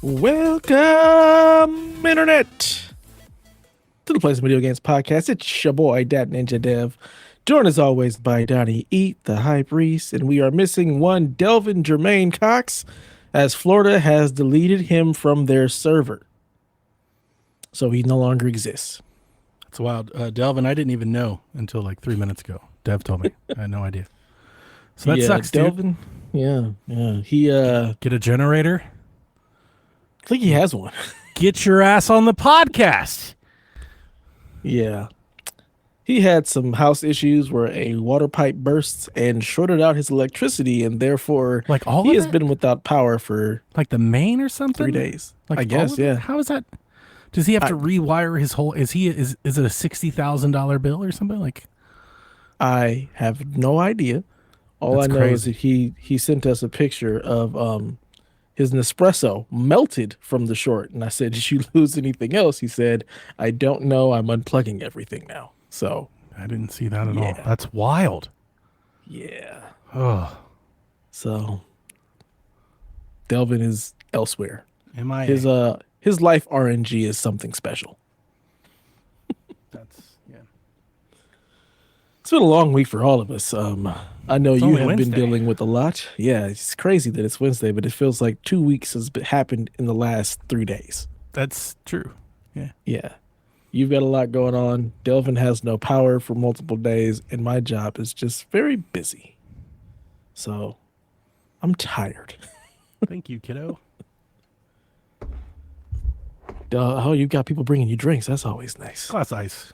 Welcome, Internet, to the Plays Video Games Podcast. It's your boy, Dat Ninja Dev, joined as always by Donnie Eat, the High Priest, and we are missing one Delvin Jermaine Cox, as Florida has deleted him from their server. So he no longer exists. That's wild. Delvin, I didn't even know until like 3 minutes ago. Dev told me. I had no idea. So that sucks, Delvin, dude. Yeah. He, Get a generator. I think he has one. Get your ass on the podcast. Yeah. He had some house issues where a water pipe burst and shorted out his electricity, and therefore Like all he of has it? been without power for Like the main or something? 3 days. Like I guess, all of it? yeah. How is that? Does he have to rewire his whole? Is it a $60,000 bill or something? Like I have no idea. All That's I know is crazy. that he sent us a picture of his Nespresso melted from the short, and I said, "Did you lose anything else?" He said, "I don't know. I'm unplugging everything now." So I didn't see that at all. Yeah. That's wild. yeah. Oh, So Delvin is elsewhere. am I? His life RNG is something special. That's yeah. It's been a long week for all of us. I know It's you only have Wednesday. been dealing with a lot. Yeah, it's crazy that it's Wednesday, but it feels like 2 weeks has happened in the last 3 days. That's true. Yeah. Yeah. You've got a lot going on. Delvin has no power for multiple days, and my job is just very busy. So I'm tired. Thank you, kiddo. Oh, you've got people bringing you drinks. That's always nice. Glass ice.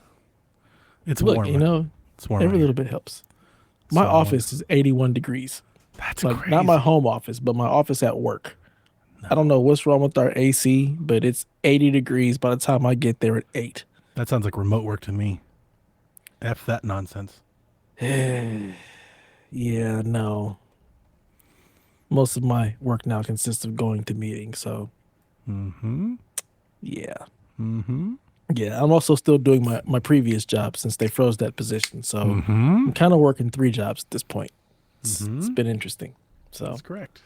It's Look, warm. you know, It's warm. every out little here. bit helps. My So- office is 81 degrees. That's Like, crazy. not my home office, but my office at work. I don't know what's wrong with our AC, but it's 80 degrees by the time I get there at 8. That sounds like remote work to me. F that nonsense. Yeah, no. Most of my work now consists of going to meetings, so Mm-hmm. yeah. Mm-hmm. Yeah, I'm also still doing my previous job since they froze that position. So Mm-hmm. I'm kind of working 3 jobs at this point. It's been interesting. So That's correct.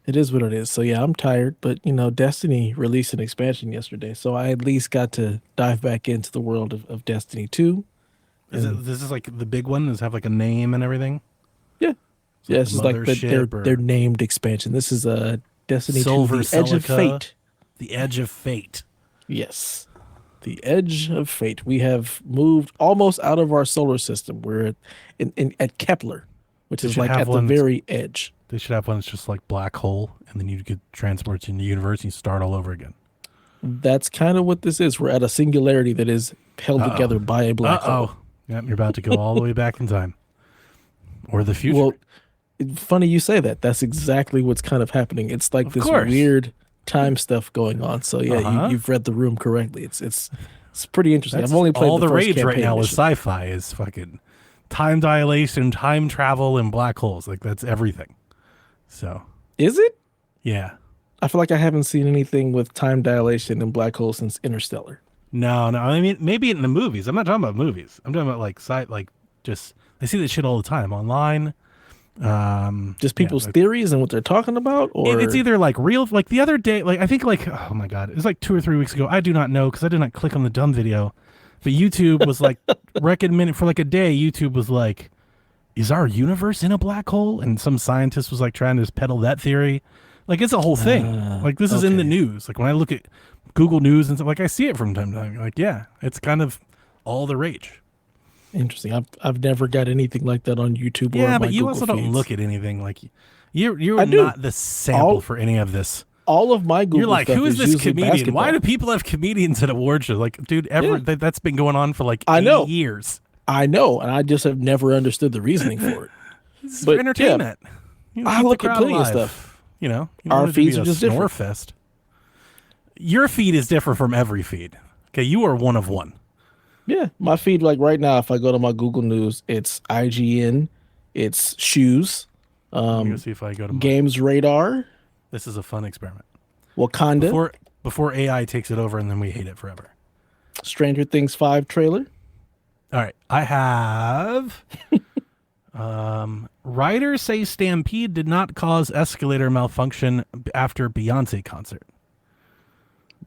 it is what it is. So yeah, I'm tired, but Destiny released an expansion yesterday, so I at least got to dive back into the world of Destiny 2. This is like the big one? Does it have like a name and everything? Yeah. Yeah, this is like Mothership or their named expansion. This is Destiny 2, Silver The Edge of Silica? Fate. The Edge of Fate. Yes. The Edge of Fate. We have moved almost out of our solar system. We're at Kepler, which They is should like have at the one- very edge. They should have one that's just like black hole, and then you could transport in the universe and you start all over again. That's kind of what this is. We're at a singularity that is held together by a black hole. Yep, you're about to go all the way back in time. Or the future. Well, funny you say that. That's exactly what's kind of happening. It's like Of this course. weird time stuff going on. So yeah, Uh-huh. you've read the room correctly. It's pretty interesting. That's I've only played all the first rage right campaign now with mission. sci-fi is fucking time dilation, time travel, and black holes. Like that's everything. So Is it? yeah. I feel like I haven't seen anything with time dilation and black holes since Interstellar. No. I mean, maybe in the movies. I'm not talking about movies. I'm talking about like just I see that shit all the time online. Just people's theories and what they're talking about, or It's either like real, like the other day, like I think like, oh my God, it was like 2 or 3 weeks ago. I do not know because I did not click on the dumb video, but YouTube was like recommending for like a day. YouTube was like, is our universe in a black hole? And some scientist was like trying to peddle that theory. Like it's a whole thing. Like this is in the okay. news. Like when I look at Google News and stuff, like I see it from time to time. Like, yeah, it's kind of all the rage. Interesting. I've never got anything like that on YouTube. Yeah, or my but you Google also don't feeds. look at anything like you're I do. not the sample for any of this. All of my Google You're like, stuff who is this usually comedian? Why basketball. do people have comedians at award shows? Like, dude, that's been going on for like I 80 know. years. I know, and I just have never understood the reasoning for it. It's But, for entertainment. You I keep the look at crowd plenty of alive. stuff. You know, you Our want it to be feeds are a just snore different. fest. Your feed is different from every feed. Okay, you are one of one. Yeah, my feed, like right now, if I go to my Google News, it's IGN, it's shoes, Let me go see if I go to Games Radar, This is a fun experiment. Wakanda, Before AI takes it over and then we hate it forever. Stranger Things 5 trailer. All right, I have. Writers say Stampede did not cause escalator malfunction after Beyonce concert.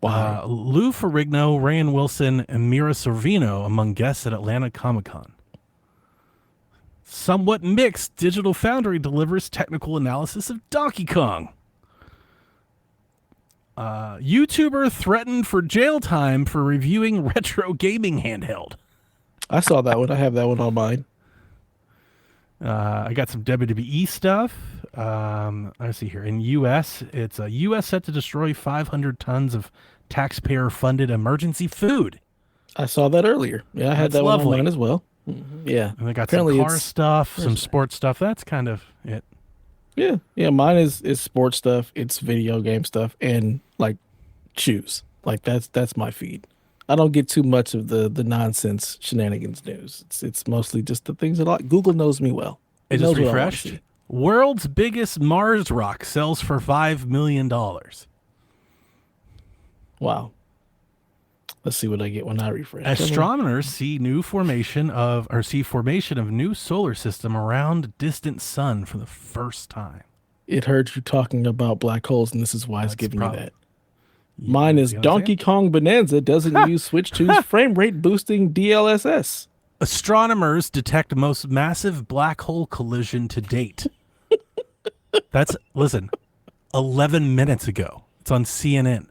Why? Lou Ferrigno, Rayan Wilson, and Mira Sorvino among guests at Atlanta Comic-Con. Somewhat mixed, Digital Foundry delivers technical analysis of Donkey Kong. YouTuber threatened for jail time for reviewing retro gaming handheld. I saw that one. I have that one on mine. I got some WWE stuff. Let's see here. In U.S., it's a U.S. set to destroy 500 tons of taxpayer-funded emergency food. I saw that earlier. Yeah, I had That's that one lovely. on mine as well. Mhm. Yeah. And they got Apparently some car it's stuff, some Thursday. sports stuff. That's kind of it. Yeah. Yeah. Mine is sports stuff. It's video game stuff and like shoes. Like that's my feed. I don't get too much of the nonsense shenanigans news. It's mostly just the things that Google knows me well. It knows just what I wanna refreshed. see. World's biggest Mars rock sells for $5 million. Wow. Let's see what I get when I refresh. Astronomers see formation of new solar system around distant sun for the first time. It heard you talking about black holes, and this is why it's That's giving the me problem. that. Mine is You know what I'm Donkey Kong Bonanza doesn't use Switch 2's frame rate boosting DLSS. Astronomers detect most massive black hole collision to date. Listen, 11 minutes ago. It's on CNN.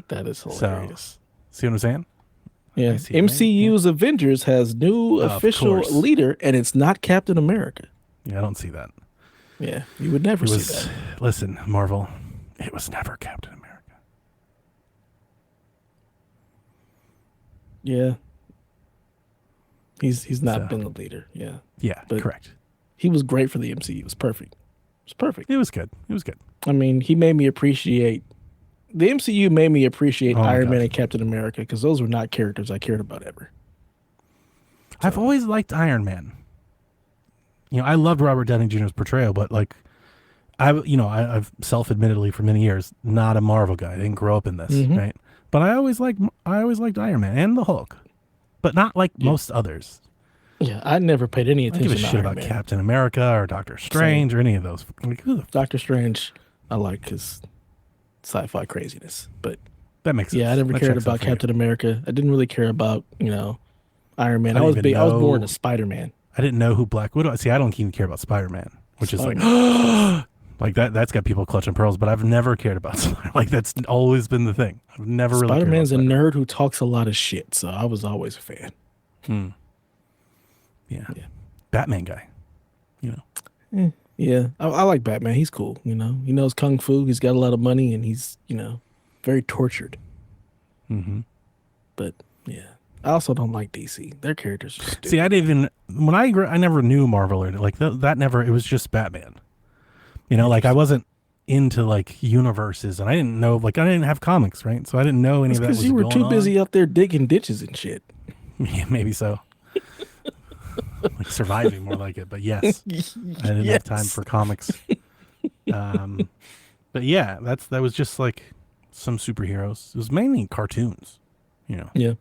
That is hilarious. See what I'm saying? Yeah. I see what you mean. MCU's Avengers has new Of official course. leader, and it's not Captain America. Yeah, I don't see that. Yeah, you would never It see was, that. listen, Marvel, it was never Captain America. Yeah. He's not So. been the leader. Yeah. Yeah, But- correct. He was great for the MCU. It was perfect. It was perfect. It was good. It was good. I mean, he made me appreciate the MCU made me appreciate Oh my Iron Man gosh. and Captain America because those were not characters I cared about ever. I've always liked Iron Man. You know, I loved Robert Downey Jr.'s portrayal, but like, I've self-admittedly for many years not a Marvel guy. I didn't grow up in this, Mhm. right? But I always liked Iron Man and the Hulk, but not like most others. Yeah, I never paid any I don't attention give a to shit Iron about Man. Captain America or Doctor Strange or any of those. Like, who the Doctor Strange, I like his sci-fi craziness, but that makes sense. yeah, I never That cared checks out about for you. Captain America. I didn't really care about Iron Man. I I was didn't big. even I was more know- into Spider-Man. I didn't know who Black Widow. See, I don't even care about Spider-Man, which is like, like that. That's got people clutching pearls. But I've never cared about Spider. Like that's always been the thing. I've never really. cared Spider-Man's a about nerd who talks a lot of shit, so I was always a fan. Spider-Man. Yeah. Yeah. Batman guy. You know. Yeah, I like Batman. He's cool. He knows kung fu. He's got a lot of money, and he's very tortured. Mm-hmm. But yeah, I also don't like DC. Their characters are stupid. See, I didn't even when I never knew Marvel or like that. Never. It was just Batman. You know, like I wasn't into like universes, and I didn't know. Like I didn't have comics, right? So I didn't know any of that. because Was you were going too on. busy out there digging ditches and shit. Yeah, maybe so. Like surviving, more like it. But yes, I didn't have time for comics. But yeah, that was just like some superheroes. It was mainly cartoons, you know. Yeah.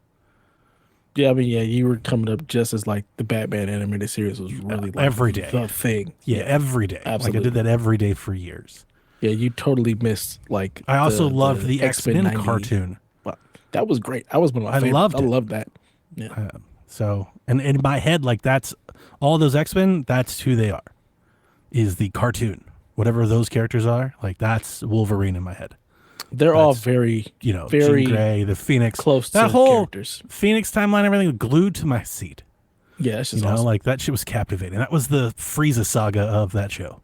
Yeah, I mean, yeah, you were coming up just as like the Batman animated series was really like every day. the thing. Yeah, every day. absolutely. Like I did that every day for years. Yeah, you totally missed like. I also loved the X-Men 90. cartoon. Wow, that was great. That was one of my I favorites. loved I it. loved that. Yeah. So, and in my head, like that's all those X-Men. That's who they are. Is the cartoon. Whatever those characters are, like that's Wolverine in my head. They're all That's, very very Jean Grey, the Phoenix, close that to whole characters. Phoenix timeline, everything glued to my seat. Yeah, it's You just know, awesome. like that shit was captivating. That was the Frieza saga of that show.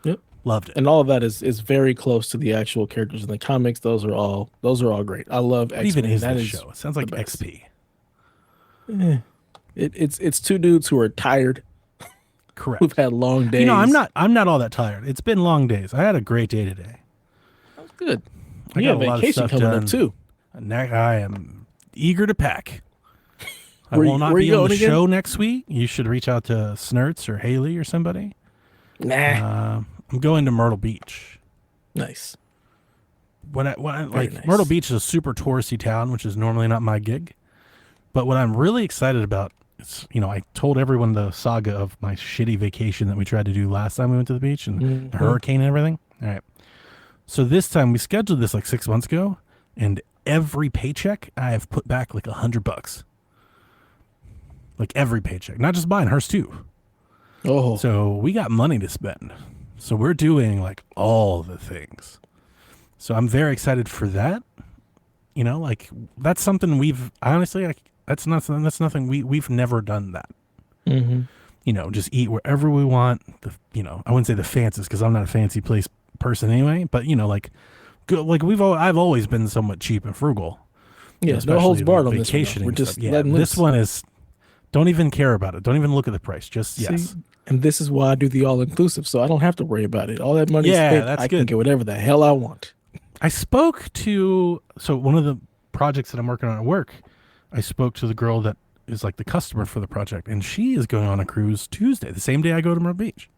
Yep. Loved it. And all of that is very close to the actual characters in the comics. Those are all great. I love What X-Men. even is That this is show? It sounds like the best. XP. It's two dudes who are tired, Correct. who've had long days. You know, I'm not all that tired. It's been long days. I had a great day today. That's good. I You got have a lot of vacation stuff coming done. up too. And I am eager to pack. I Where will you- not where be you on the going again? show next week. You should reach out to Snurts or Haley or somebody. Nah. I'm going to Myrtle Beach. Nice. When I like nice. Myrtle Beach is a super touristy town, which is normally not my gig. But what I'm really excited about is, I told everyone the saga of my shitty vacation that we tried to do last time we went to the beach and the hurricane and everything. All right. So this time we scheduled this like 6 months ago. and every paycheck I have put back like $100. Like every paycheck, not just mine, hers too. Oh, So we got money to spend. So we're doing like all the things. So I'm very excited for that. You know, like that's something we've honestly, like, that's nothing we've never done that. mm-hmm. You know, just eat wherever we want. I wouldn't say the fanciest because I'm not a fancy place person anyway. But you know, like, like I've always been somewhat cheap and frugal. Yeah, no Especially holds barred on this one. vacationing We're just stuff. Yeah, letting this loose. one is. Don't even care about it. Don't even look at the price. Just See, yes. and this is why I do the all-inclusive, so I don't have to worry about it. All that money Yeah, spent, that's I can good. get whatever the hell I want. I spoke to one of the projects that I'm working on at work. I spoke to the girl that is like the customer for the project, and she is going on a cruise Tuesday, the same day I go to Myrtle Beach.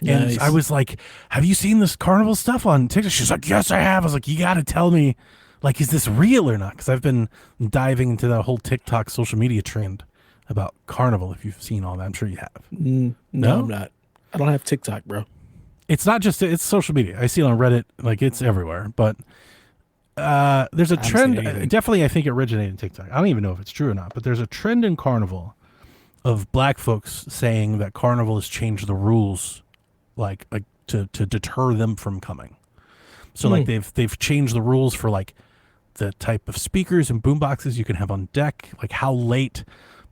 And Nice. I was like, "Have you seen this carnival stuff on TikTok?" She's like, "Yes, I have." I was like, "You got to tell me, like, is this real or not?" Because I've been diving into that whole TikTok social media trend about carnival. If you've seen all that, I'm sure you have. No, No? I'm not. I don't have TikTok, bro. It's not just it's social media. I see it on Reddit, like it's everywhere. But there's a I haven't trend. seen anything. Definitely, I think it originated in TikTok. I don't even know if it's true or not. But there's a trend in carnival of black folks saying that carnival has changed the rules, like to deter them from coming. So like they've changed the rules for like the type of speakers and boomboxes you can have on deck, like how late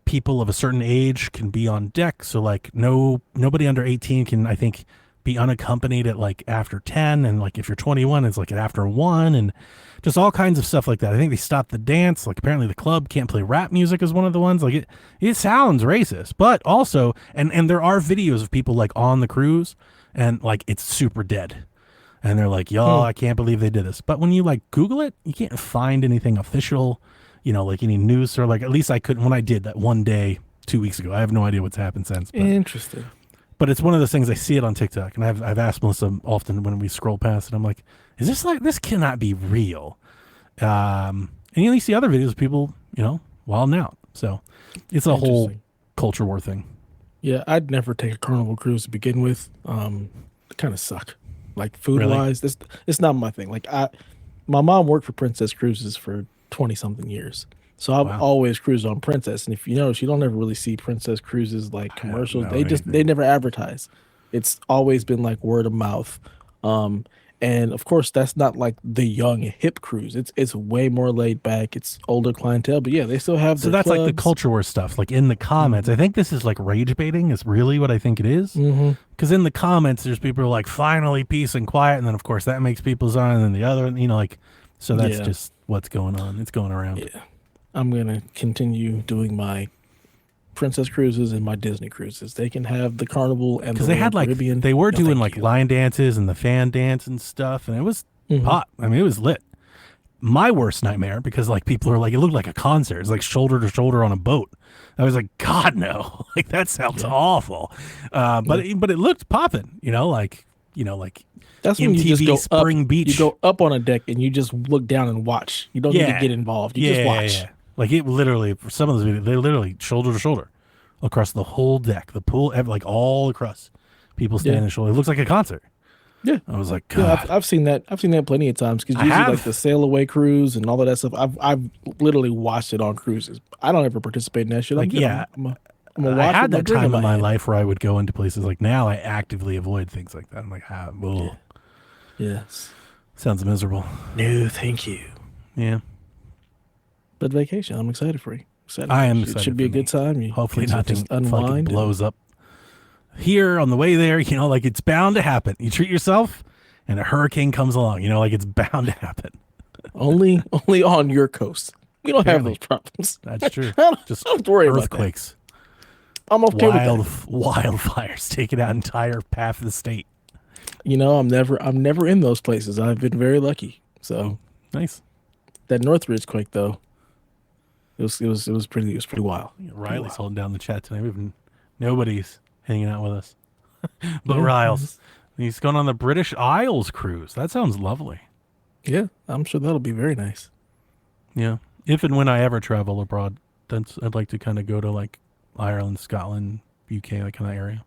people of a certain age can be on deck. So like nobody under 18 can, I think, be unaccompanied at like after 10, and like if you're 21 it's like at after 1, and just all kinds of stuff like that. I think they stopped the dance. Like apparently the club can't play rap music is one of the ones. Like it sounds racist, but also and there are videos of people like on the cruise and like it's super dead. And they're like, y'all, I can't believe they did this. But when you like Google it, you can't find anything official, you know, like any news, or like at least I couldn't when I did that one day 2 weeks ago. I have no idea what's happened since. Interesting. But it's one of those things. I see it on TikTok, and I've asked Melissa often when we scroll past it. I'm like, is this like this cannot be real? And you only see other videos of people, you know, wilding out. So it's a whole culture war thing. Yeah, I'd never take a carnival cruise to begin with. It kind of suck. Like food wise, it's not my thing. Like my mom worked for Princess Cruises for 20 something years. So I've always cruised on Princess. And if you notice, you don't ever really see Princess Cruises like commercials. They never advertise. It's always been like word of mouth. And of course that's not like the young hip cruise. It's way more laid back. It's older clientele, but yeah, they still have So that's clubs. like the culture war stuff. Like in the comments, I think this is like rage baiting is really what I think it is. Because in the comments, there's people who are like, finally peace and quiet. And then of course that makes people's on, and then the other, you know, like, so that's just what's going on. It's going around. Yeah. I'm going to continue doing my Princess Cruises and my Disney Cruises. They can have the Carnival and because they had like Caribbean. They were doing like line dances and the fan dance and stuff, and it was hot. I mean, it was lit. My worst nightmare, because like people are like, it looked like a concert. It's like shoulder to shoulder on a boat. I was like, God no, like that sounds awful. But it looked popping. That's when you just go Spring up. Beach. You go up on a deck and you just look down and watch. You don't need to get involved. You just watch. Yeah. Like it literally, for some of those videos, they literally shoulder to shoulder across the whole deck, the pool, like all across. People standing shoulder. It looks like a concert. Yeah, I was like, God. Yeah, I've seen that. I've seen that plenty of times because usually like the sail away cruise and all of that stuff. I've literally watched it on cruises. I don't ever participate in that shit. Like, I'm a watcher. I had that time in my hand. life where I would go into places like now. I actively avoid things like that. I'm like, Yes. Sounds miserable. No, thank you. Yeah. But vacation, I'm excited for you. I am excited. It should be a good time. Hopefully nothing just unwind fucking blows up here on the way there. You know, like it's bound to happen. You treat yourself and a hurricane comes along. You know, like it's bound to happen. only on your coast. We don't have those problems. That's true. Just don't worry earthquakes. About that. I'm okay with that. Wildfires taking out entire half of the state. You know, I'm never in those places. I've been very lucky. So nice. That Northridge quake though. It was pretty wild. Riley's holding down the chat tonight. Nobody's hanging out with us. But Riles. He's going on the British Isles cruise. That sounds lovely. Yeah, I'm sure that'll be very nice. Yeah. If and when I ever travel abroad, I'd like to kind of go to like Ireland, Scotland, UK, that kind of area.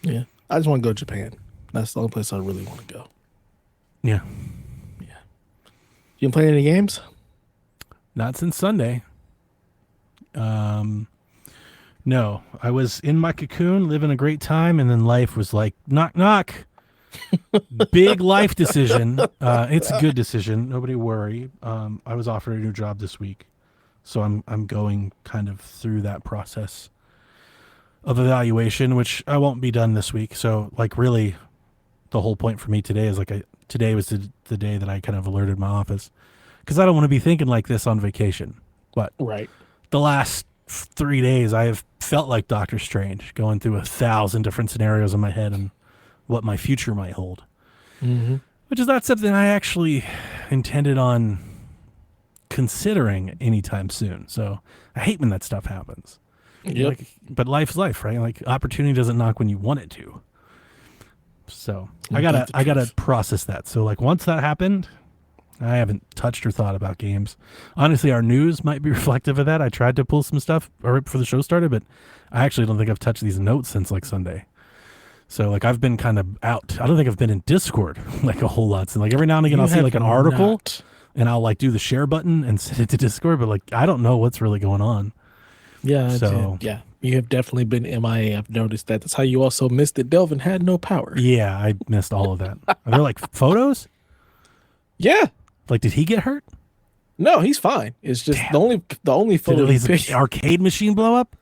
Yeah. I just want to go to Japan. That's the only place I really want to go. Yeah. You been playing any games? Not since Sunday. No, I was in my cocoon, living a great time, and then life was like, knock, knock. Big life decision. It's a good decision. Nobody worry. I was offered a new job this week, so I'm going kind of through that process of evaluation, which I won't be done this week. So, like, really, the whole point for me today is like, today was the day that I kind of alerted my office, because I don't want to be thinking like this on vacation. But Right. the last 3 days, I have felt like Doctor Strange, going through 1,000 different scenarios in my head and what my future might hold. Mm-hmm. Which is not something I actually intended on considering anytime soon. So I hate when that stuff happens. Yep. Like, but life's life, right? Like, opportunity doesn't knock when you want it to. So I gotta process that. So, like, once that happened, I haven't touched or thought about games. Honestly, our news might be reflective of that. I tried to pull some stuff right before the show started, but I actually don't think I've touched these notes since like Sunday. So, like, I've been kind of out. I don't think I've been in Discord like a whole lot. So, like, every now and again, I'll see like an article and I'll like do the share button and send it to Discord, but like, I don't know what's really going on. Yeah. So, yeah, you have definitely been MIA. I've noticed that. That's how you also missed that Delvin had no power. yeah, I missed all of that. Are there like photos? Yeah. Like, did he get hurt? No, he's fine. It's just the only photo Did he his picked. arcade machine blow up?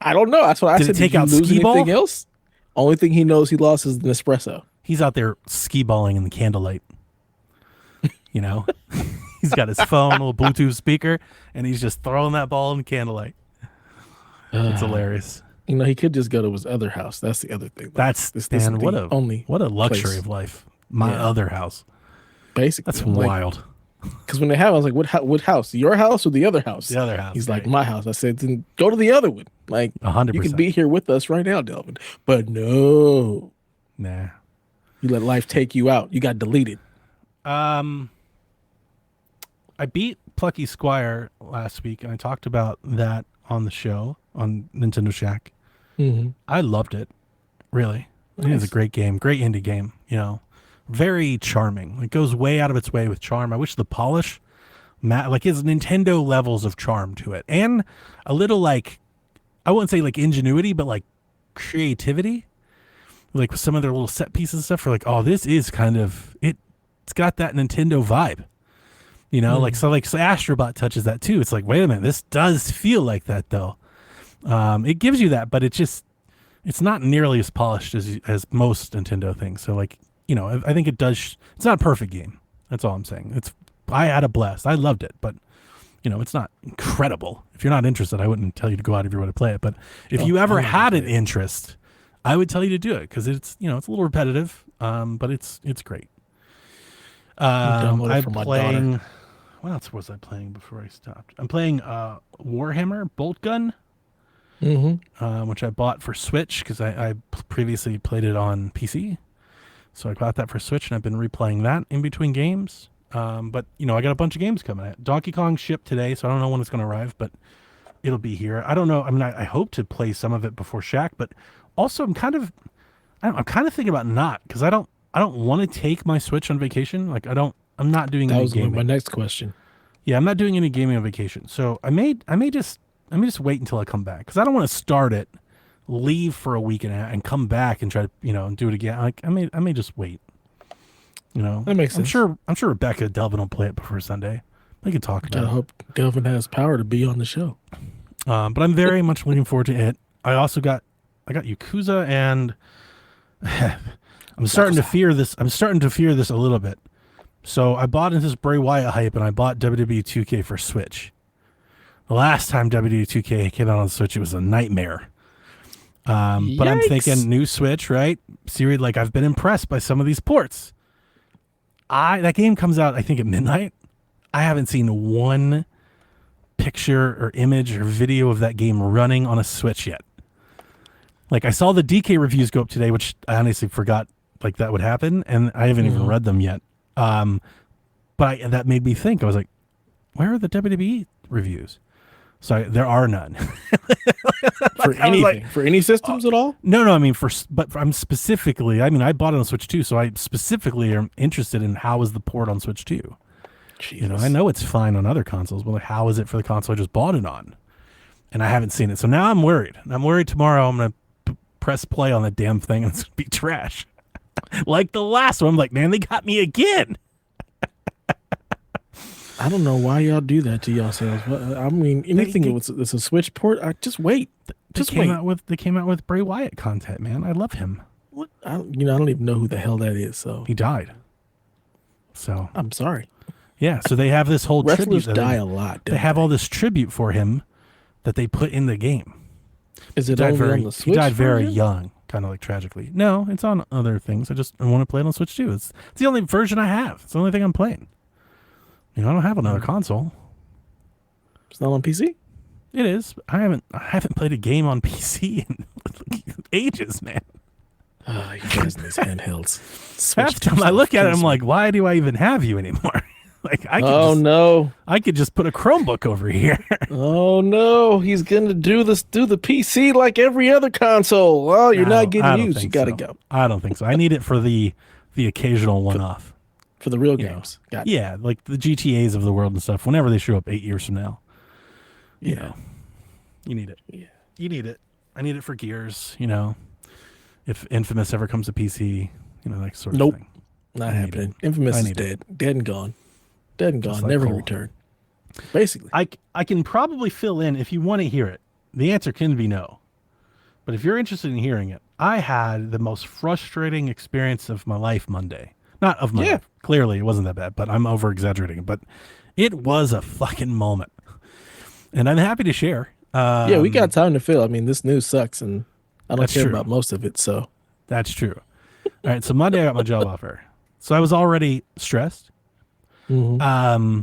I don't know. That's what I Did said. it take Did out you lose skee ball? anything else? Only thing he knows he lost is the Nespresso. He's out there skee balling in the candlelight. You know, he's got his phone, little Bluetooth speaker, and he's just throwing that ball in the candlelight. It's hilarious. You know, he could just go to his other house. That's the other thing. That's this man, is what the a luxury place. of life. My Yeah. other house. Basically, That's I'm like, wild. because when they have, I was like, what house? Your house or the other house? The other house. He's like, right. my house. I said, then go to the other one. Like, 100%. you can be here with us right now, Delvin. But no, Nah. you let life take you out. You got deleted. I beat Plucky Squire last week, and I talked about that on the show on Nintendo Shack. Mm-hmm. I loved it. Really. I think it's a great game, great indie game, you know. Very charming. It goes way out of its way with charm. I wish the polish, like, his Nintendo levels of charm to it. And a little, like, I wouldn't say like ingenuity, but like creativity. Like with some of their little set pieces and stuff for like, oh, this is kind of, it's got that Nintendo vibe. You know, like, so Astrobot touches that too. It's like, wait a minute, this does feel like that though. It gives you that, but it's not nearly as polished as most Nintendo things. So, like, you know, I think it does. It's not a perfect game. That's all I'm saying. I had a blast. I loved it, but you know, it's not incredible. If you're not interested, I wouldn't tell you to go out of your way to play it. But if you ever had an interest, I would tell you to do it because it's, you know, it's a little repetitive, but it's great. I'm playing. What else was I playing before I stopped? I'm playing Warhammer Bolt Gun, which I bought for Switch because I previously played it on PC. So I got that for Switch, and I've been replaying that in between games. But, you know, I got a bunch of games coming out. Donkey Kong shipped today, so I don't know when it's going to arrive, but it'll be here. I don't know. I mean, I hope to play some of it before Shaq, but also I'm kind of thinking about not, because I don't want to take my Switch on vacation. Like, I'm not doing any gaming. That was my next question. Yeah, I'm not doing any gaming on vacation. So I may just wait until I come back, because I don't want to start it, leave for a week and come back and try to, you know, do it again. Like, I may just wait. You know, that makes sense. I'm sure Rebecca and Delvin will play it before Sunday. We can talk about it. I hope Delvin has power to be on the show. But I'm very much looking forward to it. I got Yakuza, and I'm starting to fear this. I'm starting to fear this a little bit. So I bought into this Bray Wyatt hype, and I bought WWE 2K for Switch. The last time WWE 2K came out on Switch, it was a nightmare. But I'm thinking new Switch, right? Series, like, I've been impressed by some of these ports. That game comes out, I think, at midnight. I haven't seen one picture or image or video of that game running on a Switch yet. Like, I saw the DK reviews go up today, which I honestly forgot like that would happen, and I haven't even read them yet. But that made me think. I was like, where are the WWE reviews? So there are none. For anything, for any systems at all? No. I mean, I'm specifically. I mean, I bought it on Switch 2, so I specifically am interested in how is the port on Switch 2. Jesus. I know it's fine on other consoles, but like, how is it for the console I just bought it on? And I haven't seen it. So now I'm worried. I'm worried tomorrow I'm going to press play on the damn thing and it's going to be trash. Like the last one. I'm like, man, they got me again. I don't know why y'all do that to yourselves. I mean, anything that's a Switch port, just wait. They came out with Bray Wyatt content, man. I love him. What? I don't even know who the hell that is. So he died. So I'm sorry. Yeah, so they have this whole wrestlers tribute. Die a lot. They have all this tribute for him that they put in the game. Is it only on the Switch? He died very young, kind of like tragically. No, it's on other things. I want to play it on Switch too. It's the only version I have. It's the only thing I'm playing. I don't have another console. It's not on PC? It is. I haven't played a game on PC in ages, man. Oh, you guys in these handhelds. Half the time I look at it, I'm like, why do I even have you anymore? Like, no, I could just put a Chromebook over here. Oh no, he's gonna do the PC like every other console. Oh, you're not getting used. You gotta go. I don't think so. I need it for the occasional one-off. For the real games. Got it. Yeah, like the GTAs of the world and stuff. Whenever they show up 8 years from now. Yeah. You need it. Yeah. You need it. I need it for Gears, If Infamous ever comes to PC, that sort of thing. Not happening. Infamous is dead. Dead and gone. Dead and gone. Never return. Basically. I can probably fill in if you want to hear it. The answer can be no. But if you're interested in hearing it, I had the most frustrating experience of my life Monday. Not of my life. Clearly, it wasn't that bad, but I'm over-exaggerating. But it was a fucking moment. And I'm happy to share. We got time to fill. I mean, this news sucks, and I don't care about most of it, so. That's true. All right, so Monday I got my job offer. So I was already stressed. Mm-hmm.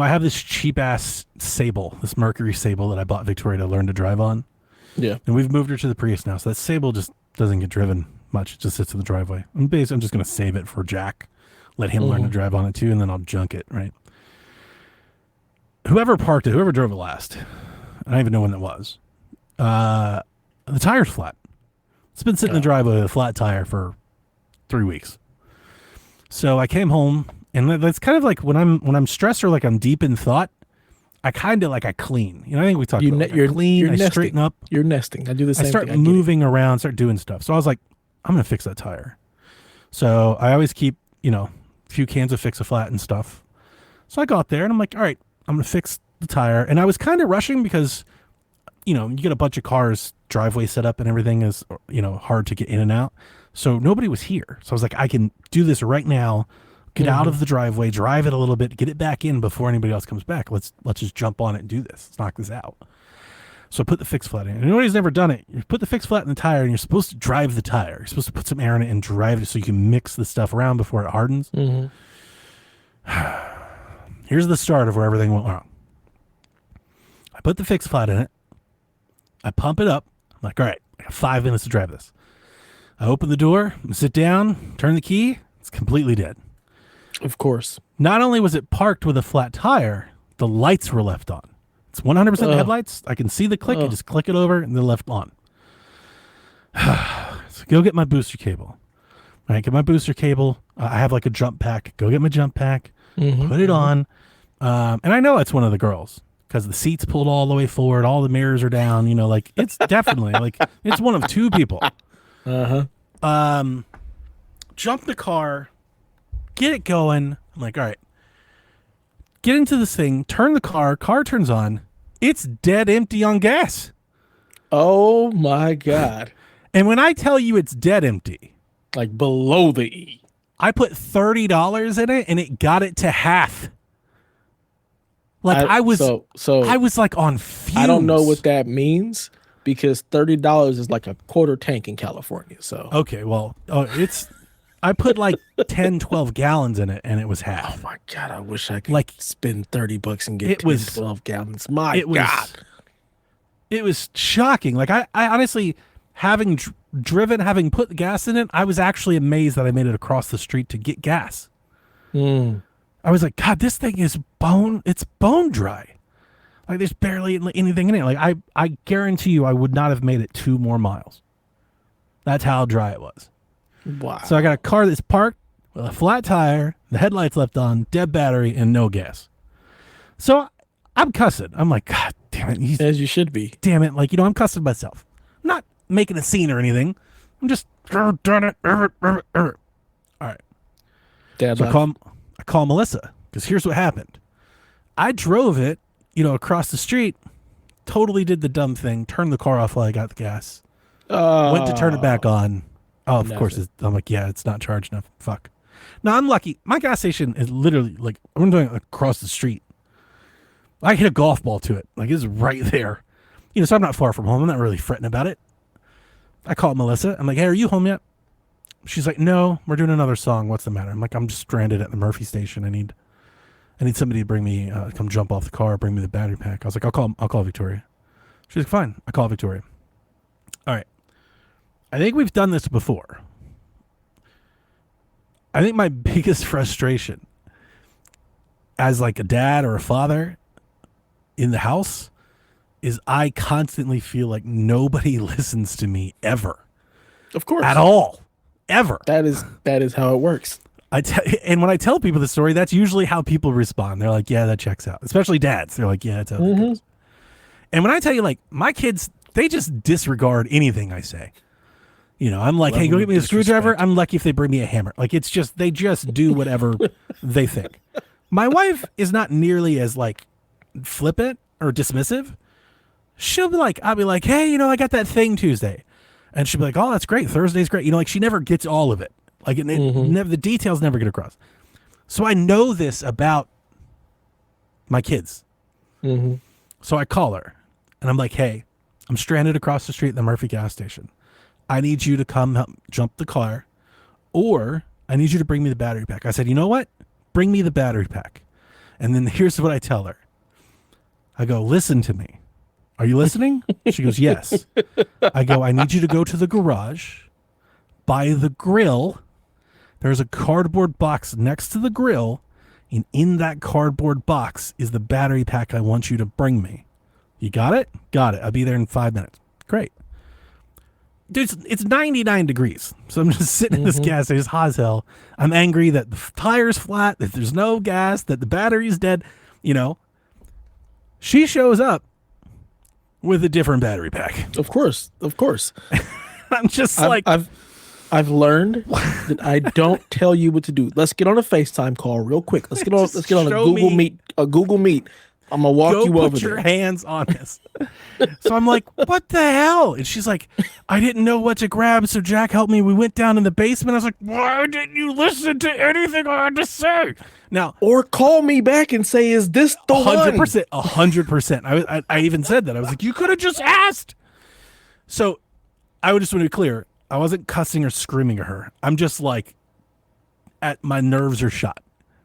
I have this cheap-ass Sable, this Mercury Sable that I bought Victoria to learn to drive on. Yeah. And we've moved her to the Prius now, so that Sable just doesn't get driven much. It just sits in the driveway. I'm just going to save it for Jack, let him learn to drive on it too, and then I'll junk it, right? Whoever parked it, whoever drove it last, I don't even know when that was, the tire's flat. It's been sitting in the driveway with a flat tire for 3 weeks. So I came home, and that's kind of like when I'm stressed or like I'm deep in thought, I clean. I think we talked about it. I clean, I straighten up. You're nesting. I do the same thing. I start moving around, start doing stuff. So I was like, I'm going to fix that tire. So I always keep, a few cans of Fix-A-Flat and stuff. So I got there, and I'm like, all right, I'm going to fix the tire. And I was kind of rushing because, you get a bunch of cars, driveway set up and everything is, hard to get in and out. So nobody was here. So I was like, I can do this right now, get out of the driveway, drive it a little bit, get it back in before anybody else comes back. Let's just jump on it and do this. Let's knock this out. So I put the Fix-Flat in. And nobody's never done it. You put the Fix-Flat in the tire, and you're supposed to drive the tire. You're supposed to put some air in it and drive it so you can mix the stuff around before it hardens. Mm-hmm. Here's the start of where everything went wrong. I put the Fix-Flat in it. I pump it up. I'm like, all right, I got 5 minutes to drive this. I open the door, sit down, turn the key. It's completely dead. Of course. Not only was it parked with a flat tire, the lights were left on. It's 100% headlights. I can see the click. I just click it over and they're left on. So go get my booster cable. All right, get my booster cable. I have like a jump pack. Go get my jump pack. Put it on. And I know it's one of the girls because the seat's pulled all the way forward. All the mirrors are down. It's definitely it's one of 2 people. Jump the car, get it going. I'm like, all right, get into this thing, turn the car turns on. It's dead empty on gas. Oh my God. And when I tell you it's dead empty, like below the E, I put $30 in it and it got it to half. I was like on fumes. I don't know what that means because $30 is like a quarter tank in California. So okay, well, I put like 10, 12 gallons in it and it was half. Oh my God, I wish I could spend $30 and get 12 gallons. My God. It was shocking. Like I honestly, having driven, having put gas in it, I was actually amazed that I made it across the street to get gas. I was like, God, this thing is it's bone dry. Like there's barely anything in it. Like I guarantee you I would not have made it 2 more miles. That's how dry it was. Wow. So I got a car that's parked with a flat tire The headlights left on, dead battery, and no gas. So I'm cussing. I'm like, God damn it. As you should be. Damn it. Like, I'm cussing myself. I'm not making a scene or anything. I'm just, darn it. All right. Dad So I call Melissa, because here's what happened. I drove it, across the street, totally did the dumb thing, turned the car off while I got the gas, went to turn it back on. Oh, of course. I'm like, yeah, it's not charged enough. Fuck. Now, I'm lucky. My gas station is literally, like, I'm doing it across the street. I hit a golf ball to it. Like, it's right there. So I'm not far from home. I'm not really fretting about it. I called Melissa. I'm like, hey, are you home yet? She's like, no, we're doing another song. What's the matter? I'm like, I'm just stranded at the Murphy station. I need somebody to bring me, come jump off the car, bring me the battery pack. I was like, I'll call Victoria. She's like, fine. I call Victoria. All right. I think we've done this before. I think my biggest frustration as like a dad or a father in the house is I constantly feel like nobody listens to me ever. Of course. At all. Ever. That is how it works. And when I tell people the story, that's usually how people respond. They're like, yeah, that checks out. Especially dads. They're like, yeah, that's how that goes. And when I tell you, like, my kids, they just disregard anything I say. I'm like, hey, go get me a screwdriver. I'm lucky if they bring me a hammer. Like, they just do whatever they think. My wife is not nearly as, like, flippant or dismissive. I'll be like, hey, I got that thing Tuesday. And she'll be like, oh, that's great. Thursday's great. Like, she never gets all of it. Like, the details never get across. So I know this about my kids. So I call her, and I'm like, hey, I'm stranded across the street at the Murphy gas station. I need you to come help jump the car, or I need you to bring me the battery pack. I said, you know what? Bring me the battery pack. And then here's what I tell her. I go, listen to me. Are you listening? She goes, yes. I go, I need you to go to the garage, by the grill. There's a cardboard box next to the grill, and in that cardboard box is the battery pack I want you to bring me. You got it? Got it. I'll be there in 5 minutes. Great. Dude, it's 99 degrees. So I'm just sitting in this gas station. It's hot as hell. I'm angry that the tire's flat, that there's no gas, that the battery's dead. She shows up with a different battery pack. Of course. I'm just I've learned that I don't tell you what to do. Let's get on a FaceTime call real quick. Let's get on a Google Meet. I'm gonna walk you over there. Put your hands on this. So I'm like, what the hell? And she's like, I didn't know what to grab, so Jack helped me. We went down in the basement. I was like, why didn't you listen to anything I had to say? Now, or call me back and say, is this the 100%, 100%. I even said that. I was like, you could have just asked. So I would just want to be clear. I wasn't cussing or screaming at her. I'm just like, my nerves are shot.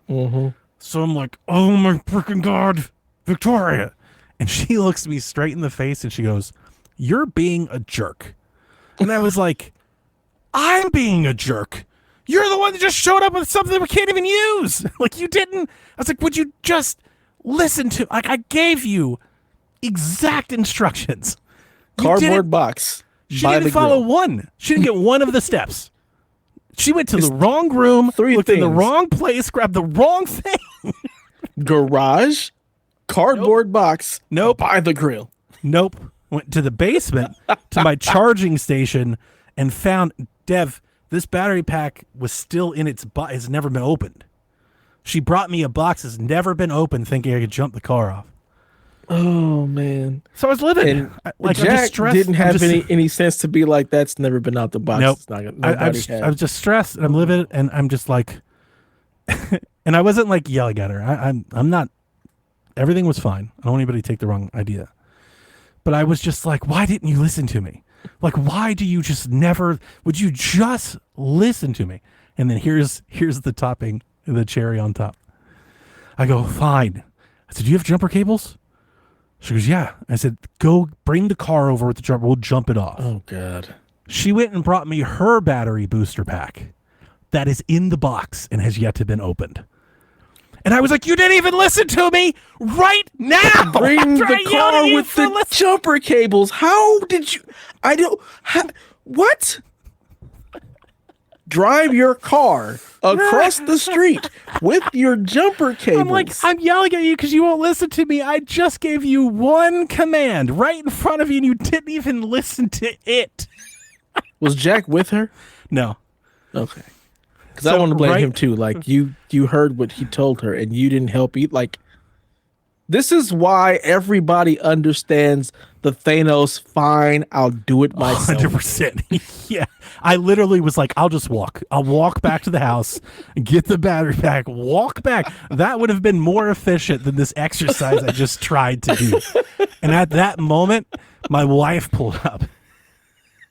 So I'm like, oh my freaking God, Victoria. And she looks me straight in the face and she goes, you're being a jerk. And I was like, I'm being a jerk. You're the one that just showed up with something we can't even use. Like, you didn't. I was like, would you just listen to, like, I gave you exact instructions. Cardboard box. She didn't follow one. She didn't get one of the steps. She went to the wrong room, looked in the wrong place, grabbed the wrong thing. Garage, cardboard box, nope. By the grill. Nope. Went to the basement to my charging station and found, Dev, this battery pack was still in its box. It's never been opened. She brought me a box that's never been opened thinking I could jump the car off. Oh, man. So I was living. And like, Jack didn't have any sense to be like, that's never been out the box. Nope. It's not gonna, I was just stressed and I'm living and I'm just like, and I wasn't like yelling at her. I'm not, everything was fine. I don't want anybody to take the wrong idea. But I was just like, why didn't you listen to me? Like, why do you just never, would you just listen to me? And then here's the topping, the cherry on top. I go, fine. I said, do you have jumper cables? She goes, yeah. I said, go bring the car over with the jumper. We'll jump it off. Oh, God. She went and brought me her battery booster pack that is in the box and has yet to been opened. And I was like, you didn't even listen to me right now. Bring the car with the jumper cables. How did you? What? drive your car across the street with your jumper cables. I'm like, I'm yelling at you because you won't listen to me. I just gave you one command right in front of you and you didn't even listen to it. Was Jack with her? No. Okay. Because I want to blame him too. Like you heard what he told her and you didn't help eat. Like, this is why everybody understands the Thanos, fine, I'll do it myself. 100%. Yeah. I literally was like, I'll just walk. I'll walk back to the house, get the battery back, walk back. That would have been more efficient than this exercise I just tried to do. And at that moment, my wife pulled up.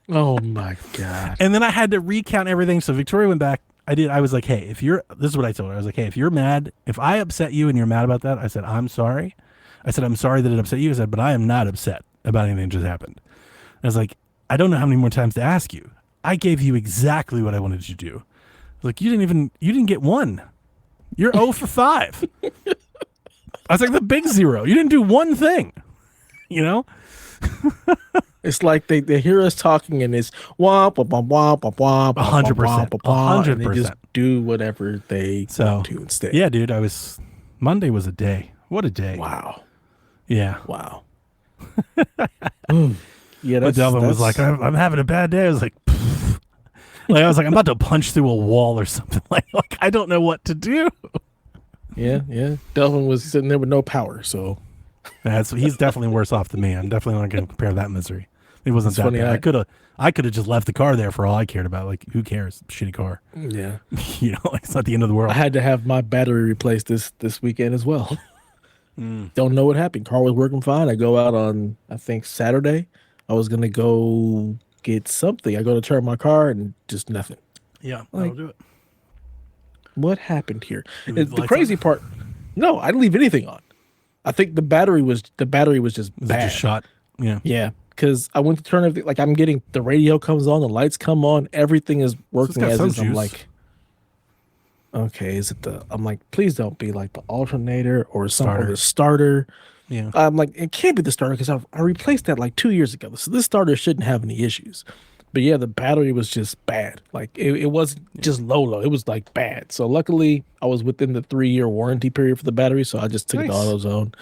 Oh my God. And then I had to recount everything. So Victoria went back. I was like, hey, this is what I told her. I was like, hey, if you're mad, if I upset you and you're mad about that, I said, I'm sorry. I said, I'm sorry that it upset you. I said, but I am not upset about anything that just happened. I was like, I don't know how many more times to ask you. I gave you exactly what I wanted you to do. Like, you didn't get one. You're 0 for 5. I was like, the big 0. You didn't do one thing, you know? It's like they hear us talking and it's womp, womp, womp, womp, womp, 100%. 100%. and they just do whatever they want to instead. Yeah, dude, Monday was a day. What a day. Wow. Yeah. Wow. Yeah, but Delvin was like, I'm having a bad day. I was like, pfft. I was like, I'm about to punch through a wall or something. Like I don't know what to do. Yeah. Delvin was sitting there with no power, so he's definitely worse off than me. I'm definitely not going to compare that misery. It wasn't that funny, bad. I could have just left the car there for all I cared about. Like, who cares? Shitty car. Yeah. You know, like, it's not the end of the world. I had to have my battery replaced this weekend as well. Don't know what happened. Car was working fine. I go out on, I think, Saturday. I was going to go get something. I go to turn my car and just nothing. Yeah, like, I'll do it. What happened here? The crazy part, no, I didn't leave anything on. I think the battery was just bad. Just shot. Yeah. Yeah. Because I went to turn everything, like I'm getting, the radio comes on, the lights come on, everything is working as is. I'm like, okay, I'm like, please don't be like the alternator or something, or the starter. Yeah. I'm like, it can't be the starter because I replaced that like 2 years ago. So this starter shouldn't have any issues. But yeah, the battery was just bad. Like it wasn't just low. It was like bad. So luckily I was within the 3-year warranty period for the battery. So I just took it to AutoZone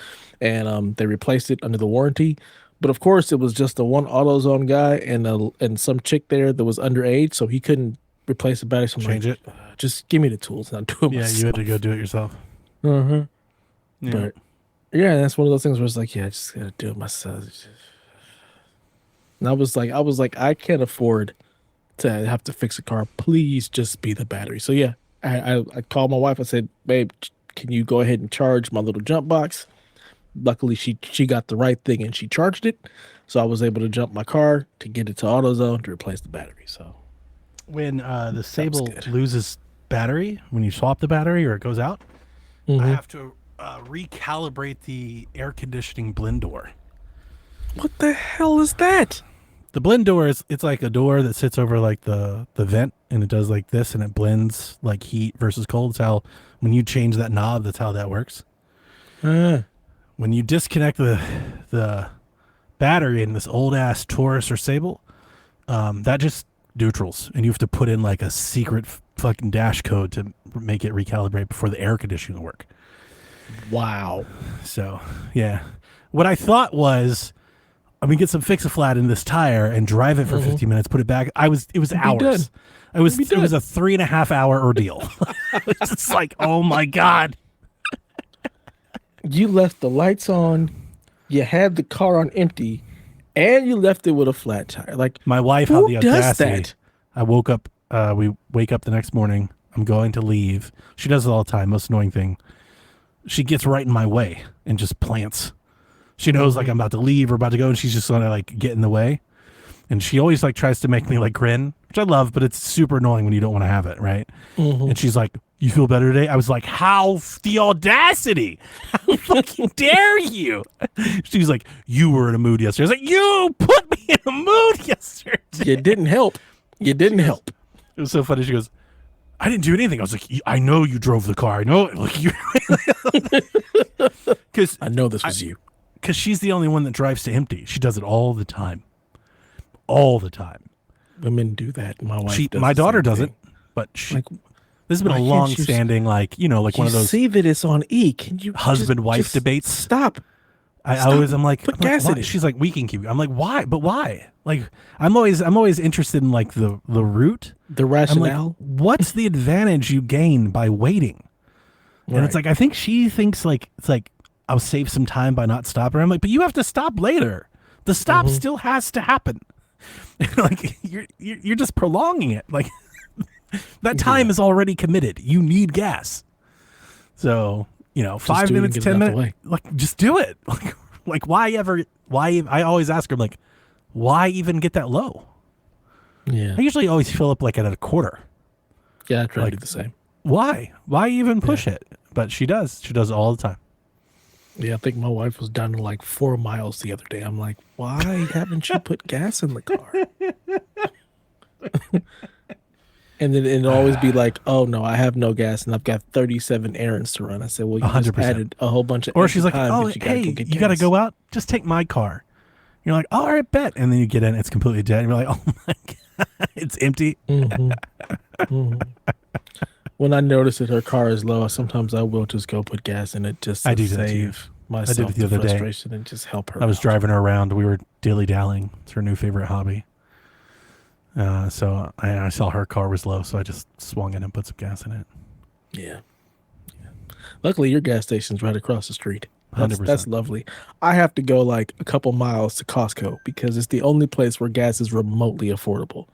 and they replaced it under the warranty. But of course it was just the one AutoZone guy and some chick there that was underage. So he couldn't replace the battery. So I'm Change like, it. Just give me the tools and I'll do it myself. Yeah, you had to go do it yourself. Yeah. But yeah, that's one of those things where it's like, yeah, I just gotta do it myself. And I was like, I can't afford to have to fix a car. Please just be the battery. So yeah, I called my wife. I said, babe, can you go ahead and charge my little jump box? Luckily, she got the right thing and she charged it. So I was able to jump my car to get it to AutoZone to replace the battery. So when the Sable loses battery, when you swap the battery or it goes out, I have to recalibrate the air conditioning blend door. What the hell is that? The blend door it's like a door that sits over like the vent and it does like this and it blends like heat versus cold. It's how when you change that knob, that's how that works. When you disconnect the battery in this old ass Taurus or Sable, that just neutrals and you have to put in like a secret fucking dash code to make it recalibrate before the air conditioning will work. Wow. So yeah, what I thought was, I'm gonna get some Fix-A-Flat in this tire and drive it for 15 minutes, put it back. It was hours. It was a 3.5 hour ordeal. It's just like, oh my God. You left the lights on, you had the car on empty, and you left it with a flat tire. Like, my wife had the audacity. I woke up, we wake up the next morning, I'm going to leave. She does it all the time, most annoying thing. She gets right in my way and just plants. She knows like I'm about to leave or about to go, and she's just gonna like get in the way. And she always like tries to make me like grin, which I love, but it's super annoying when you don't want to have it, right? And she's like, "You feel better today?" I was like, "How the audacity? How fucking dare you?" She's like, "You were in a mood yesterday." I was like, "You put me in a mood yesterday." You didn't help. You didn't help. It was so funny. She goes, "I didn't do anything." I was like, "I know you drove the car. I know it." Like you, because I know this was you. Because she's the only one that drives to empty. She does it all the time. All the time. Women do that. My wife does. My daughter does it. But Like, this has been why a can't long-standing, like like one of those see that it's on E. Can you husband-wife just debates. stop? I'm like, put gas why? in it. She's like, we can keep. I'm like, why? But why? Like, I'm always interested in like the root. The I'm like, rationale. what's the advantage you gain by waiting? And it's like, I think she thinks like it's like I'll save some time by not stopping. I'm like, but you have to stop later. The stop still has to happen. Like you're just prolonging it. Like that time is already committed. You need gas. So 5 minutes, 10 minutes, like just do it. Like why I always ask her, like, why even get that low? Yeah. I usually always fill up like at a quarter. Yeah, I try to do the same. Why even push it? But she does all the time. Yeah, I think my wife was down to like 4 miles the other day. I'm like, why haven't you put gas in the car? And then it'll always be like, oh no, I have no gas and I've got 37 errands to run. I said, well, you 100%. Just added a whole bunch of. Or she's like, time, oh, you got to go out. Just take my car. You're like, all right, bet. And then you get in, it's completely dead. And you're like, oh my god, it's empty. When I notice that her car is low, sometimes I will just go put gas in it just to save myself the frustration and just help her. I was driving her around. We were dilly-dallying. It's her new favorite hobby. So I saw her car was low, so I just swung in and put some gas in it. Yeah. Luckily, your gas station's right across the street. 100%. That's lovely. I have to go like a couple miles to Costco because it's the only place where gas is remotely affordable.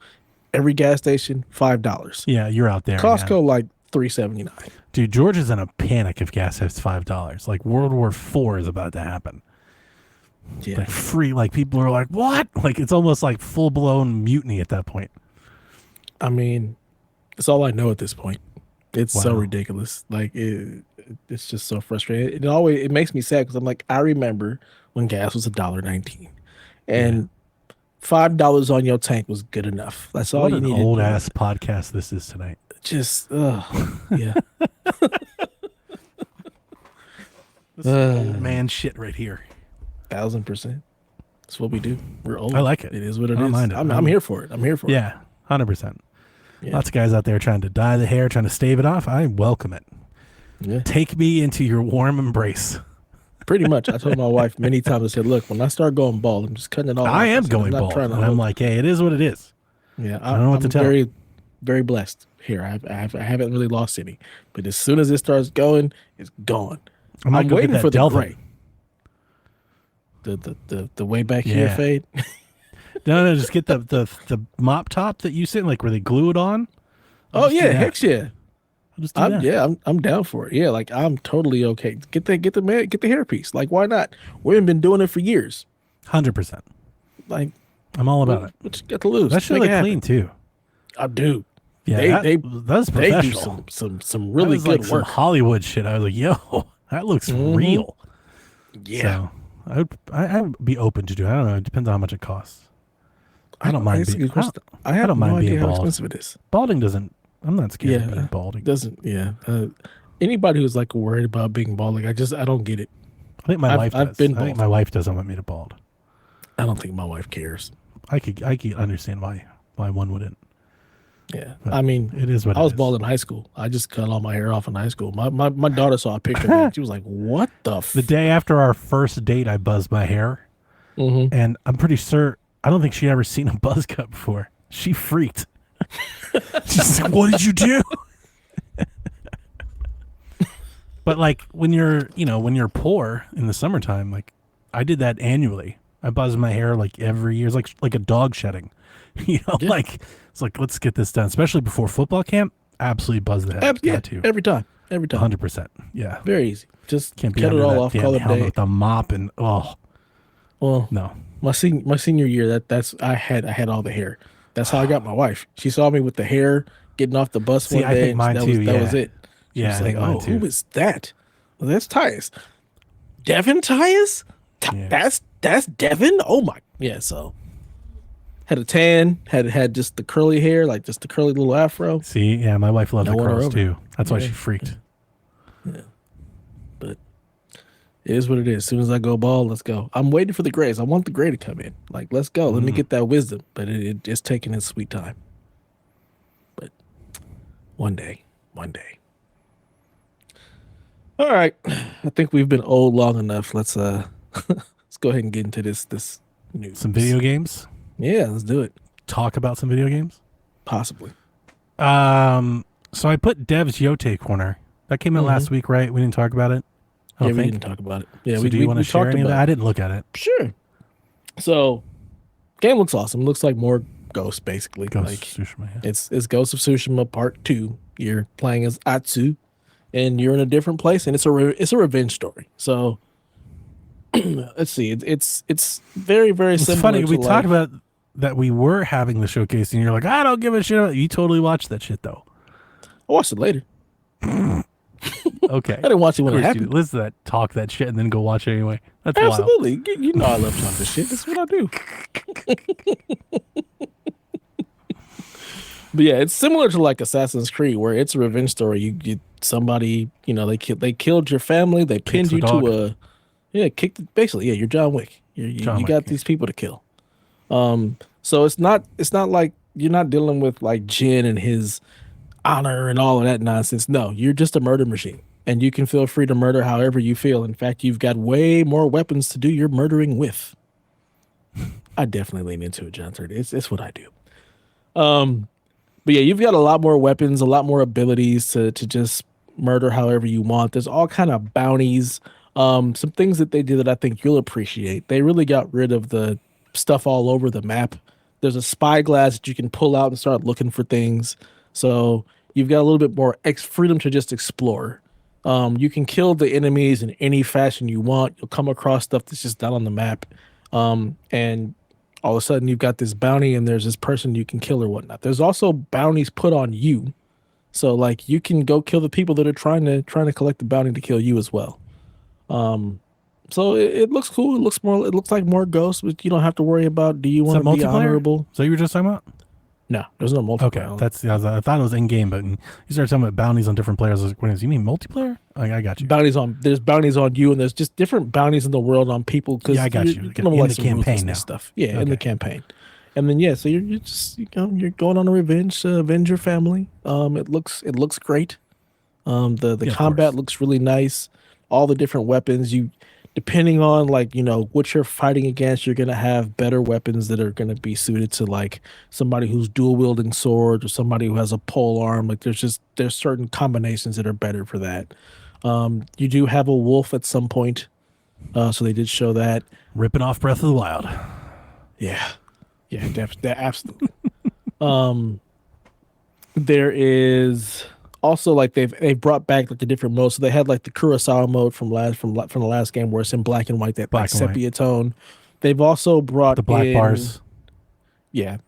Every gas station, $5. Yeah, you're out there. Costco, like $3.79. Dude, George is in a panic if gas hits $5. Like World War IV is about to happen. Yeah. Like free, like people are like, what? Like it's almost like full blown mutiny at that point. I mean, it's all I know at this point. It's so ridiculous. Like it's just so frustrating. It makes me sad because I'm like, I remember when gas was $1.19, and $5 on your tank was good enough. That's all you needed. What an old ass podcast this is tonight. Just yeah. This is old man shit right here. 1000%. That's what we do. We're old. I like it. It is what it I don't is. mind it. I'm here for it. I'm here for it. Yeah, 100%. Yeah. Lots of guys out there trying to dye the hair, trying to stave it off. I welcome it. Yeah. Take me into your warm embrace. Pretty much. I told my wife many times, I said, look, when I start going bald, I'm just cutting it all off. I am going bald. And I'm like, hey, it is what it is. Yeah, I don't know what to tell. Very, very blessed here. I haven't really lost any. But as soon as it starts going, it's gone. I'm waiting for the Delvin. The way back here fade. No, just get the mop top that you sit in, like where they glue it on. Oh yeah, heck yeah. I'm down for it. Yeah, like I'm totally okay. Get the hairpiece. Like why not? We've been doing it for years. 100%. Like I'm all about it. What you got to lose? That should look clean too. I do. Yeah, that's professional. They do some really good work. Some Hollywood shit. I was like, yo, that looks real. Yeah. So I'd be open to do. I don't know. It depends on how much it costs. I don't mind being. I don't mind being bald. How expensive it is. Balding doesn't. I'm not scared of being balding. Doesn't. Yeah. Anybody who's like worried about being balding, I don't get it. I think my wife does. I think my wife doesn't want me to bald. I don't think my wife cares. I could understand why one wouldn't. Yeah, but I mean, it is what I was bald in high school. I just cut all my hair off in high school. My daughter saw a picture of me. She was like, "What the?" The day after our first date, I buzzed my hair, and I'm pretty sure I don't think she'd ever seen a buzz cut before. She freaked. She's like, "What did you do?" But like when you're poor in the summertime, like I did that annually. I buzzed my hair like every year. It's like a dog shedding. Like it's like, let's get this done, especially before football camp. Absolutely buzz the head. Every time. 100%. Yeah, very easy. Just can't be cut it all off. Call it day. With the mop and well, no. My senior year, I had all the hair. That's how I got my wife. She saw me with the hair getting off the bus one day. I think mine too. That was it. She was like, "Oh, who is that?" Well, that's Tyus. Devin Tyus. That's Devin. Oh my, yeah. So. Had a tan, had just the curly hair, like just the curly little afro. See, yeah, my wife loves the curls too. That's why she freaked. Yeah. But it is what it is. As soon as I go bald, let's go. I'm waiting for the grays. I want the gray to come in. Like, let's go. Let me get that wisdom. But it's taking its sweet time. But One day. One day. All right. I think we've been old long enough. Let's let's go ahead and get into this news. Some video games. Yeah, let's do it. Talk about some video games. Possibly. So I put Dev's Yotei corner. That came out last week, right? We didn't talk about it. Yeah, we didn't talk about it. Yeah, so we do you want to share any of that? I didn't look at it. Sure. So, game looks awesome. Looks like more Ghost, basically. Ghost like, of Tsushima. Yeah. It's Ghost of Tsushima Part 2. You're playing as Atsu, and you're in a different place, and it's a revenge story. So, let's see. It's very, very It's similar. funny. To We talked about that we were having the showcase, and you're like, I don't give a shit about it. You totally watched that shit, though. I watched it later. Okay. I didn't watch it when it happened. Listen to that, talk that shit, and then go watch it anyway. That's Absolutely. wild. You know I love talking shit. That's what I do. But yeah, it's similar to like Assassin's Creed, where it's a revenge story. You somebody, they killed your family. They pinned you to basically, yeah, you're John Wick. You got these people to kill. So it's not like you're not dealing with like Jin and his honor and all of that nonsense. No, you're just a murder machine, and you can feel free to murder however you feel. In fact, you've got way more weapons to do your murdering with. I definitely lean into it, John 30. It's what I do. But yeah, you've got a lot more weapons, a lot more abilities to just murder however you want. There's all kind of bounties. Some things that they did that I think you'll appreciate. They really got rid of the stuff all over the map. There's a spyglass that you can pull out and start looking for things. So you've got a little bit more freedom to just explore. You can kill the enemies in any fashion you want. You'll come across stuff that's just not on the map. And all of a sudden you've got this bounty and there's this person you can kill or whatnot. There's also bounties put on you. So like you can go kill the people that are trying to collect the bounty to kill you as well. So it looks cool. It looks like more Ghosts, but you don't have to worry about, do you want to be honorable? So you were just talking about? No, there's no multiplayer. Okay, I thought it was in game, but you started talking about bounties on different players. I was like, you mean multiplayer? I got you. There's bounties on you, and there's just different bounties in the world on people. Yeah, I got you. In the campaign now. Stuff. Yeah, okay. In the campaign, and then so you're just you're going on a revenge to avenge your family. It looks great. The combat looks really nice. All the different weapons depending on what you're fighting against, you're gonna have better weapons that are gonna be suited to like somebody who's dual wielding swords or somebody who has a pole arm. Like there's certain combinations that are better for that. You do have a wolf at some point, so they did show that. Ripping off Breath of the Wild. Yeah, absolutely. There is also like they've brought back like the different modes. So they had like the Kurosawa mode from the last game where it's in black and white, that black sepia tone. They've also brought the black bars. Yeah.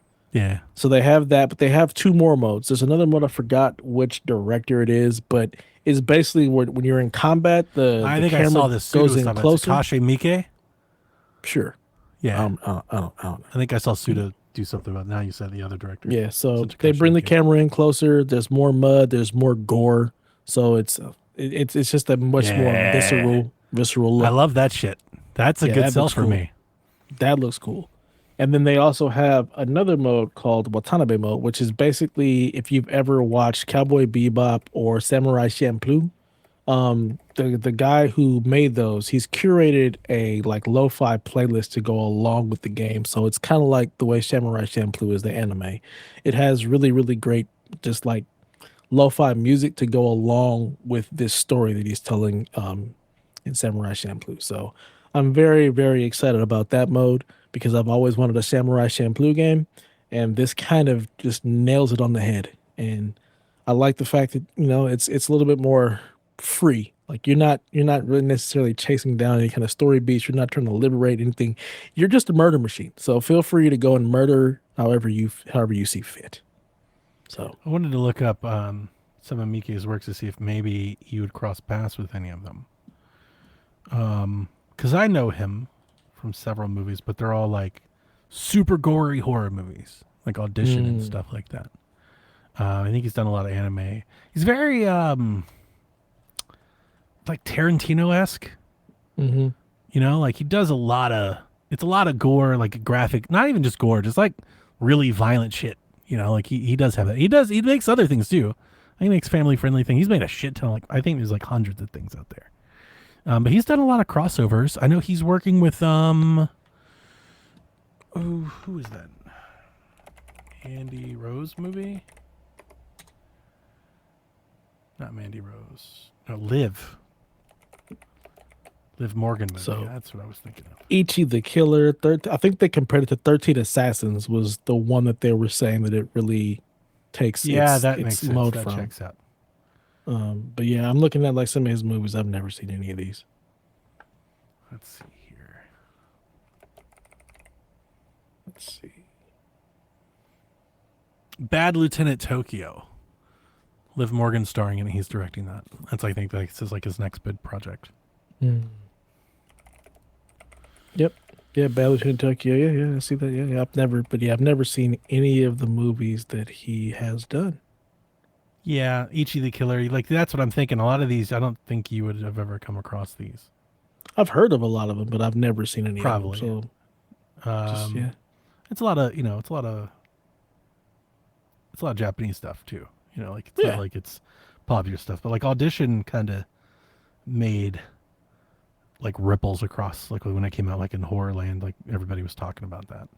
So they have that, but they have two more modes. There's another mode, I forgot which director it is, but it's basically when you're in combat, I think I saw this goes in closer. Takashi Miike. Sure. Yeah. I don't know. I think I saw Suda do something about it. Now you said the other director. Yeah, so they bring the camera in closer. There's more mud. There's more gore. So it's just a much more visceral look. I love that shit. That's a good sell for me. That looks cool. And then they also have another mode called Watanabe mode, which is basically if you've ever watched Cowboy Bebop or Samurai Champloo, the guy who made those, he's curated a like lo-fi playlist to go along with the game. So it's kind of like the way Samurai Champloo is the anime. It has really, really great just like lo-fi music to go along with this story that he's telling in Samurai Champloo. So I'm very, very excited about that mode because I've always wanted a Samurai Champloo game, and this kind of just nails it on the head. And I like the fact that it's a little bit more free. Like you're not really necessarily chasing down any kind of story beats. You're not trying to liberate anything. You're just a murder machine. So feel free to go and murder however you see fit. So I wanted to look up some of Miike's works to see if maybe you would cross paths with any of them. Because I know him from several movies, but they're all like super gory horror movies, like Audition and stuff like that. I think he's done a lot of anime. He's very like Tarantino-esque. Like he does a lot of gore, like graphic, not even just gore, just like really violent shit. Like he does have that. He makes other things too. He makes family-friendly things. He's made a shit ton. I think there's like hundreds of things out there. But he's done a lot of crossovers. I know he's working with who is that? Andy Rose movie? Not Mandy Rose. No, Liv Morgan movie. So, That's what I was thinking of. Ichi the Killer. I think they compared it to 13 Assassins was the one that they were saying that it really takes That makes its sense. mode That from. checks out. But yeah, I'm looking at like some of his movies. I've never seen any of these. Let's see here. Let's see. Bad Lieutenant Tokyo. Liv Morgan starring in it. He's directing that. That's I think this is like his next big project. Yep. Yeah, Bad Lieutenant Tokyo. Yeah, I see that. Yeah, I've never seen any of the movies that he has done. Yeah, Ichi the Killer. Like that's what I'm thinking. A lot of these, I don't think you would have ever come across these. I've heard of a lot of them, but I've never seen any Probably. of them. So, it's a lot of it's a lot of Japanese stuff too. It's Yeah. not like it's popular stuff, but like Audition kind of made like ripples across like when it came out like in Horrorland, like everybody was talking about that.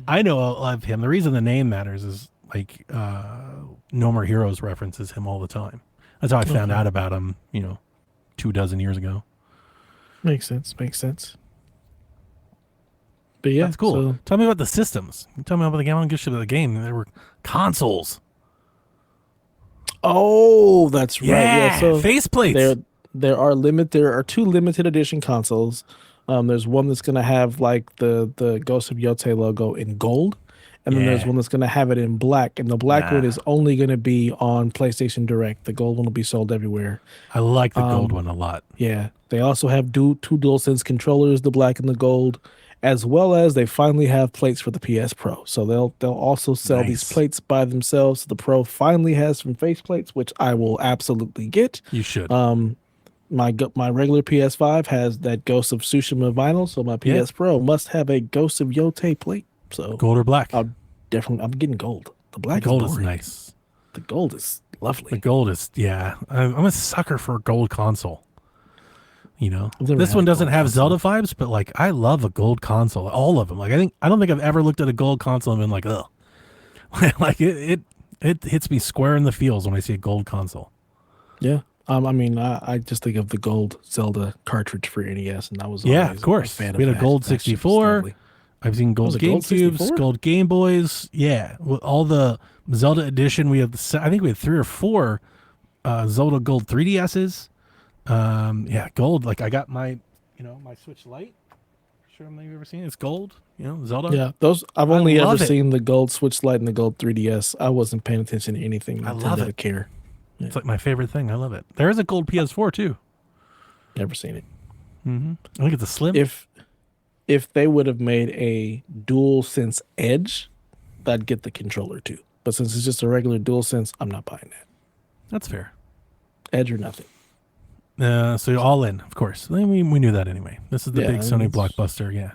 I know of him. The reason the name matters is like No More Heroes references him all the time. That's how I found out about him, 24 years ago. Makes sense. But yeah, that's cool. So, tell me about the systems. Tell me about the game. I don't give a shit about the game. There were consoles. oh, that's right. Yeah, so faceplates. There are two limited edition consoles. There's one that's gonna have like the Ghost of Yotei logo in gold, and then there's one that's gonna have it in black. And the black one is only gonna be on PlayStation Direct. The gold one will be sold everywhere. I like the gold one a lot. Yeah, they also have two DualSense controllers, the black and the gold, as well as they finally have plates for the PS Pro. So they'll also sell these plates by themselves. So the Pro finally has some faceplates, which I will absolutely get. You should. My regular PS5 has that Ghost of Tsushima vinyl, so my PS Pro must have a Ghost of Yotei plate. So gold or black? I'm getting gold. The black gold is is nice. The gold is lovely. The gold is I'm a sucker for a gold console. This one had a doesn't gold have console. Zelda vibes, but like I love a gold console. All of them. Like I don't think I've ever looked at a gold console and been like, ugh. Like it hits me square in the feels when I see a gold console. Yeah. I mean, I just think of the gold Zelda cartridge for NES, and I was of course. a fan We had of a gold that. That shit was 64. lovely. I've seen gold Was it gold GameCubes, 64? gold Game Boys. Yeah, all the Zelda edition. We have I think we had 3 or 4 Zelda gold 3DSs. Gold. Like I got my my Switch Lite. Sure, you've ever seen it. It's gold. Zelda. Yeah, those I've only love ever it. seen the gold Switch Lite and the gold 3DS. I wasn't paying attention to anything. I love it. To care. It's like my favorite thing. I love it. There is a gold PS4 too. Never seen it. I think it's a slim. If they would have made a DualSense Edge, I'd get the controller too. But since it's just a regular DualSense, I'm not buying that. That's fair. Edge or nothing. So you're all in, of course. We knew that anyway. This is the big Sony blockbuster. Yeah.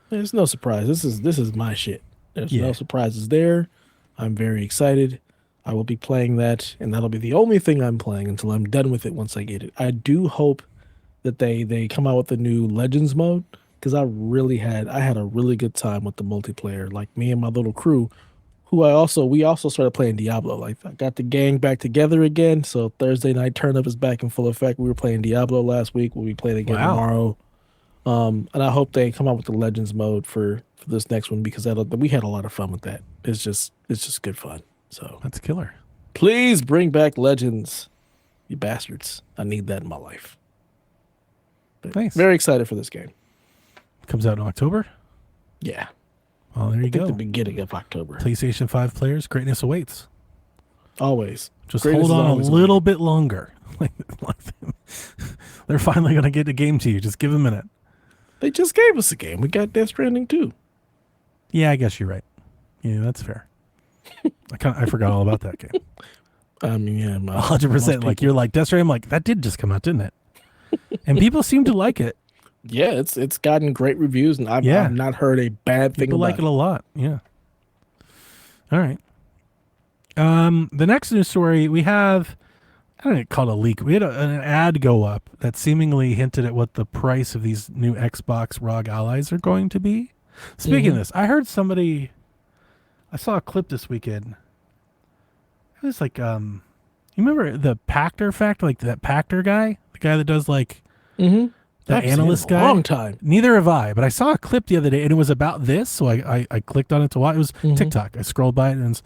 There's no surprise. This is my shit. There's Yeah. no surprises there. I'm very excited. I will be playing that, and that'll be the only thing I'm playing until I'm done with it once I get it. I do hope that they come out with the new Legends mode, because I had a really good time with the multiplayer. Like me and my little crew, we also started playing Diablo. Like I got the gang back together again. So Thursday night turn up is back in full effect. We were playing Diablo last week. We'll be playing again tomorrow. And I hope they come out with the Legends mode for this next one, because we had a lot of fun with that. It's just good fun. So That's killer. please bring back Legends, you bastards. I need that in my life. But Nice. Very excited for this game. Comes out in October. Yeah. Well, there you I think go. the beginning of October. PlayStation 5 players, greatness awaits. Always. Just Greatness hold is on a always little bit longer. They're finally going to get a game to you. Just give them a minute. They just gave us a game. We got Death Stranding too. Yeah, I guess you're right. Yeah, that's fair. I forgot all about that game. I mean, yeah, 100%. Like you're like Death Stranding. I'm like, that did just come out, didn't it? And people seem to like it. Yeah, it's gotten great reviews, and I've not heard a bad thing People about like it a lot. Yeah. All right. The next news story we have I don't know, called a leak. We had an ad go up that seemingly hinted at what the price of these new Xbox ROG Allies are going to be. Speaking of this, I heard I saw a clip this weekend. It was like, you remember the Pactor Fact, like that Pactor guy, the guy that does like the analyst guy. Long time. Neither have I, but I saw a clip the other day and it was about this, so I clicked on it to watch. It was TikTok. I scrolled by it and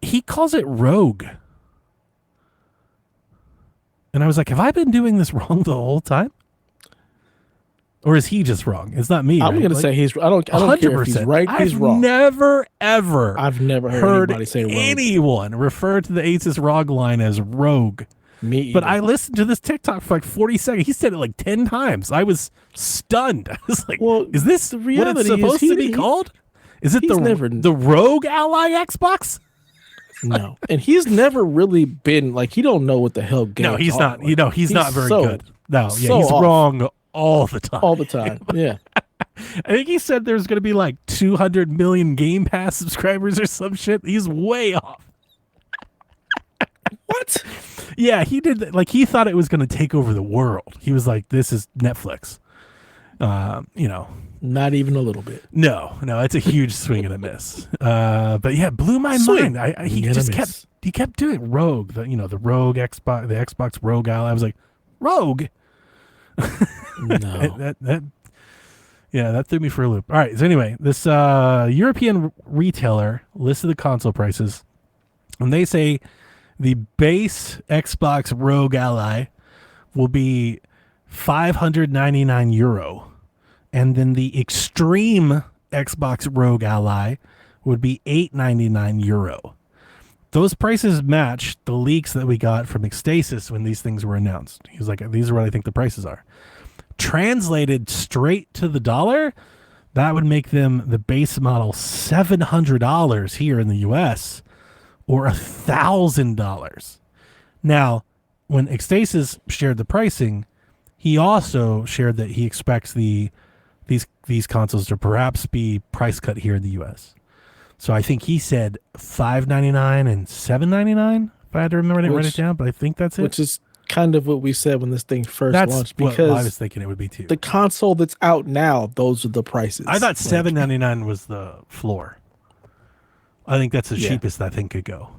he calls it Rogue. And I was like, have I been doing this wrong the whole time? Or is he just wrong? It's not me. I'm going to say he's. I don't care if he's right. He's wrong. I've never heard anybody say Rogue. anyone refer to the Asus ROG line as Rogue. Me either. But I listened to this TikTok for like 40 seconds. He said it like 10 times. I was stunned. I was like, well, is this the what reality it's supposed to be called? Is it the ROG Ally Xbox? No, and he's never really been like, he don't know what the hell games. No, he's not. Like. He's not very good. No, so he's off. wrong all the time. All the time. Yeah. I think he said there's going to be like 200 million Game Pass subscribers or some shit. He's way off. What? Yeah, he did. Like, he thought it was going to take over the world. He was like, this is Netflix. Not even a little bit. No, it's a huge swing and a miss. But yeah, blew my mind. He kept doing Rogue, the Rogue Xbox, the Xbox ROG Ally. I was like, Rogue? No. that threw me for a loop. All right. So anyway, this European retailer listed the console prices, and they say the base Xbox ROG Ally will be €599, and then the extreme Xbox ROG Ally would be €899. Those prices match the leaks that we got from Xtasis when these things were announced. He was like, these are what I think the prices are. Translated straight to the dollar, that would make them the base model $700 here in the US or $1,000. Now, when Xtasis shared the pricing, he also shared that he expects these consoles to perhaps be price cut here in the US. So I think he said $599 and $799, if I had to remember, I didn't write it down, but I think that's it. Which is kind of what we said when this thing first launched, because I was thinking it would be too. The console that's out now, those are the prices. I thought $799 was the floor. I think that's the cheapest that thing could go.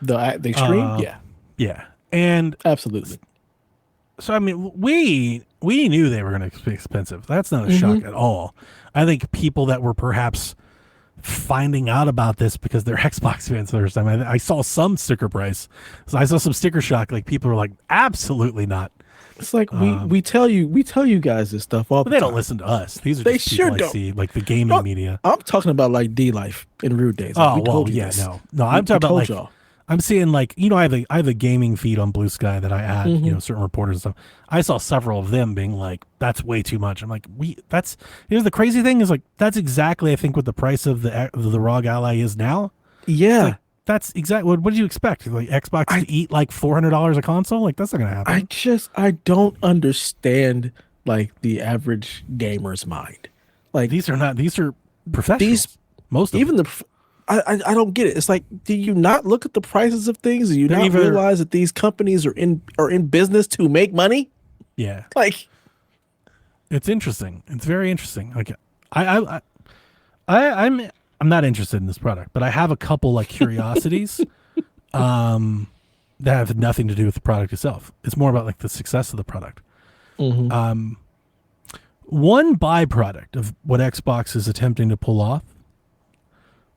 The extreme, yeah, and absolutely. So I mean, we knew they were going to be expensive. That's not a shock at all. I think people that were perhaps finding out about this because they're Xbox fans the first time. I saw some sticker price. So I saw some sticker shock. Like, people were like, absolutely not. It's like we tell you guys this stuff all the time. They don't listen to us. These are just people I see, like the gaming media. I'm talking about like D-Life in Rude Days. Like, no. I'm talking about like y'all. I'm seeing like, I have a gaming feed on Blue Sky that I add, certain reporters and stuff. I saw several of them being like, that's way too much. I'm like, here's the crazy thing is like, that's exactly, I think, what the price of the ROG Ally is now. Yeah. Like, that's exactly what did you expect? Like Xbox to eat like $400 a console? Like, that's not going to happen. I don't understand like the average gamer's mind. Like, these are professionals. Most of even them. I don't get it. It's like, do you not look at the prices of things? Do you not realize that these companies are in business to make money? Yeah. Like, it's interesting. It's very interesting. Like, I'm not interested in this product, but I have a couple like curiosities that have nothing to do with the product itself. It's more about like the success of the product. One byproduct of what Xbox is attempting to pull off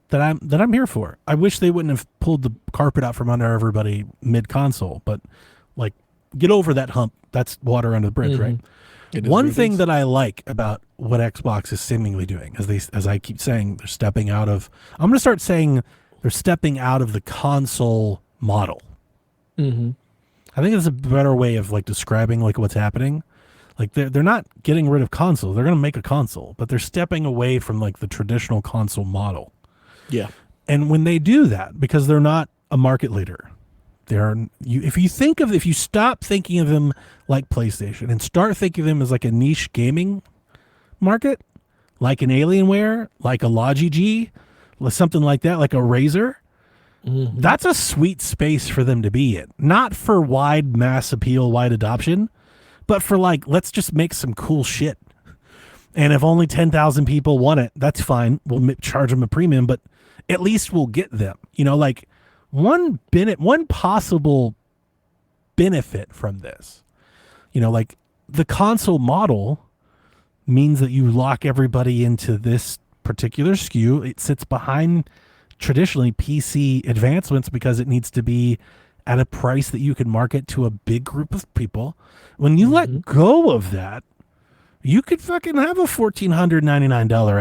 that I'm here for. I wish they wouldn't have pulled the carpet out from under everybody mid-console, but like, get over that hump. That's water under the bridge, right? One thing that I like about what Xbox is seemingly doing, as I keep saying, they're stepping out of. I'm going to start saying they're stepping out of the console model. I think it's a better way of like describing like what's happening. Like, they're not getting rid of console. They're going to make a console, but they're stepping away from like the traditional console model. Yeah. And when they do that, because they're not a market leader, if you stop thinking of them like PlayStation and start thinking of them as like a niche gaming market, like an Alienware, like a Logi G, something like that, like a Razer, That's a sweet space for them to be in. Not for wide mass appeal, wide adoption, but for like, let's just make some cool shit. And if only 10,000 people want it, that's fine. We'll charge them a premium, but at least we'll get them. You know, like one possible benefit from this, you know, like the console model means that you lock everybody into this particular SKU. It sits behind traditionally PC advancements because it needs to be at a price that you can market to a big group of people. When you let go of that, you could fucking have a $1,499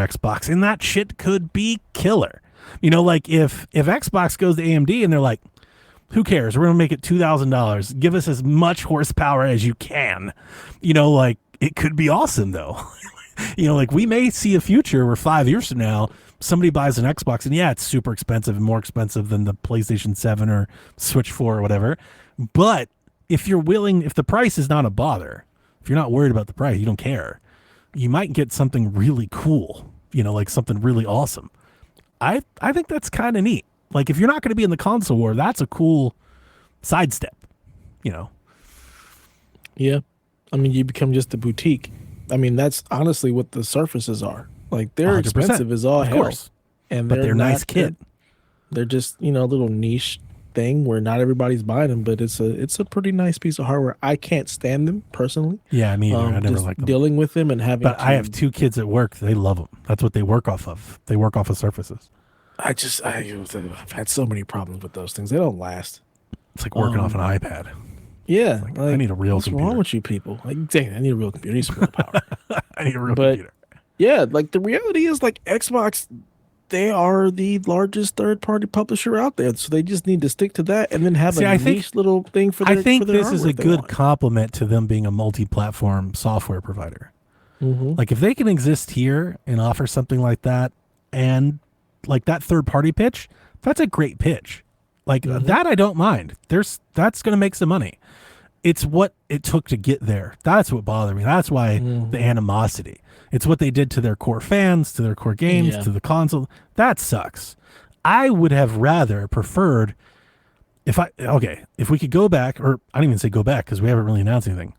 Xbox and that shit could be killer. You know, like if Xbox goes to AMD and they're like, who cares? We're going to make it $2,000. Give us as much horsepower as you can. You know, like it could be awesome though. You know, like we may see a future where 5 years from now, somebody buys an Xbox and yeah, it's super expensive and more expensive than the PlayStation 7 or Switch 4 or whatever. But if the price is not a bother, if you're not worried about the price, you don't care, you might get something really cool, you know, like something really awesome. I think that's kind of neat. Like if you're not going to be in the console war, that's a cool sidestep, you know? Yeah. I mean, you become just a boutique. I mean, that's honestly what the Surfaces are. Like they're 100%. expensive as all Of hell. course. And But they're nice kit. They're just, you know, a little niche thing where not everybody's buying them, but it's a pretty nice piece of hardware. I can't stand them personally. Yeah, me either. I never just liked them. dealing with them and having. But I have 2 kids at work. They love them. That's what they work off of. They work off of Surfaces. I've had so many problems with those things. They don't last. It's like working off an iPad. Yeah, Like, I need a real what's computer. wrong with you people? Like, dang, I need a real computer. I need some real power. I need a real But- computer. Yeah, like the reality is, like Xbox, they are the largest third-party publisher out there, so they just need to stick to that and then have See, a I think- niche little thing for their. I think for their this is hardware a if they good want. compliment to them being a multi-platform software provider. Like if they can exist here and offer something like that, and like that third-party pitch, that's a great pitch. Like that, I don't mind. That's going to make some money. It's what it took to get there. That's what bothered me. That's why the animosity. It's what they did to their core fans, to their core games, Yeah. to the console. That sucks. I would have rather preferred if we could go back, or I don't even say go back because we haven't really announced anything,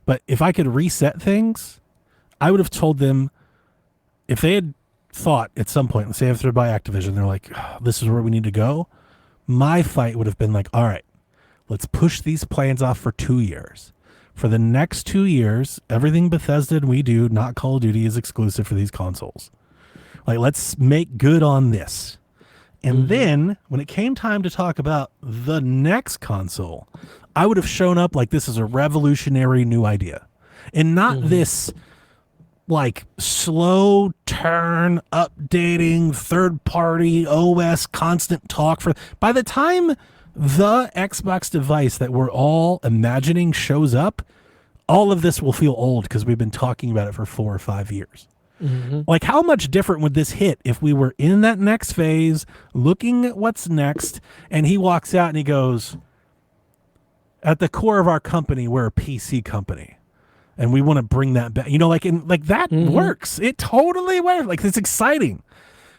but if I could reset things, I would have told them if they had thought at some point, let's say if they're by Activision, they're like, "Oh, this is where we need to go." My fight would have been like, all right, let's push these plans off for 2 years. For the next 2 years, everything Bethesda and we do, not Call of Duty, is exclusive for these consoles. Like, let's make good on this. And then, when it came time to talk about the next console, I would have shown up like this is a revolutionary new idea. And not this, like, slow turn, updating, third-party OS, constant talk. By the time the Xbox device that we're all imagining shows up, all of this will feel old because we've been talking about it for 4 or 5 years. Like, how much different would this hit if we were in that next phase, looking at what's next, and he walks out and he goes, at the core of our company, we're a PC company, and we want to bring that back. You know, like, that works. It totally works. Like, it's exciting.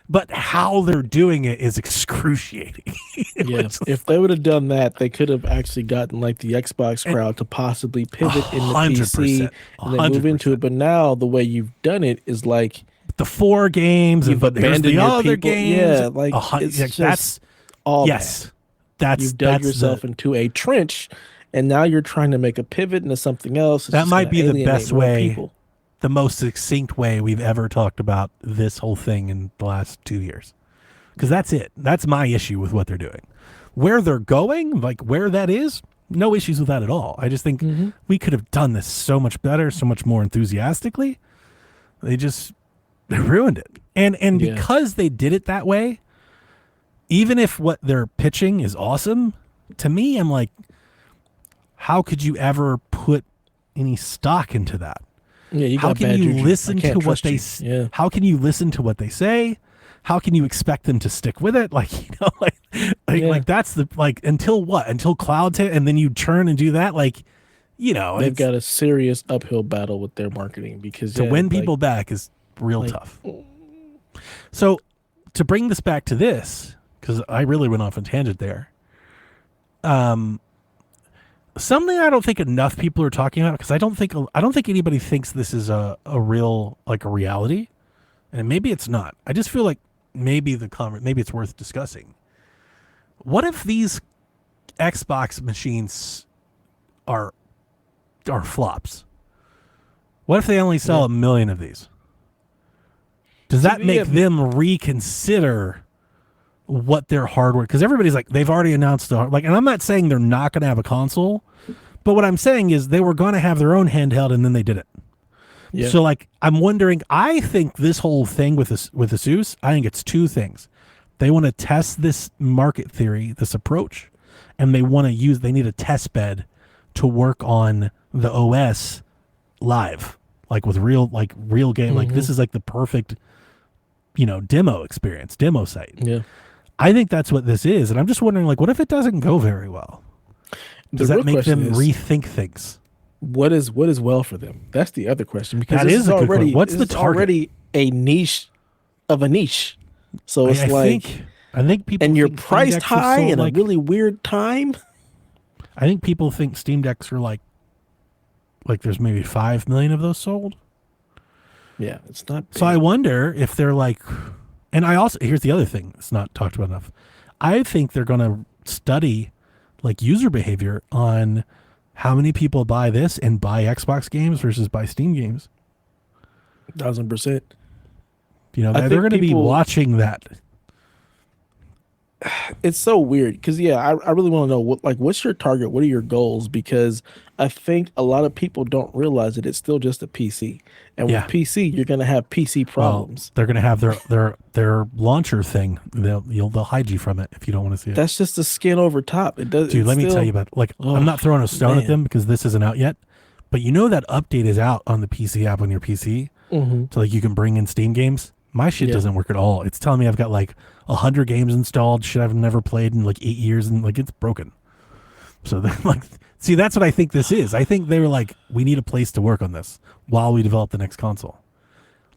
But how they're doing it is excruciating. Yeah, if they would have done that, they could have actually gotten like the Xbox crowd to possibly pivot in the PC and then move into it. But now the way you've done it is like the 4 games, you've and abandoned the your other people. games. Yeah, like it's just that's all yes, bad. You've dug yourself into a trench, and now you're trying to make a pivot into something else. It's that just might gonna be the alienate best more way. people. The most succinct way we've ever talked about this whole thing in the last 2 years. Because that's it. That's my issue with what they're doing. Where they're going, like where that is, no issues with that at all. I just think we could have done this so much better, so much more enthusiastically. They ruined it. And because they did it that way, even if what they're pitching is awesome, to me, I'm like, how could you ever put any stock into that? Yeah, you how got can bad you juju. listen I can't to what trust they you. Yeah. how can you listen to what they say? How can you expect them to stick with it? Like, you know, like that's the, like, until what? Until cloud and then you churn and do that? Like, you know, They've got a serious uphill battle with their marketing because to win people back is real tough. So to bring this back to this, because I really went off on tangent there. Something I don't think enough people are talking about, because I don't think anybody thinks this is a real, like, a reality, and maybe it's not. I just feel like maybe it's worth discussing. What if these Xbox machines are flops? What if they only sell 1 million of these? Does that make them reconsider what their hardware? Because everybody's like, they've already announced and I'm not saying they're not going to have a console, but what I'm saying is they were going to have their own handheld and then they did it. Yeah. So, like, I'm wondering, I think this whole thing with Asus, I think it's two things. They want to test this market theory, this approach, and they need a test bed to work on the OS live, like with real game. Mm-hmm. Like, this is like the perfect, demo experience, demo site. Yeah. I think that's what this is. And I'm just wondering, like, what if it doesn't go very well? Does that make them rethink things? What is well for them? That's the other question. Because that is already, what's the target? Already a niche of a niche. So it's I think people, and you're priced high in a really weird time. I think people think Steam Decks are like there's maybe 5 million of those sold. Yeah, it's not big. So I wonder if they're like, and I also, here's the other thing that's not talked about enough. I think they're going to study like user behavior on how many people buy this and buy Xbox games versus buy Steam games. 1,000%. They're going to be watching that. It's so weird because I really want to know what's your target? What are your goals? Because I think a lot of people don't realize that it's still just a PC, and with PC you're going to have PC problems. Well, they're going to have their launcher thing. They'll hide you from it if you don't want to see it. That's just the skin over top. It does. Dude, let me tell you about I'm not throwing a stone at them because this isn't out yet, but that update is out on the PC app on your PC, so you can bring in Steam games. My shit doesn't work at all. It's telling me I've got 100 games installed, shit I've never played in 8 years, and it's broken. So then, see, that's what I think this is. I think they were like, we need a place to work on this while we develop the next console.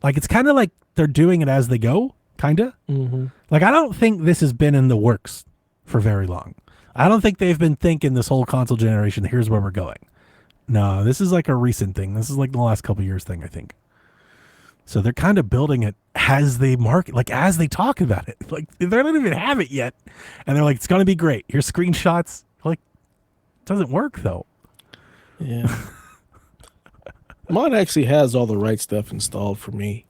It's kind of like they're doing it as they go, kind of. Mm-hmm. I don't think this has been in the works for very long. I don't think they've been thinking this whole console generation, here's where we're going. No, this is a recent thing. This is the last couple years thing, I think. So they're kind of building it as they market, as they talk about it. They don't even have it yet. And they're like, it's going to be great. Here's screenshots. It doesn't work, though. Yeah. Mine actually has all the right stuff installed for me.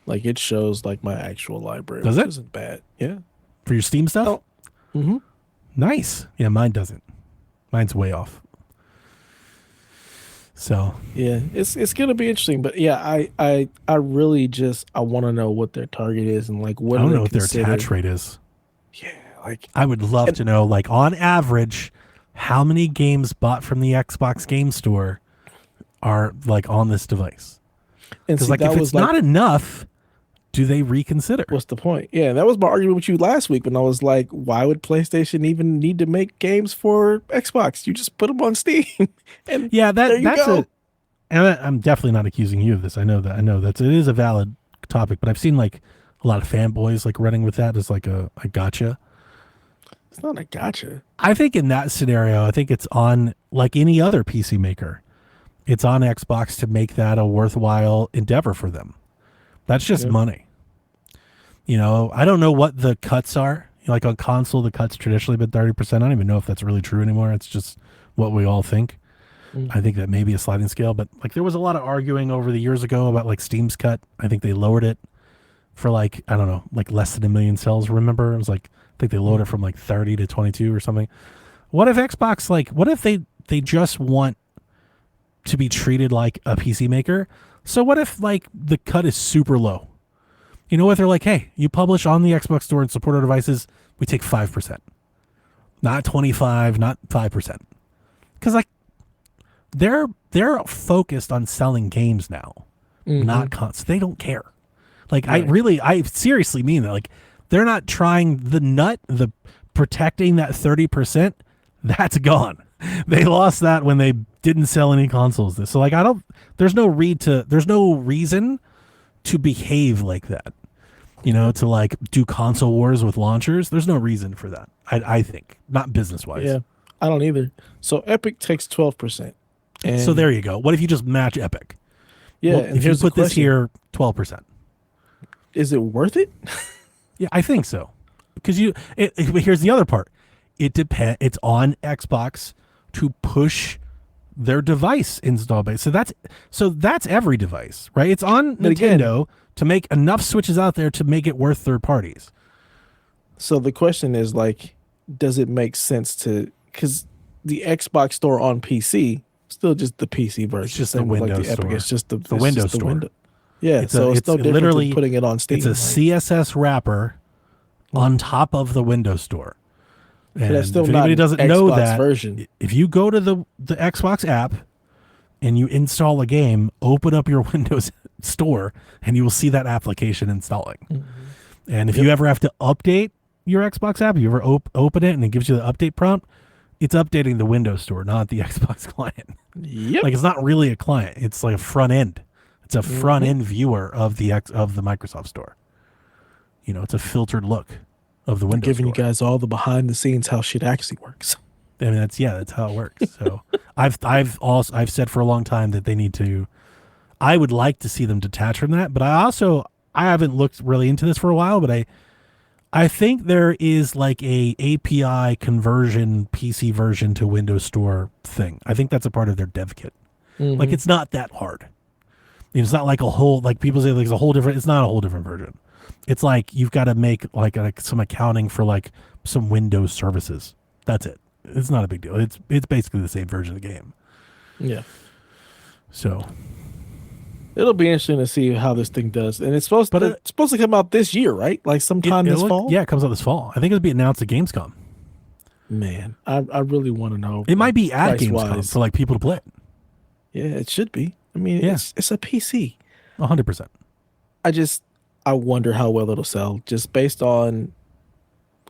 It shows, my actual library. Does it? Isn't bad. Yeah. For your Steam stuff? Oh. Mm-hmm. Nice. Yeah, mine doesn't. Mine's way off. So yeah, it's gonna be interesting, but I really I want to know what their target is and what I don't know what their attach rate is. Yeah, I would love to know, on average, how many games bought from the Xbox Game Store are on this device. Because if it's not enough, do they reconsider? What's the point? Yeah, that was my argument with you last week when I was like, why would PlayStation even need to make games for Xbox? You just put them on Steam. And yeah, that's it. And I'm definitely not accusing you of this. I know that it is a valid topic, but I've seen a lot of fanboys running with that as a gotcha. It's not a gotcha. I think in that scenario, I think it's on any other PC maker. It's on Xbox to make that a worthwhile endeavor for them. That's just money. I don't know what the cuts are. On console, the cuts traditionally been 30%. I don't even know if that's really true anymore. It's just what we all think. I think that may be a sliding scale, but there was a lot of arguing over the years ago about Steam's cut. I think they lowered it for I don't know, less than 1 million cells. Remember? It was I think they lowered it from 30 to 22 or something. What if Xbox, what if they just want to be treated like a PC maker? So what if the cut is super low? What they're hey, you publish on the Xbox Store and support our devices, we take 5%. Not 25, not 5%. Because they're focused on selling games now, not cons. They don't care. Right. I seriously mean that. They're not trying the protecting that 30%. That's gone. They lost that when they didn't sell any consoles. So there's no reason to behave like that. to like do console wars with launchers. There's no reason for that. I think not business wise. Yeah, I don't either. So Epic takes 12%. And So there you go. What if you just match Epic? yeah, Well, and if you here's the put this question. here, 12%. Is it worth it? Yeah, I think so. Because here's the other part. It's on Xbox to push their device install base. So that's every device, right? It's on But again- Nintendo to make enough switches out there to make it worth third parties. So the question is like, does it make sense to, because the Xbox store on PC still just the PC version. It's just the Same with, Windows like the Epic. store. It's just the Windows just the store. Yeah, It's so it's no different literally than putting it on Steam. It's a CSS wrapper on top of the Windows store. And that's still if not anybody an doesn't know Xbox that, version. if you go to the Xbox app and you install a game, open up your Windows store, and you will see that application installing. Mm-hmm. And if you ever have to update your Xbox app, you ever open it and it gives you the update prompt, it's updating the Windows store, not the Xbox client. Yep. Like it's not really a client; it's like a front end. It's a Mm-hmm. front end viewer of the Microsoft store. It's a filtered look of the I'm Windows giving store. you guys all the behind the scenes how shit actually works. I mean, that's how it works. So I've said for a long time that they need to. I would like to see them detach from that, but I haven't looked really into this for a while, but I think there is like a API conversion PC version to Windows Store thing. I think that's a part of their dev kit. Mm-hmm. Like it's not that hard. It's not like a whole, like people say like it's a whole different, it's not a whole different version. It's like you've got to make like some accounting for like some Windows services. That's it. It's not a big deal. It's basically the same version of the game. Yeah. So It'll be interesting to see how this thing does. And it's supposed to come out this year, right? Like sometime this fall? Yeah, it comes out this fall. I think it'll be announced at Gamescom. Man, I really want to know. It might be at Gamescom price-wise. for like people to play it. Yeah, it should be. I mean, Yeah. it's a PC. 100%. I wonder how well it'll sell just based on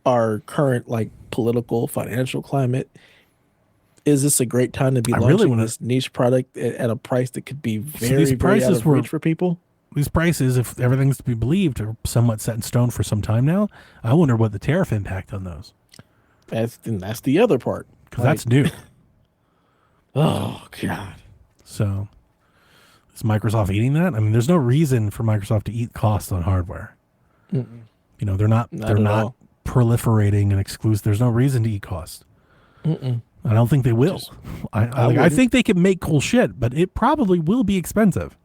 our current like political financial climate. Is this a great time to be I really launching wanna- this niche product at a price that could be these very, very out prices of were- reach for people? These prices, if everything's to be believed, are somewhat set in stone for some time now. I wonder what the tariff impact on those, That's the other part. because that's new. Oh God. So is Microsoft eating that? I mean, there's no reason for Microsoft to eat costs on hardware. Mm-mm. They're not Not at all. proliferating and exclusive. There's no reason to eat cost. Mm-mm. I don't think they will. I wouldn't. think they can make cool shit, but it probably will be expensive.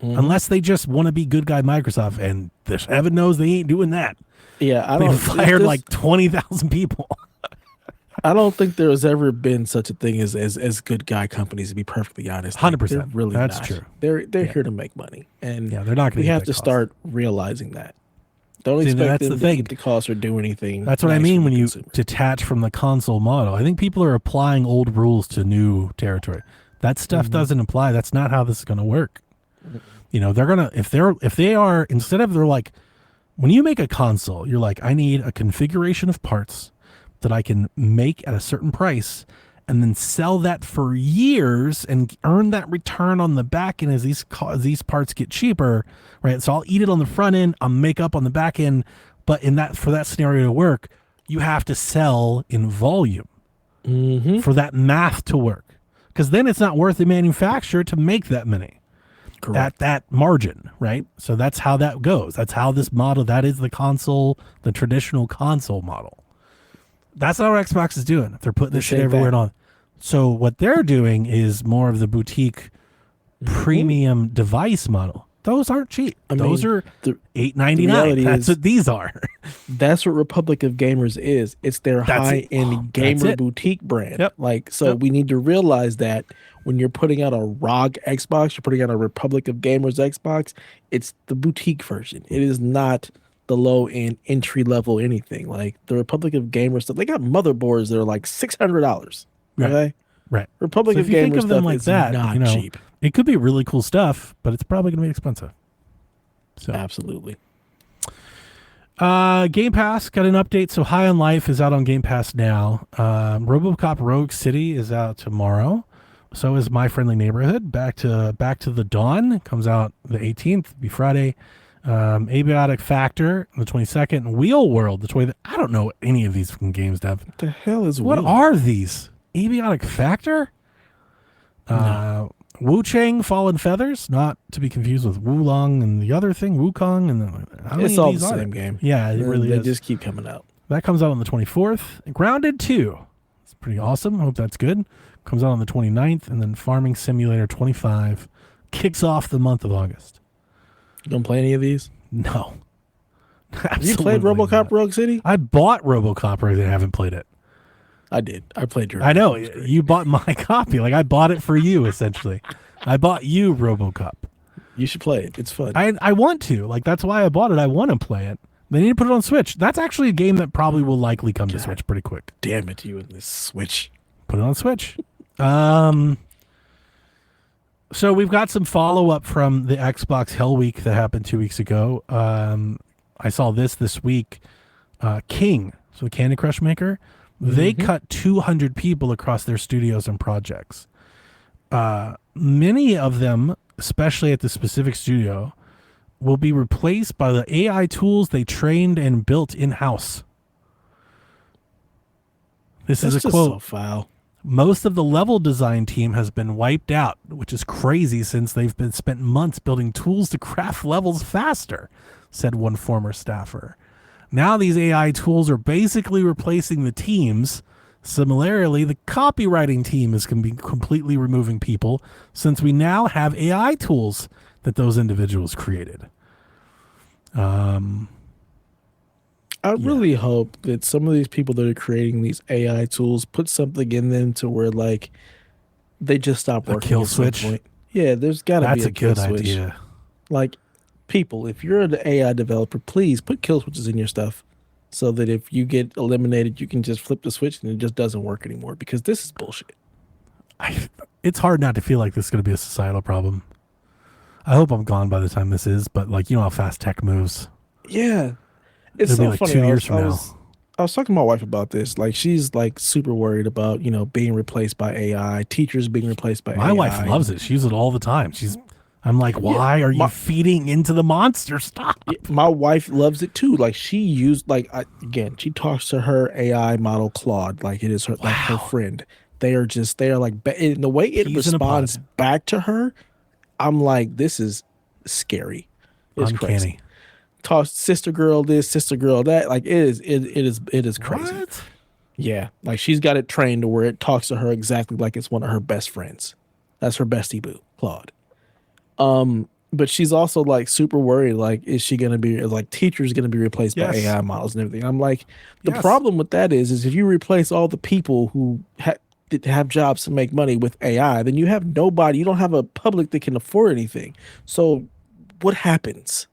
Mhm. Unless they just want to be good guy Microsoft, and heaven knows they ain't doing that. Yeah, I They don't fired like 20,000 people. I don't think there's ever been such a thing as good guy companies, to be perfectly honest. Like, 100%. they're really That's not. true. They're Yeah. here to make money, and Yeah, they're not going we to. have to start realizing that. Don't See, expect that's them the to thing. eat the cost or do anything. That's what I nice mean for when the you consumer. detach from the console model. I think people are applying old rules to new territory. That stuff Mm-hmm. doesn't apply. That's not how this is going to work. They're gonna if they are instead of they're like when you make a console, you're like, I need a configuration of parts that I can make at a certain price and then sell that for years and earn that return on the back end as these parts get cheaper, right? So I'll eat it on the front end, I'll make up on the back end, but for that scenario to work, you have to sell in volume Mhm. for that math to work, because then it's not worth the manufacturer to make that many Correct. at that margin, right? So that's how that goes. That's how this model, that is the console, the traditional console model. That's not what Xbox is doing. They're putting this This shit ain't everywhere that. and on. So what they're doing is more of the boutique premium device model. Those aren't cheap. Those mean, are the $8.99. reality That's is- what these are. That's what Republic of Gamers is. It's their That's it. high-end That's gamer it. boutique brand. Yep. So Yep. we need to realize that when you're putting out a ROG Xbox, you're putting out a Republic of Gamers Xbox, it's the boutique version. It is not the low-end entry-level anything. Like the Republic of Gamers stuff, they got motherboards that are like $600. Right. Okay? Right. Republic So of if you think Gamers of them stuff like is that, not cheap. it could be really cool stuff, but it's probably going to be expensive. So Absolutely. Game Pass got an update. So High on Life is out on Game Pass now. RoboCop Rogue City is out tomorrow. So is My Friendly Neighborhood. Back to the Dawn comes out the 18th, be Friday. Abiotic Factor, the 22nd. Wheel World, the 20th. I don't know any of these fucking games, Dev. What the hell is What Wheel? are these? Abiotic Factor? No. Wu Chang Fallen Feathers, not to be confused with Wulong and the other thing, Wukong, and how many It's of all these the are same there? game. Yeah, it really They is. just keep coming out. That comes out on the 24th. Grounded 2. It's pretty awesome. Hope that's good. Comes out on the 29th, and then Farming Simulator 25 kicks off the month of August. You don't play any of these? No. Have you played Absolutely RoboCop not. Rogue City? I bought RoboCop, but I haven't played it. I did. I played your. I know. You bought my copy. Like, I bought it for you, essentially. I bought you RoboCop. You should play it. It's fun. I want to. Like, that's why I bought it. I want to play it. They need to put it on Switch. That's actually a game that probably will likely come to Switch pretty quick. Damn it, you and this Switch. Put it on Switch. So we've got some follow-up from the Xbox Hell Week that happened 2 weeks ago. I saw this week. King, so the Candy Crush maker, they cut 200 people across their studios and projects. Many of them, especially at the specific studio, will be replaced by the AI tools they trained and built in-house. This is a just quote. So foul. Most of the level design team has been wiped out, which is crazy since they've been spent months building tools to craft levels faster, said one former staffer. Now these AI tools are basically replacing the teams. Similarly, the copywriting team is going to be completely removing people since we now have AI tools that those individuals created. I really hope that some of these people that are creating these AI tools put something in them to where like they just stop working. Kill at some switch? point. Yeah, there's got to be That's a kill good switch. idea. Like, people, if you're an AI developer, please put kill switches in your stuff so that if you get eliminated, you can just flip the switch and it just doesn't work anymore because this is bullshit. It's hard not to feel like this is going to be a societal problem. I hope I'm gone by the time this is, but like, you know how fast tech moves. Yeah. It's It'll so be like funny. 2 years from now. I was talking to my wife about this. Like, she's like super worried about, being replaced by AI, teachers being replaced by AI. My wife loves it. She uses it all the time. I'm like, why are you feeding into the monster? Stop. My wife loves it too. Like, she talks to her AI model Claude like it is her, like her friend. They are like, in the way it responds back to her, I'm like, this is scary. It's uncanny. Crazy. Toss sister girl this, sister girl that. Like, it is crazy. What? Yeah, like she's got it trained to where it talks to her exactly like it's one of her best friends. That's her bestie boo, Claude. But she's also like super worried. Like, is she gonna be like teachers gonna be replaced by AI models and everything? I'm like, the problem with that is if you replace all the people who have jobs to make money with AI, then you have nobody. You don't have a public that can afford anything. So, what happens?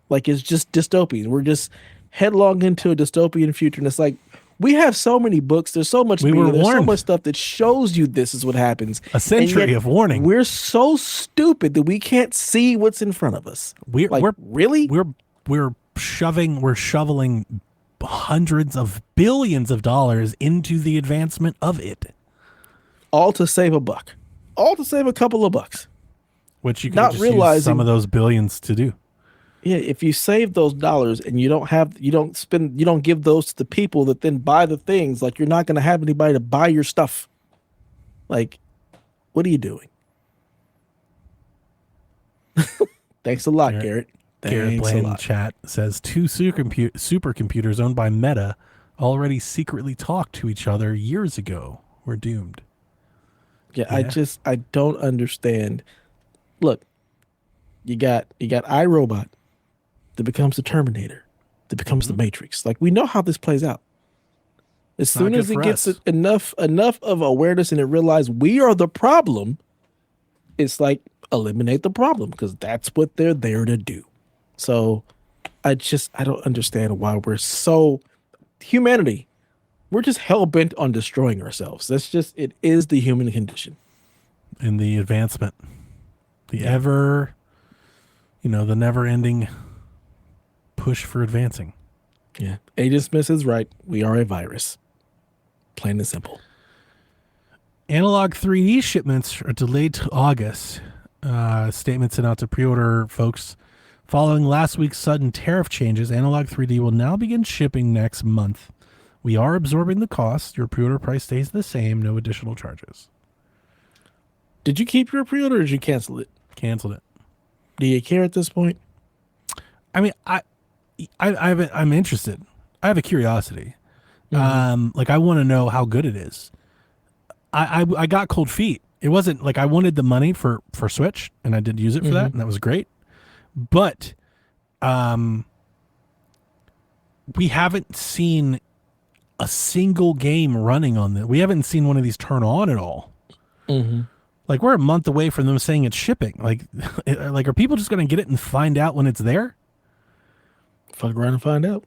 Like, it's just dystopian. We're just headlong into a dystopian future, and it's like, we have so many books. There's so much media. There's so much stuff that shows you this is what happens. A century of warning. We're so stupid that we can't see what's in front of us. We're shoveling hundreds of billions of dollars into the advancement of it. All to save a buck. All to save a couple of bucks. Which you can just use some of those billions to do. Yeah, if you save those dollars and you don't give those to the people that then buy the things, like, you're not going to have anybody to buy your stuff. Like, what are you doing? Thanks a lot, Garrett. Garrett Bland chat says 2 supercomputers owned by Meta already secretly talked to each other years ago. We're doomed. Yeah. I don't understand. Look, you got iRobot that becomes the Terminator, that becomes the Matrix. Like, we know how this plays out. As soon as it gets enough of awareness and it realizes we are the problem, it's like, eliminate the problem, because that's what they're there to do. So I don't understand why humanity, we're just hell-bent on destroying ourselves. It is the human condition. In the advancement. The never-ending push for advancing. Yeah. Agent Smith is right. We are a virus. Plain and simple. Analog 3D shipments are delayed to August. Statement sent out to pre-order folks Following last week's sudden tariff changes, Analog 3D will now begin shipping next month. We are absorbing the cost. Your pre-order price stays the same. No additional charges. Did you keep your pre-order or did you cancel it? Canceled it. Do you care at this point? I mean, I'm interested. I have a curiosity. Like I want to know how good it is. I got cold feet. It wasn't like I wanted the money for Switch, and I did use it for that, and that was great. But we haven't seen a single game running on this. We haven't seen one of these turn on at all. Like we're a month away from them saying it's shipping. Like are people just going to get it and find out when it's there? Fuck around and find out.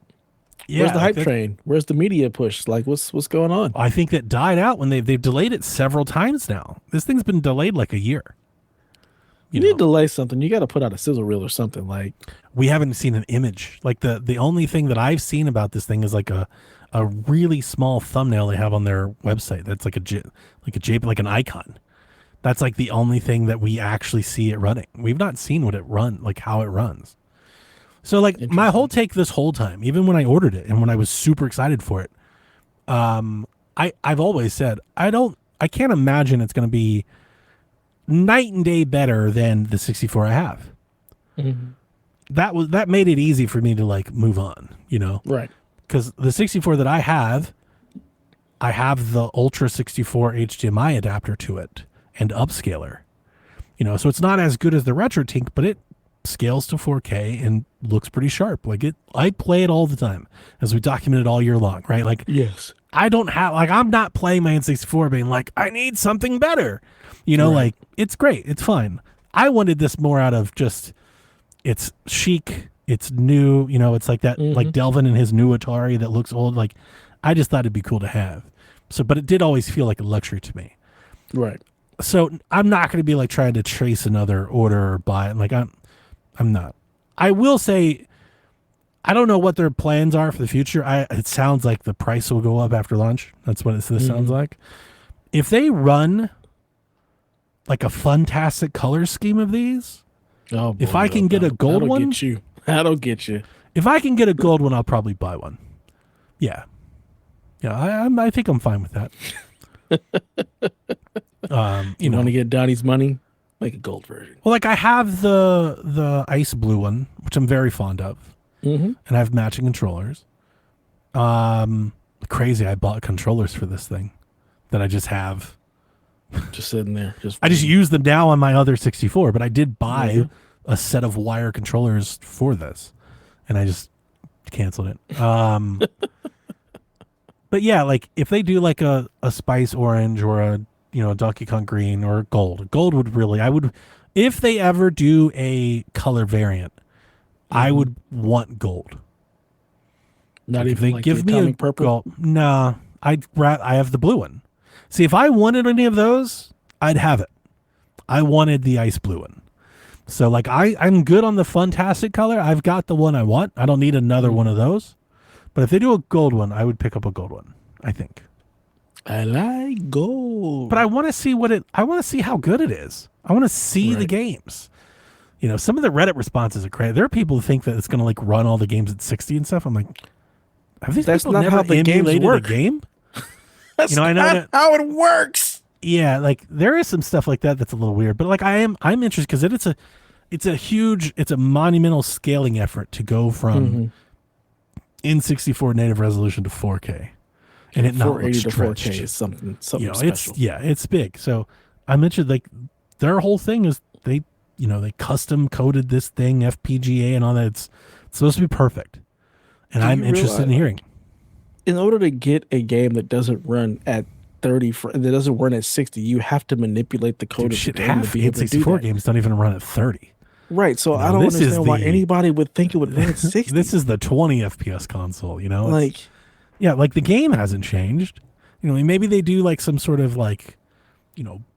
Yeah, where's the hype train? Where's the media push? Like what's going on? I think that died out when they've delayed it several times now. This thing's been delayed like a year. You need to delay something. You got to put out a sizzle reel or something. Like we haven't seen an image. Like the only thing that I've seen about this thing is like a really small thumbnail they have on their website. That's like like an icon. That's like the only thing that we actually see it running. We've not seen how it runs. So like my whole take this whole time, even when I ordered it and when I was super excited for it, I've always said I can't imagine it's going to be night and day better than the 64 I have. That made it easy for me to like move on, right? Because the 64 that I have the Ultra 64 HDMI adapter to it and upscaler, so it's not as good as the RetroTink, but it scales to 4K and looks pretty sharp. Like I play it all the time, as we documented all year long, right? Like, yes, I don't have I'm not playing my N64 being like, I need something better, right. Like it's great, it's fine. I wanted this more out of just it's chic, it's new, it's like that, like Delvin and his new Atari that looks old. Like I just thought it'd be cool to have. So, but it did always feel like a luxury to me, right? So I'm not going to be like trying to trace another order or buy it. Like I'm not. I will say, I don't know what their plans are for the future. It sounds like the price will go up after launch. That's what this sounds like. If they run like a fantastic color scheme of these, if I can get a gold one, that'll get you. If I can get a gold one, I'll probably buy one. Yeah, I think I'm fine with that. You want to get Donnie's money? Like a gold version. Well, like I have the ice blue one, which I'm very fond of, and I have matching controllers. Crazy! I bought controllers for this thing that I just have, just sitting there. I just use them now on my other 64, but I did buy a set of wire controllers for this, and I just canceled it. But yeah, like if they do like a spice orange or a Donkey Kong green or gold would really, if they ever do a color variant, I would want gold. Not like even if they like give the me a purple. Gold, nah, I have the blue one. See, if I wanted any of those, I'd have it. I wanted the ice blue one. So like I'm good on the fantastic color. I've got the one I want. I don't need another one of those. But if they do a gold one, I would pick up a gold one, I think. I like gold. But I want to see I want to see how good it is. I want to see the games. Some of the Reddit responses are crazy. There are people who think that it's going to like run all the games at 60 and stuff. I'm like, have these people not never how the emulated games work. a game? That's I know not how it works. Yeah, like there is some stuff like that that's a little weird. But like I'm interested because it's a monumental scaling effort to go from N64 native resolution to 4K. And it not look stretched. to 4K is something special. It's big. So I mentioned like their whole thing is they custom coded this thing, FPGA and all that. It's supposed to be perfect. And I'm interested in hearing. In order to get a game that doesn't run at 30, that doesn't run at 60, you have to manipulate the code of the game to be able to do that. N64 games don't even run at 30. Right, so I don't understand why anybody would think it would run at 60. This is the 20 FPS console, Like, yeah, like the game hasn't changed. Maybe they do like some sort of like,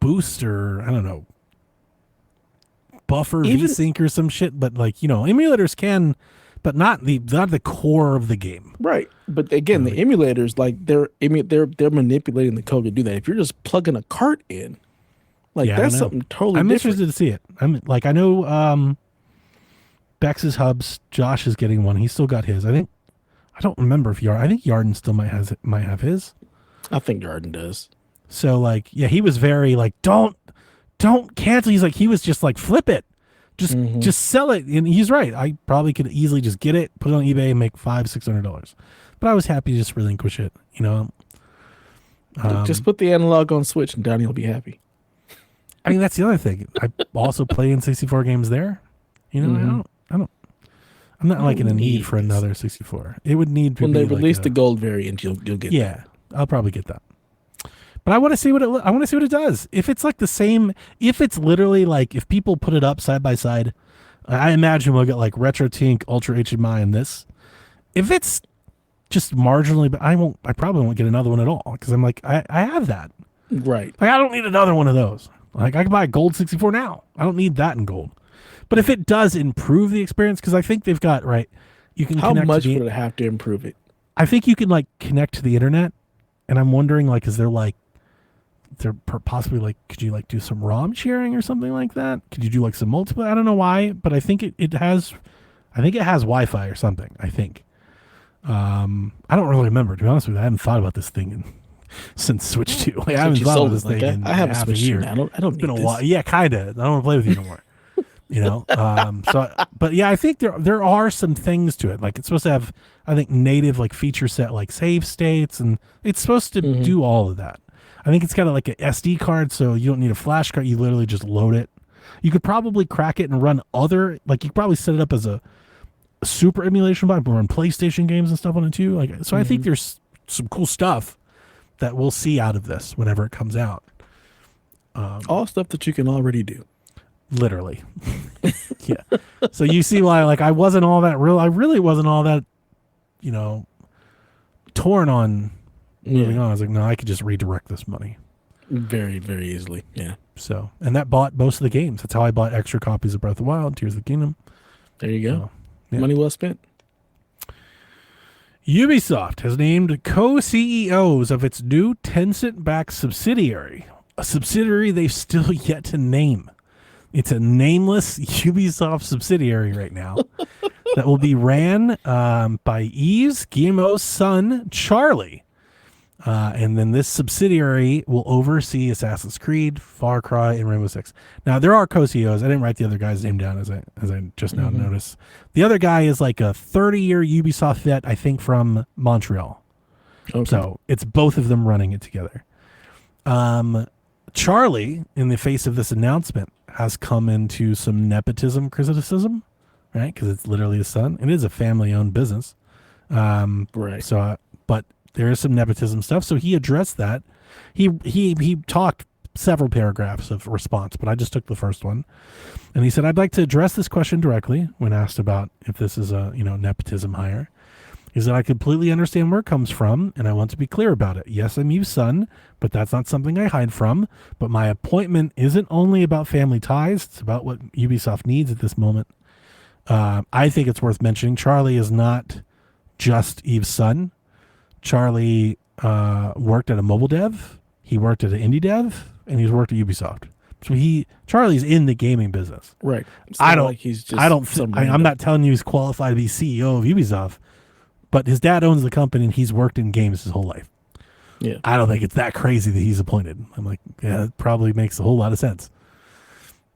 boost or I don't know, buffer VSync or some shit. But like, emulators can, but not the core of the game. Right, but again, the emulators like they're manipulating the code to do that. If you're just plugging a cart in, like that's something totally different. I'm interested to see it. I know Bex's hubs. Josh is getting one. He's still got his. I don't remember if I think Yarden still might have his. I think Yarden does. So like, yeah, he was very like, don't cancel. He's like, he was just like, flip it, just sell it. And he's right. I probably could easily just get it, put it on eBay, and make $500-$600. But I was happy to just relinquish it. You know, just put the analog on Switch, and Donnie will be happy. I mean, that's the other thing. I also play N64 games there. You know, I'm not like in a need for another 64. It would need to when be they like release the gold variant, you'll get. Yeah, I'll probably get that. But I want to see what it does. If it's like the same, if it's literally like if people put it up side by side, I imagine we'll get like Retro Tink, Ultra HMI, and this. If it's just marginally, but I probably won't get another one at all because I'm like I have that. Right. Like I don't need another one of those. Like I can buy a gold 64 now. I don't need that in gold. But if it does improve the experience, because I think they've got you can. How much would it have to improve it? I think you can like connect to the internet, and I'm wondering like, is there like, possibly like, could you like do some ROM sharing or something like that? Could you do like some multiple? I don't know why, but I think it has Wi-Fi or something. I think. I don't really remember, to be honest with you. I haven't thought about this thing since Switch 2. Like, I haven't thought about this thing in I have half a a year. I don't It's need been a this. while. Yeah, kind of. I don't want to play with you no more. You know, but yeah, I think there are some things to it. Like it's supposed to have, I think, native like feature set like save states, and it's supposed to do all of that. I think it's got like an SD card, so you don't need a flash card. You literally just load it. You could probably crack it and run other, like you could probably set it up as a super emulation but run PlayStation games and stuff on it too. Like, so I think there's some cool stuff that we'll see out of this whenever it comes out. All stuff that you can already do. Literally. Yeah. So you see why like I really wasn't all that, you know, torn on moving on. I was like, no, I could just redirect this money. Very, very easily. Yeah. So, and that bought most of the games. That's how I bought extra copies of Breath of the Wild, Tears of the Kingdom. There you go. So, yeah. Money well spent. Ubisoft has named co-CEOs of its new Tencent-backed subsidiary, a subsidiary they've still yet to name. It's a nameless Ubisoft subsidiary right now that will be ran by Yves Guillemot's son, Charlie. And then this subsidiary will oversee Assassin's Creed, Far Cry, and Rainbow Six. Now, there are co-CEOs. I didn't write the other guy's name down as I just now noticed. The other guy is like a 30-year Ubisoft vet, I think, from Montreal. Okay. So it's both of them running it together. Charlie, in the face of this announcement, has come into some nepotism criticism, right? Because it's literally his son. It is a family-owned business. Right. So, but there is some nepotism stuff. So he addressed that. He talked several paragraphs of response, but I just took the first one. And he said, I'd like to address this question directly when asked about if this is a, nepotism hire. He said, I completely understand where it comes from, and I want to be clear about it. Yes, I'm Yu's son, but that's not something I hide from. But my appointment isn't only about family ties. It's about what Ubisoft needs at this moment. I think it's worth mentioning Charlie is not just Yves' son. Charlie worked at a mobile dev. He worked at an indie dev, and he's worked at Ubisoft. So Charlie's in the gaming business. Right. I'm not not telling you he's qualified to be CEO of Ubisoft, but his dad owns the company and he's worked in games his whole life. Yeah. I don't think it's that crazy that he's appointed. I'm like, yeah, it probably makes a whole lot of sense.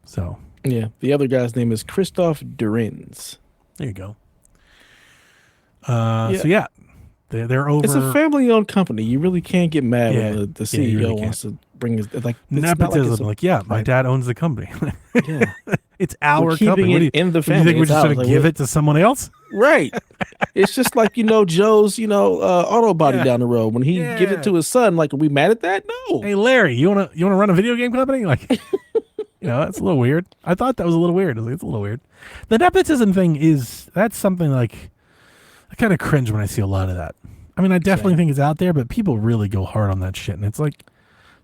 So. Yeah. The other guy's name is Christophe Durins. There you go. So yeah. They're over. It's a family-owned company. You really can't get mad when the CEO really wants to bring his nepotism. My dad owns the company. Yeah, it's our keeping company. It in the family. You think we're just going to give it to someone else? Right. It's just like Joe's auto body down the road when he gives it to his son. Like, are we mad at that? No. Hey Larry, you wanna run a video game company? Like, that's a little weird. I thought that was a little weird. It's a little weird. The nepotism thing that's something like. I kind of cringe when I see a lot of that. I mean, I definitely think it's out there, but people really go hard on that shit. And it's like,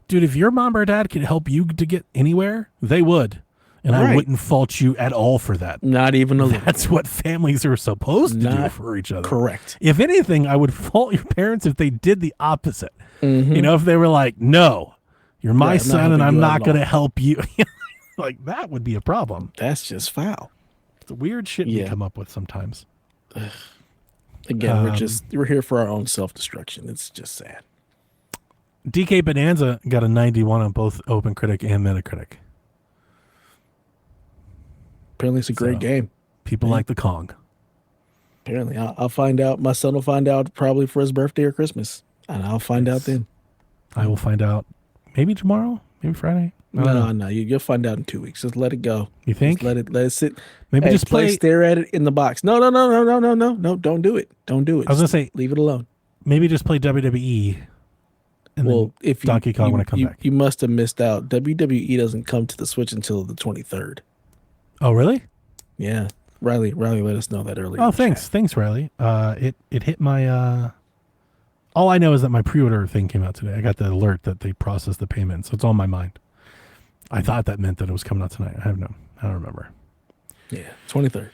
dude, if your mom or dad could help you to get anywhere, they would. And I wouldn't fault you at all for that. Not even a little. That's what families are supposed to do for each other. Correct. If anything, I would fault your parents if they did the opposite. Mm-hmm. If they were like, no, you're my son and I'm not going to help you. Like, that would be a problem. That's just foul. The weird shit we Yeah. come up with sometimes. Again, we're here for our own self-destruction. It's just sad. DK Bonanza got a 91 on both OpenCritic and Metacritic. Apparently, it's a great game. People like the Kong. Apparently, I'll find out. My son will find out probably for his birthday or Christmas, and I'll find out then. I will find out maybe tomorrow, maybe Friday. No, you'll find out in 2 weeks. Just let it go. You think? Just let it sit. Maybe just stare at it in the box. No, don't do it. Don't do it. I was gonna say, leave it alone. Maybe just play WWE. And then if Donkey Kong when I come back. You must have missed out. WWE doesn't come to the Switch until the 23rd. Oh, really? Yeah. Riley let us know that earlier. Oh, thanks, Riley. It hit my. All I know is that my pre-order thing came out today. I got the alert that they processed the payment, so it's on my mind. I thought that meant that it was coming out tonight. I don't remember. Yeah, 23rd.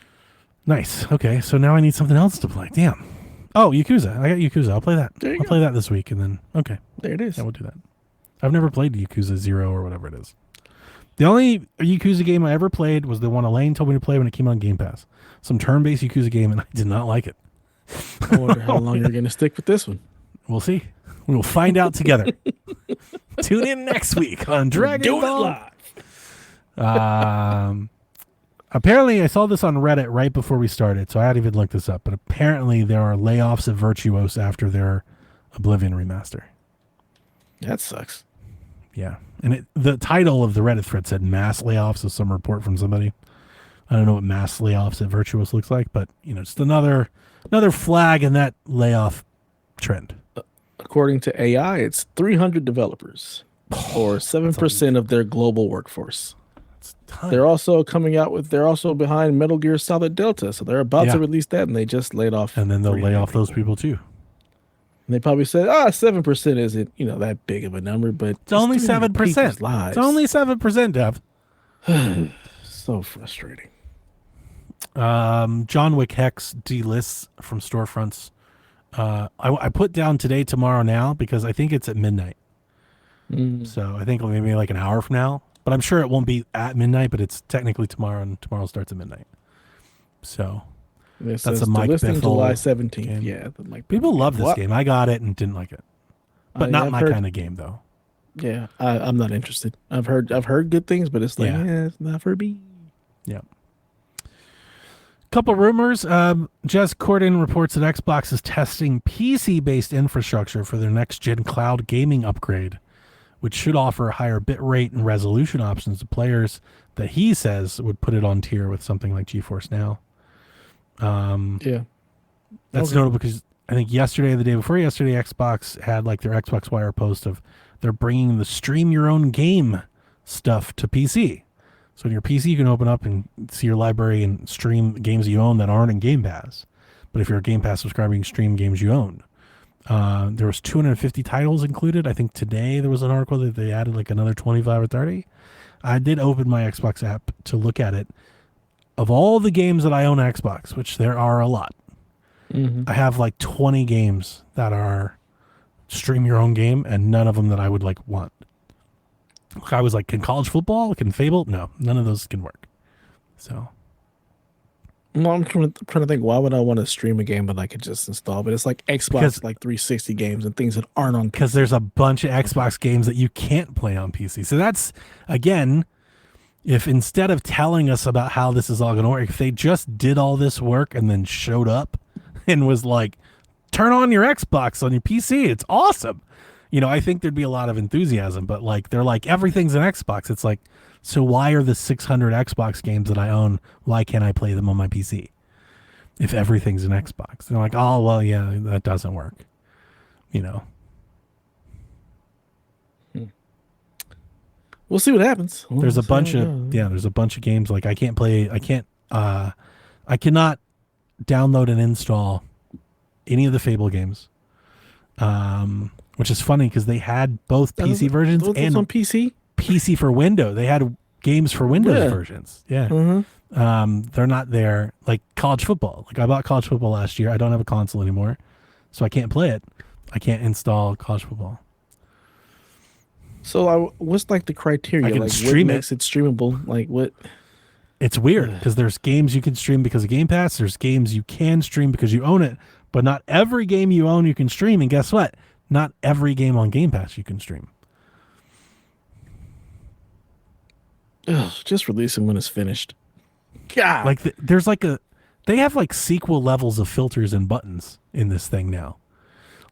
Nice. Okay, so now I need something else to play. Damn. Oh, Yakuza. I got Yakuza. I'll play that. I'll play that this week, and then okay. There it is. Yeah, we'll do that. I've never played Yakuza 0 or whatever it is. The only Yakuza game I ever played was the one Elaine told me to play when it came on Game Pass. Some turn-based Yakuza game, and I did not like it. I wonder how long you're going to stick with this one. We'll see. We will find out together. Tune in next week on Dragon Ball Live. Apparently, I saw this on Reddit right before we started, so I hadn't even looked this up. But apparently, there are layoffs at Virtuos after their Oblivion remaster. That sucks. Yeah, and the title of the Reddit thread said "mass layoffs" of some report from somebody. I don't know what mass layoffs at Virtuos looks like, but just another flag in that layoff trend. According to AI, it's 300 developers, or 7% of their global workforce. They're also behind Metal Gear Solid Delta, so they're about to release that, and they just laid off. And then they'll lay off those people too. And they probably said, 7% isn't that big of a number, but it's only 7%. It's only 7%, Dev. So frustrating. John Wick Hex delists from storefronts. I put down today, tomorrow, now because I think it's at midnight. So I think maybe like an hour from now. But I'm sure it won't be at midnight, but it's technically tomorrow, and tomorrow starts at midnight. So that's a Mike Biffle July 17th. Game. Yeah, the Mike people Biffle love this game. I got it and didn't like it, but not my kind of game though. Yeah, I'm not interested. I've heard good things, but it's like it's not for me. Yeah. Couple rumors. Jez Corden reports that Xbox is testing PC-based infrastructure for their next-gen cloud gaming upgrade, which should offer higher bit rate and resolution options to players that he says would put it on tier with something like GeForce Now. That's notable because I think yesterday or the day before yesterday, Xbox had like their Xbox Wire post of they're bringing the stream your own game stuff to PC. So on your PC, you can open up and see your library and stream games you own that aren't in Game Pass. But if you're a Game Pass subscriber, you can stream games you own. There was 250 titles included. I think today there was an article that they added like another 25 or 30. I did open my Xbox app to look at it. Of all the games that I own on Xbox, which there are a lot, I have like 20 games that are stream your own game, and none of them that I would like want. I was like, can college football, can Fable? No, none of those can work. So, well, I'm trying to think, why would I want to stream a game that I could just install? But it's like Xbox, like 360 games and things that aren't on PC. Because there's a bunch of Xbox games that you can't play on PC. So that's, again, if instead of telling us about how this is all going to work, if they just did all this work and then showed up and was like, turn on your Xbox on your PC, it's awesome. I think there'd be a lot of enthusiasm, but like they're like everything's an Xbox. It's like, so why are the 600 Xbox games that I own? Why can't I play them on my PC if everything's an Xbox? They're like, oh well, yeah, that doesn't work. We'll see what happens. There's a bunch of games like I cannot download and install any of the Fable games. Which is funny because they had both PC versions and on PC for Windows. They had games for Windows versions. Yeah. They're not there. Like college football. Like I bought college football last year. I don't have a console anymore, so I can't play it. I can't install college football. So what's like the criteria? I can like stream what makes it streamable? Like what? It's weird because there's games you can stream because of Game Pass. There's games you can stream because you own it, but not every game you own you can stream. And guess what? Not every game on Game Pass you can stream. Ugh, just release them when it's finished. God. Like there's like they have like sequel levels of filters and buttons in this thing now.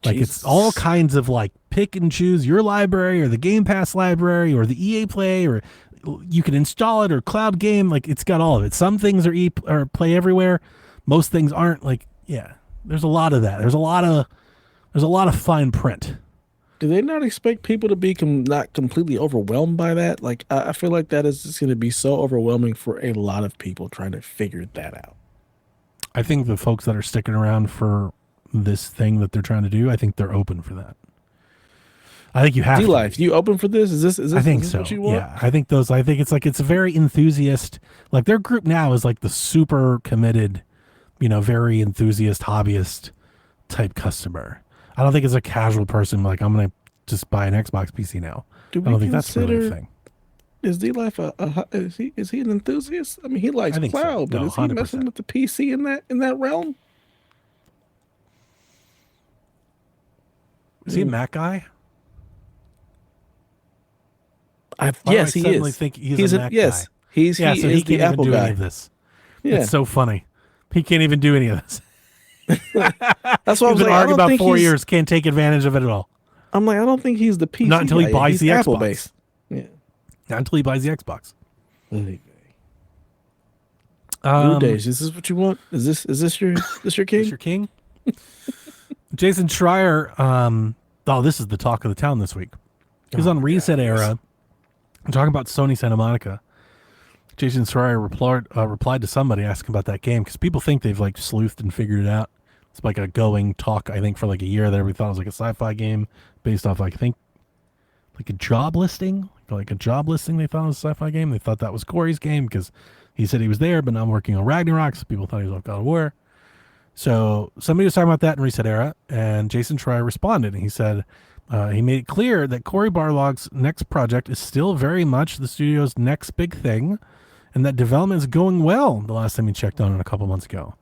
Like Jesus. it's all kinds of like pick and choose your library or the Game Pass library or the EA Play, or you can install it, or cloud game. Like it's got all of it. Some things are Play Everywhere. Most things aren't. Like, yeah, there's a lot of that. There's a lot of fine print. Do they not expect people to be not completely overwhelmed by that? Like, I feel like that is just going to be so overwhelming for a lot of people trying to figure that out. I think the folks that are sticking around for this thing that they're trying to do, I think they're open for that. I think you have D-Life, you open for this? Is this I think is this so. what you want? Yeah, I think it's a very enthusiast, like their group now is like the super committed, very enthusiast hobbyist type custer. I don't think it's a casual person like, I'm going to just buy an Xbox PC now. I don't think that's really a thing. Is D-Life is he an enthusiast? I mean, he likes cloud, so. but No, is he messing 100%. with the PC in that realm? Is he a Mac guy? Yes, he suddenly is. think he's a Mac yes, guy. he So he is can't the even Apple do guy. any of this. Yeah, It's so funny. He can't even do any of this. that's why I He's was been like, I arguing don't about think 4 he's. years, can't take advantage of it at all. I'm like, I don't think he's the PC. Not until he guy. buys He's the Apple Xbox. based. Yeah. Not until he buys the Xbox. Blue Days. Is this what you want? Is this your king? Is your king? Jason Schreier. This is the talk of the town this week. He's on Reset Era. Talking about Sony Santa Monica. Jason Schreier replied to somebody asking about that game because people think they've like sleuthed and figured it out. It's like a going talk, I think, for like a year that everybody thought it was like a sci-fi game based off, like, I think, like a job listing. Like a job listing they thought it was a sci-fi game. They thought that was Corey's game because he said he was there, but now I'm working on Ragnarok, so people thought he was on God of War. So somebody was talking about that in Reset Era, and Jason Schreier responded, and he said he made it clear that Cory Barlog's next project is still very much the studio's next big thing, and that development is going well the last time he checked on it a couple months ago.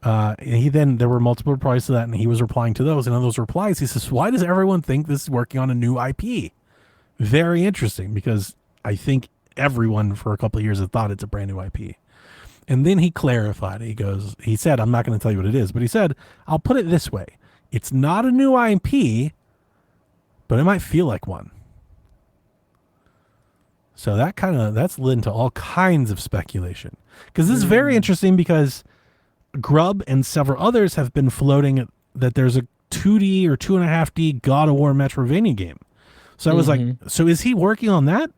And there were multiple replies to that, and he was replying to those. And in those replies, he says, why does everyone think this is working on a new IP? Very interesting, because I think everyone for a couple of years has thought it's a brand new IP. And then he clarified. He said, I'm not going to tell you what it is, but he said, I'll put it this way. It's not a new IP, but it might feel like one. So that's led into all kinds of speculation. Because this is very interesting because Grub and several others have been floating that there's a 2D or 2.5D God of War Metroidvania game. So I was like, so is he working on that?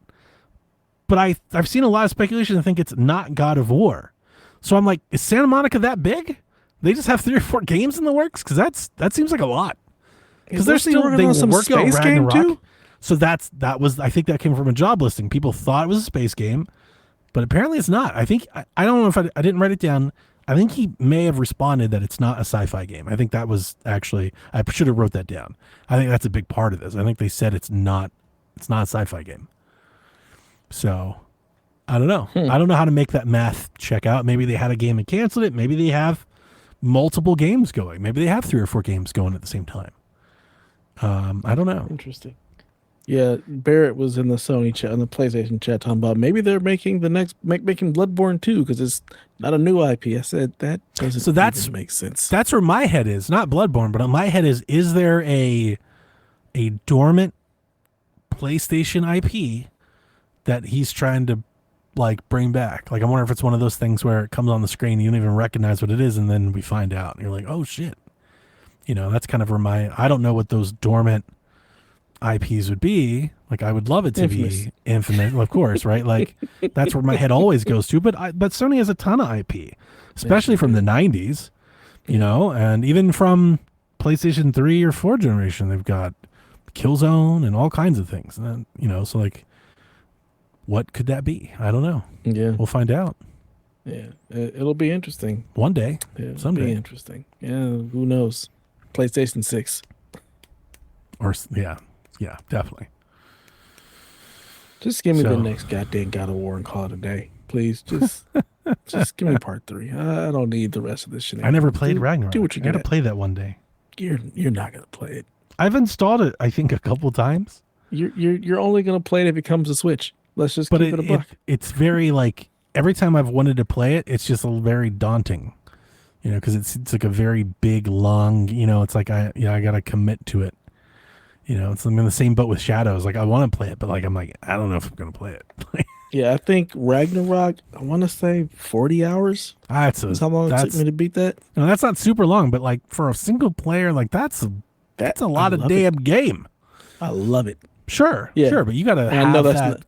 But I've seen a lot of speculation and think it's not God of War. So I'm like, is Santa Monica that big? They just have 3 or 4 games in the works? Because that seems like a lot. Because they're still working on space game too. So I think that came from a job listing. People thought it was a space game, but apparently it's not. I think I don't know if I didn't write it down. I think he may have responded that it's not a sci-fi game. I think that was actually, I should have wrote that down. I think that's a big part of this. I think they said it's not a sci-fi game. So I don't know. I don't know how to make that math check out. Maybe they had a game and canceled it. Maybe they have multiple games going. Maybe they have 3 or 4 games going at the same time. I don't know. Interesting. Yeah, Barrett was in the Sony chat, on the PlayStation chat, talking about maybe they're making making Bloodborne 2 because it's not a new IP. I said that doesn't even make sense. That's where my head is. Not Bloodborne, but my head is there a dormant PlayStation IP that he's trying to like bring back? Like, I wonder if it's one of those things where it comes on the screen and you don't even recognize what it is, and then we find out and you're like, oh shit. That's kind of where I don't know what those dormant IPs would be. Like, I would love it to be Infamous, of course, right? Like, that's where my head always goes to. But Sony has a ton of IP, especially from the 90s, and even from PlayStation 3 or 4 generation. They've got Killzone and all kinds of things. And then, so like, what could that be? I don't know. Yeah, we'll find out. Yeah, it'll be interesting one day. Yeah, someday. Be interesting. Yeah, who knows? PlayStation 6. Or yeah, definitely. Just give me the next goddamn God of War and call it a day. Please, just give me part 3. I don't need the rest of this shit. I never played Ragnarok. Do what you I gotta got. play that one day. You're not gonna play it. I've installed it, I think, a couple times. You're only gonna play it if it comes to Switch. Let's just But keep it a buck. it's very like every time I've wanted to play it, it's just very daunting, because it's like a very big, long, it's like I gotta commit to it. It's I'm in the same boat with Shadows. Like I want to play it, but like I'm like I don't know if I'm gonna play it. Yeah, I think Ragnarok. I want to say 40 hours. That's how long it took me to beat that. No, that's not super long, but like for a single player, like that's a lot of damn game. I love it. Sure, Yeah. sure, but you gotta And I have know that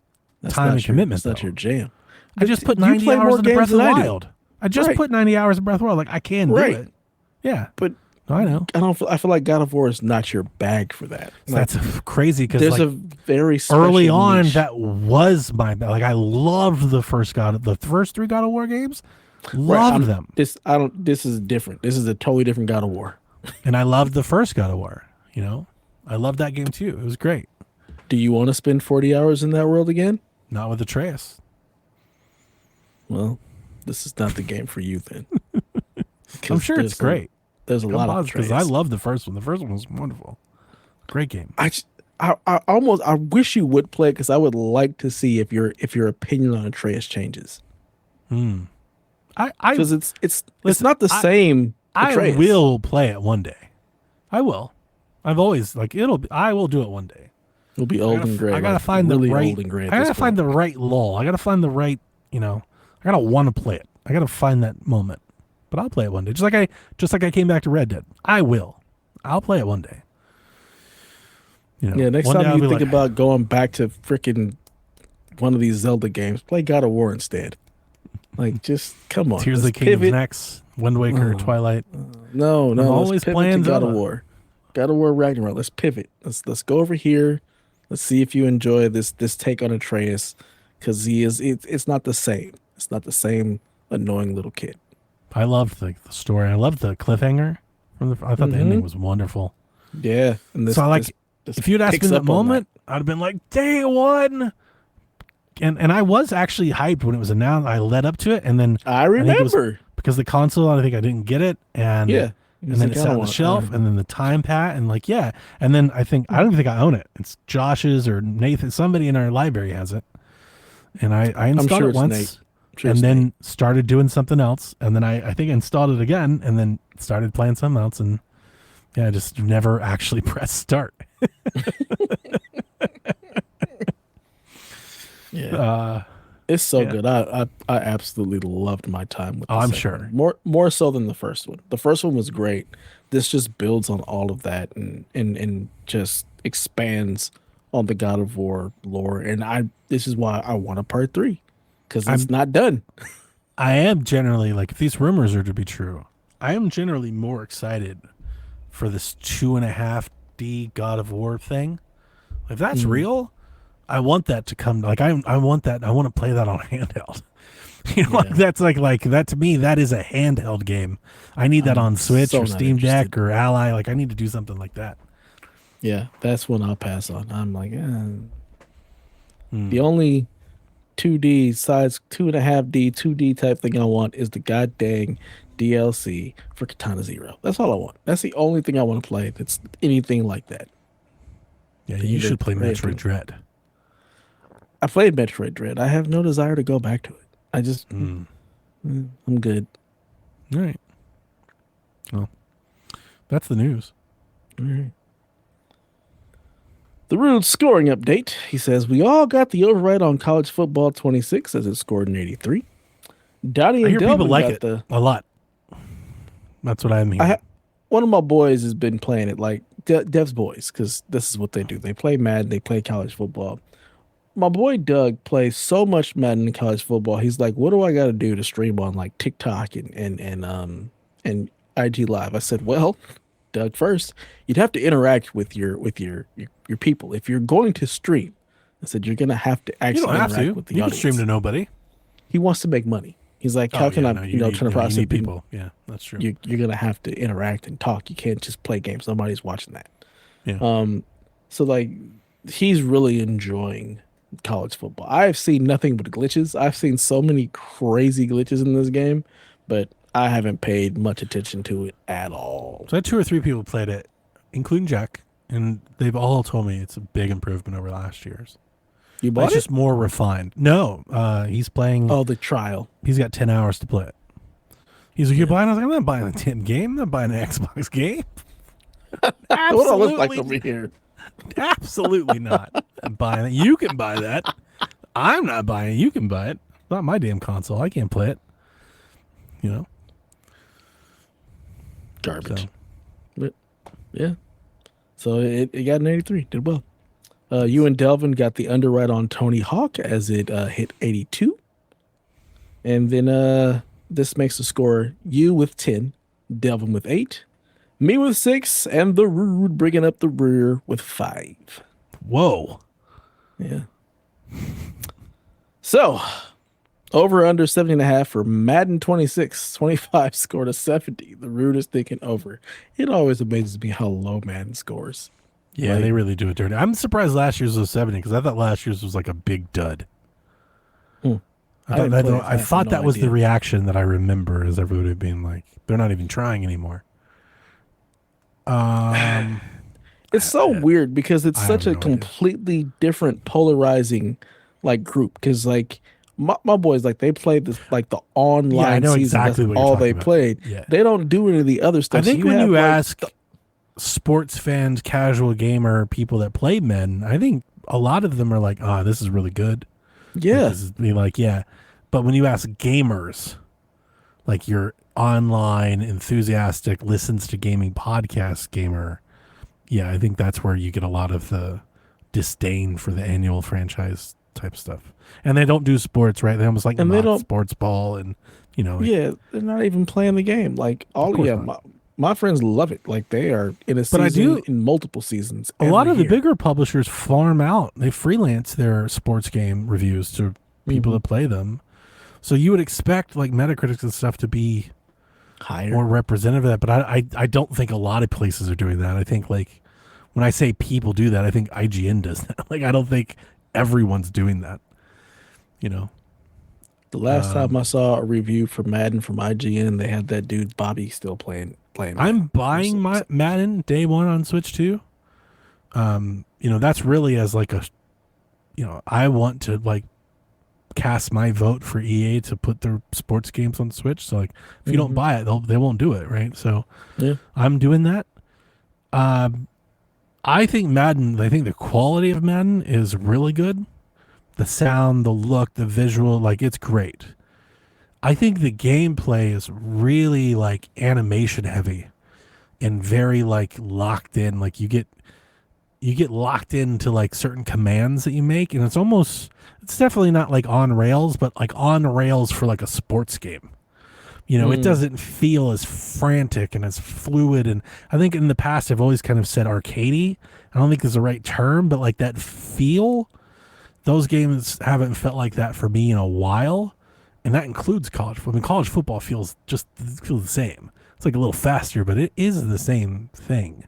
time and commitment. That's not your jam. I just put You 90 play hours more into Breath games of the than I do. Wild. I just Right. put 90 hours in Breath of the Wild. Like I can do it. Yeah, But I know. I feel like God of War is not your bag for that. Like, That's crazy because there's like, a very special early on niche. that was my bag. Like I loved the first 3 God of War games. Loved them. This is different. This is a totally different God of War. And I loved the first God of War. I loved that game too. It was great. Do you want to spend 40 hours in that world again? Not with Atreus. Well, this is not the game for you then. I'm sure it's great. There's a lot of because I love the first one. The first one was wonderful. Great game. I wish you would play it because I would like to see if your opinion on Atreus changes. Because it's not the same. Atreus. I will play it one day. I will. I've always I will do it one day. It'll be old and gray. I gotta like, find really the right. old and gray. I gotta find the right lull. I gotta find the right. I gotta want to play it. I gotta find that moment. But I'll play it one day. Just like I came back to Red Dead. I will. I'll play it one day. Yeah, next time you think about going back to freaking one of these Zelda games, play God of War instead. Like, just come on. Tears of the Kingdom's next. Wind Waker, Twilight. No. Always let's pivot playing to God Zelda. of War. God of War Ragnarok. Let's pivot. Let's go over here. Let's see if you enjoy this take on Atreus, because it's not the same. It's not the same annoying little kid. I loved the story. I loved the cliffhanger. I thought the ending was wonderful. Yeah. And So if you'd asked me that moment, I'd have been like, day one. And I was actually hyped when it was announced. I led up to it, and then I remember. it was because the console, I think I didn't get it, and Yeah. and then it sat on the shelf, and then the time pat, and and then I don't even think I own it. It's Josh's or Nathan. Somebody in our library has it, and I installed it once, and then started doing something else, and then I think I installed it again, and then started playing something else, and I just never actually pressed start. Yeah. It's so good. I absolutely loved my time with. I'm sure more so than the first one. The first one was great. This just builds on all of that and just expands on the God of War lore. And this is why I want a part 3, because it's not done. I am generally if these rumors are to be true, I am generally more excited for this 2.5D God of War thing. If that's real, I want that to come. I want that. I want to play that on handheld. That's like that to me. That is a handheld game. I need that on Switch or Steam Deck or Ally. I need to do something like that. Yeah, that's one I'll pass on. I'm like, the only 2D size 2.5D 2D type thing I want is the goddamn DLC for Katana Zero. That's all I want. That's the only thing I want to play that's anything like that. Yeah, you should play Metroid Dread. I played Metroid Dread. I have no desire to go back to it. I just, I'm good. All right. Well, that's the news. All right. The Rude scoring update. He says, we all got the override on college football 26 as it scored in 83. Donnie and I hear Delvin people like got it a lot. That's what I mean. One of my boys has been playing it, like Dev's boys, because this is what they do. They play Madden, they play college football. My boy Doug plays so much Madden in college football. He's like, what do I got to do to stream on like TikTok and IG Live? I said, well, Doug, first you'd have to interact with your people. If you're going to stream, I said you're gonna have to actually interact with the you audience. Can stream to nobody. He wants to make money. He's like, how can I turn a process? People. Yeah, that's true. You're gonna have to interact and talk. You can't just play games. Nobody's watching that. Yeah. So like, he's really enjoying college football. I've seen nothing but glitches. I've seen so many crazy glitches in this game, but I haven't paid much attention to it at all. So I had 2 or 3 people played it, including Jack, and they've all told me it's a big improvement over last year's. You bought It's it? just more refined. No, he's playing. Oh, the trial. He's got 10 hours to play it. He's like, you're buying? I was like, I'm not buying a 10 game. I'm not buying an Xbox game. What do I look like over here? Absolutely not. I'm buying it. You can buy that. I'm not buying it. You can buy it. It's not my damn console. I can't play it. You know? Garbage. So. But, yeah. So it got an 83. Did well. You and Delvin got the underwrite on Tony Hawk as it hit 82. And then this makes the score you with 10, Delvin with 8, me with 6, and the Rude bringing up the rear with 5. Whoa. Yeah. So, over under 70.5 for Madden 26. 25 scored a 70. The Rude is thinking over. It always amazes me how low Madden scores. Yeah, Like, they really do it dirty. I'm surprised last year's was 70 because I thought last year's was like a big dud. I thought that was the reaction that I remember, as everybody being like, they're not even trying anymore. It's so weird because it's such a no idea. completely different polarizing like group. Because like my boys, like they played this like the online Yeah, I know season. exactly That's what you're all talking they about. played. Yeah. They don't do any of the other stuff. I think So when have, you like, ask sports fans, casual gamer, people that play men, I think a lot of them are like, "Oh, this is really good." yeah, This is be like, yeah. But when you ask gamers, like your online enthusiastic listens to gaming podcast gamer, yeah, I think that's where you get a lot of the disdain for the annual franchise type stuff. And they don't do sports, right? They almost like And they mock don't- sports ball, and you know, yeah, they're not even playing the game. Like all, course yeah, not. my friends love it. Like they are in a But I season do- in multiple seasons. a lot every of the year. bigger publishers farm out. They freelance their sports game reviews to people that play them. So you would expect like Metacritic and stuff to be higher. more representative of that, but I don't think a lot of places are doing that. I think like when I say people do that, I think IGN does that. Like I don't think everyone's doing that. You know. The last time I saw a review for Madden from IGN, they had that dude Bobby still playing. I'm Madden. buying my Madden day one on Switch too. You know, that's really as like a, you know, I want to like cast my vote for EA to put their sports games on Switch. So like, if you don't buy it, they won't do it, right? So Yeah. I'm doing that. I think Madden. I think the quality of Madden is really good. The sound, the look, the visual, like it's great. I think the gameplay is really like animation heavy and very like locked in. Like you get locked into like certain commands that you make, and it's definitely not like on rails, but like on rails for like a sports game. You know, it doesn't feel as frantic and as fluid. And I think in the past I've always kind of said arcadey. I don't think is the right term, but like that feel, those games haven't felt like that for me in a while. And that includes college football. I mean, college football feels the same. It's like a little faster, but it is the same thing.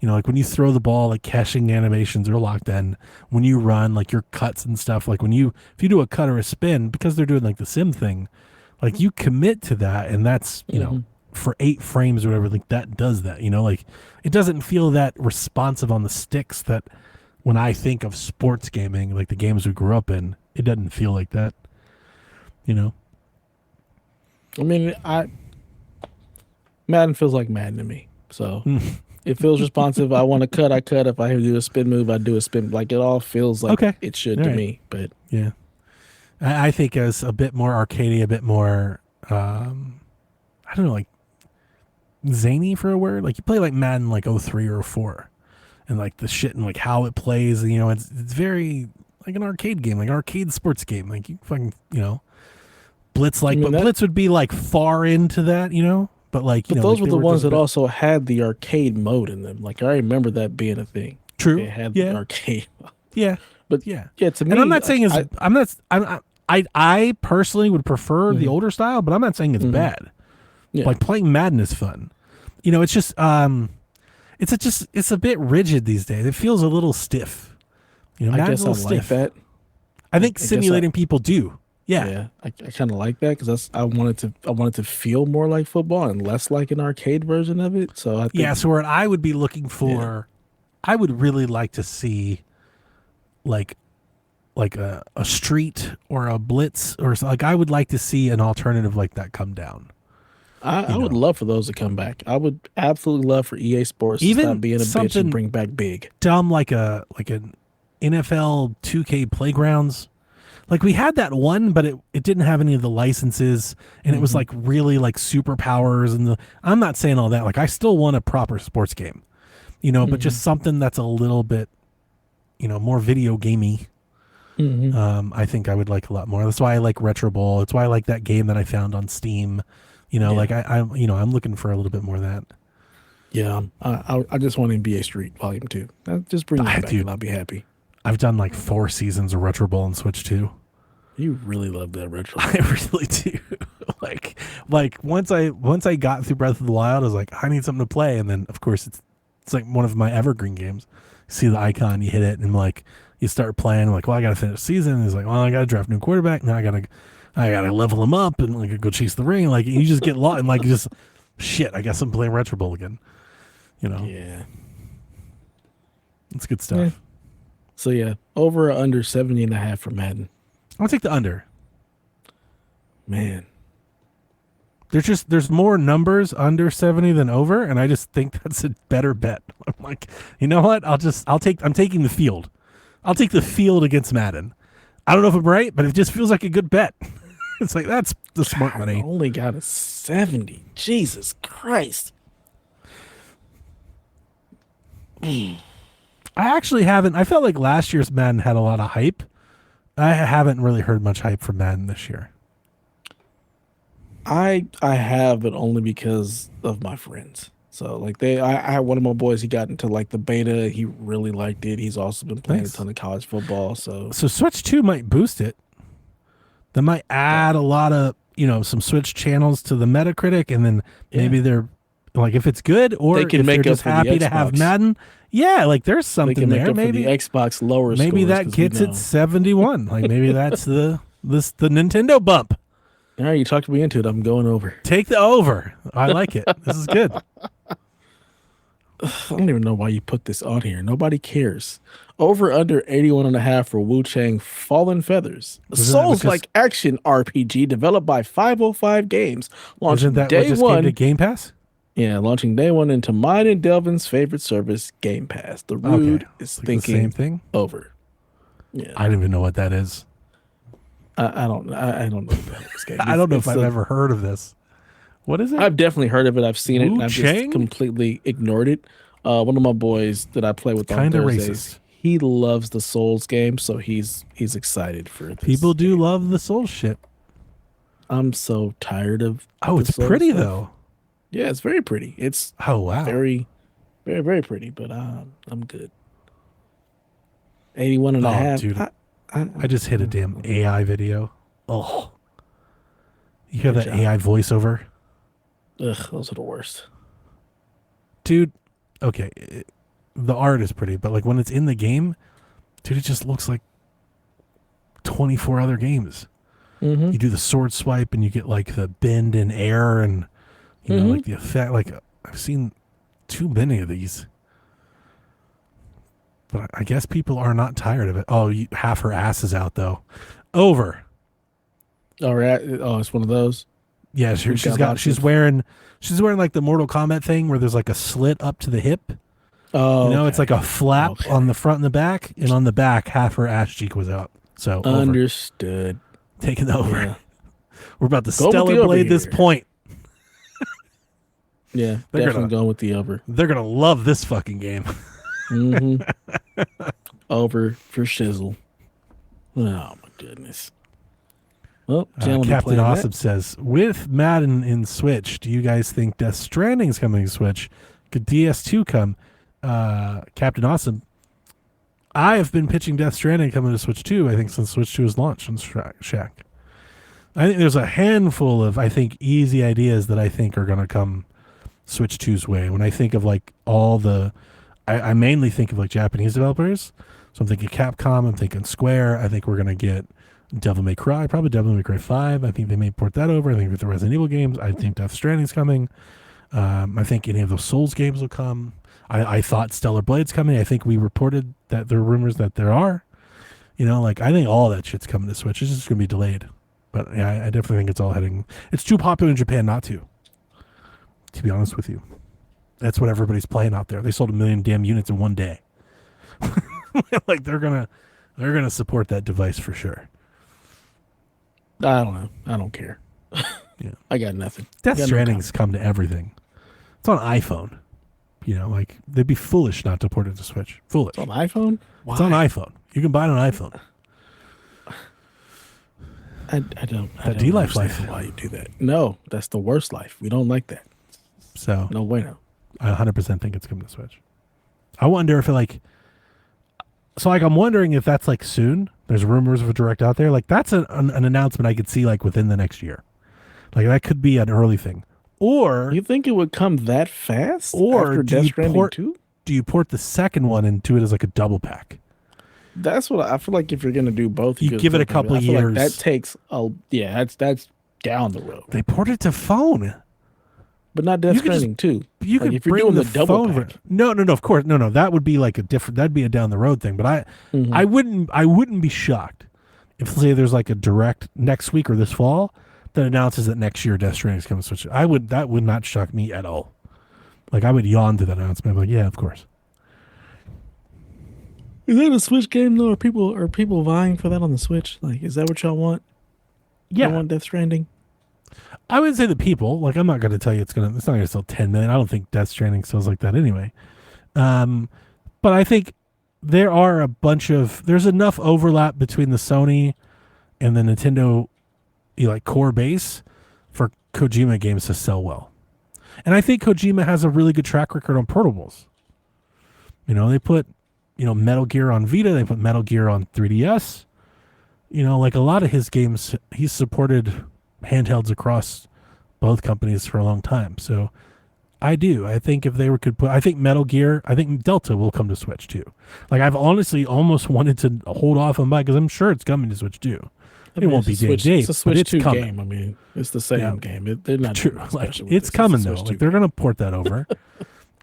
You know, like when you throw the ball, like catching animations are locked in. When you run, like your cuts and stuff, like if you do a cut or a spin, because they're doing like the sim thing, like you commit to that, and that's, you know, for 8 frames or whatever, like that does that, you know, like it doesn't feel that responsive on the sticks that when I think of sports gaming, like the games we grew up in, it doesn't feel like that, you know? I mean, Madden feels like Madden to me. So it feels responsive. I want to cut, I cut. If I do a spin move, I do a spin. Like it all feels like it should to me. But yeah, I think as a bit more arcadey, a bit more, I don't know, like zany for a word. Like you play like Madden like 03 or 04, and like the shit and like how it plays. And, you know, it's very like an arcade game, like an arcade sports game. Like you fucking, you know, Blitz like, but Blitz would be like far into that, you know. But like, you but know, those like were the ones that also had the arcade mode in them. Like I remember that being a thing. True. They had the arcade mode. Yeah. But yeah, to me, and I'm not saying I personally would prefer the older style, but I'm not saying it's bad. Yeah. Like playing Madden is fun. You know, it's just it's a bit rigid these days. It feels a little stiff. You know, I Madden's guess a I little like stiff. that. I think guess simulating people do. Yeah. Yeah, I kind of like that because I wanted to feel more like football and less like an arcade version of it. So I think Yeah. So what I would be looking for, I would really like to see like a street or a blitz or like I would like to see an alternative like that come down. I would love for those to come back. I would absolutely love for EA Sports to Even stop being a bitch something and bring back big. dumb like an NFL 2K playgrounds. Like we had that one, but it didn't have any of the licenses, and it was like really like superpowers and I'm not saying all that. Like I still want a proper sports game, but just something that's a little bit, more video gamey. I think I would like a lot more. That's why I like Retro Bowl. That's why I like that game that I found on Steam. Like I'm looking for a little bit more of that. Yeah, I just want NBA Street Volume 2. Just bring that back and I'll be happy. I've done like 4 seasons of Retro Bowl on Switch 2. You really love that retro. I really do. like once I got through Breath of the Wild, I was like, I need something to play, and then of course it's like one of my evergreen games. See the icon, you hit it, and like you start playing. Like, well, I got to finish the season. It's like, well, I got to draft a new quarterback. Now I gotta level him up and like go chase the ring. Like you just get lost and like just shit. I guess I'm playing Retro Bowl again. Yeah, it's good stuff. Yeah. So yeah, over or under 70.5 for Madden. I'll take the under. Man, there's more numbers under 70 than over, and I just think that's a better bet. I'm like, you know what? I'm taking the field. I'll take the field against Madden. I don't know if I'm right, but it just feels like a good bet. It's like that's the smart money. I only got a 70. Jesus Christ. I actually haven't. I felt like last year's Madden had a lot of hype. I haven't really heard much hype for Madden this year. I have, but only because of my friends. So like I had one of my boys. He got into like the beta. He really liked it. He's also been playing a ton of college football. So Switch 2 might boost it. That might add a lot of some Switch channels to the Metacritic, and then maybe they're like if it's good or they can if make they're up just for the happy to Xbox. have Madden. Yeah, like there's something they can make there. up Maybe for the Xbox lower. Maybe scores, that gets it 71. Like maybe that's the Nintendo bump. All right, you talked me into it. I'm going over. Take the over. I like it. This is good. I don't even know why you put this on here. Nobody cares. Over under 81.5 for Wu Chang Fallen Feathers. A Souls-like action RPG developed by 505 Games. Launching Isn't that day what just one came to Game Pass? Yeah, launching day one into mine and Delvin's favorite service, Game Pass. The Rude is like thinking the same thing. over. Yeah, I don't even know what that is. I don't know what this game is. I don't know if I've ever heard of this. What is it? I've definitely heard of it. I've seen it. And I've Chang? just completely ignored it. One of my boys that I play with on Kinda Thursdays, racist. he loves the Souls game, so he's excited for this. People do love the Soul shit. I'm so tired of. Oh, the it's Souls pretty stuff. though. Yeah, it's very pretty. It's wow. very, very, very pretty. But I'm good. 81 and a half. Dude. I just hit a damn AI video. Oh. You hear that AI voiceover? Ugh, those are the worst. Dude, okay. The art is pretty, but like when it's in the game, dude, it just looks like 24 other games. Mm-hmm. You do the sword swipe and you get like the bend in air and like the effect. Like I've seen too many of these. But I guess people are not tired of it. Oh, half her ass is out though. Over. All right. Oh, it's one of those. Yeah, she's wearing like the Mortal Kombat thing where there's like a slit up to the hip. Oh, okay. It's like a flap on the front and the back, and on the back half her ass cheek was out. So understood. Taking over. Yeah. We're about to stellar blade this point. Yeah, definitely going with the over. They're gonna love this fucking game. Mm-hmm. Over for shizzle. Oh my goodness. Well, Captain Awesome says, with Madden in Switch, do you guys think Death Stranding is coming to Switch? Could DS2 come? Captain Awesome, I have been pitching Death Stranding coming to Switch 2, I think, since Switch 2 was launched on Shack. I think there's a handful of, easy ideas that I think are going to come Switch 2's way. When I think of, like, all the... I mainly think of, like, Japanese developers. So I'm thinking Capcom. I'm thinking Square. I think we're gonna get Devil May Cry, probably Devil May Cry 5. I think they may port that over. I think with the Resident Evil games, I think Death Stranding's coming. I think any of those Souls games will come. I thought Stellar Blade's coming. I think we reported that there are rumors that there are. I think all that shit's coming to Switch. It's just going to be delayed. But yeah, I definitely think it's all heading. It's too popular in Japan not to be honest with you. That's what everybody's playing out there. They sold 1 million damn units in one day. They're gonna support that device for sure. I don't know. I don't care. Yeah. I got nothing. Death Stranding's come to everything. It's on iPhone. They'd be foolish not to port it to Switch. Foolish. It's on iPhone? Why? It's on iPhone. You can buy it on iPhone. I don't D-Life understand why you do that. No, that's the worst life. We don't like that. So no bueno. I 100% think it's coming to Switch. I wonder if I'm wondering if that's soon. There's rumors of a direct out there. That's an announcement I could see within the next year. That could be an early thing. Or you think it would come that fast? Or after Death Stranding 2? Do you port the second one and do it as a double pack? That's what I feel like. If you're going to do both, you give it a couple of years. That takes that's down the road. They port it to phone, but not Death Stranding 2. You could if you're doing the double pack. No, of course, no. That would be a different. That'd be a down the road thing. But I wouldn't be shocked if say there's a direct next week or this fall that announces that next year Death Stranding is coming to Switch. That would not shock me at all. I would yawn to that announcement. I'm yeah, of course. Is that a Switch game though? Are people vying for that on the Switch? Is that what y'all want? Yeah, y'all want Death Stranding? I would say the people. I'm not going to tell you it's not going to sell 10 million. I don't think Death Stranding sells like that anyway. But I think there are there's enough overlap between the Sony and the Nintendo core base for Kojima games to sell well. And I think Kojima has a really good track record on portables. They put Metal Gear on Vita, they put Metal Gear on 3DS. A lot of his games, he's supported handhelds across both companies for a long time. So I think if they I think Metal Gear, I think Delta will come to Switch too. I've honestly almost wanted to hold off on because I'm sure it's coming to Switch too. It won't be day to day, it's a Switch but it's 2 coming. game. I mean, it's the same game. They're not true. It's coming though. They're going to port that over.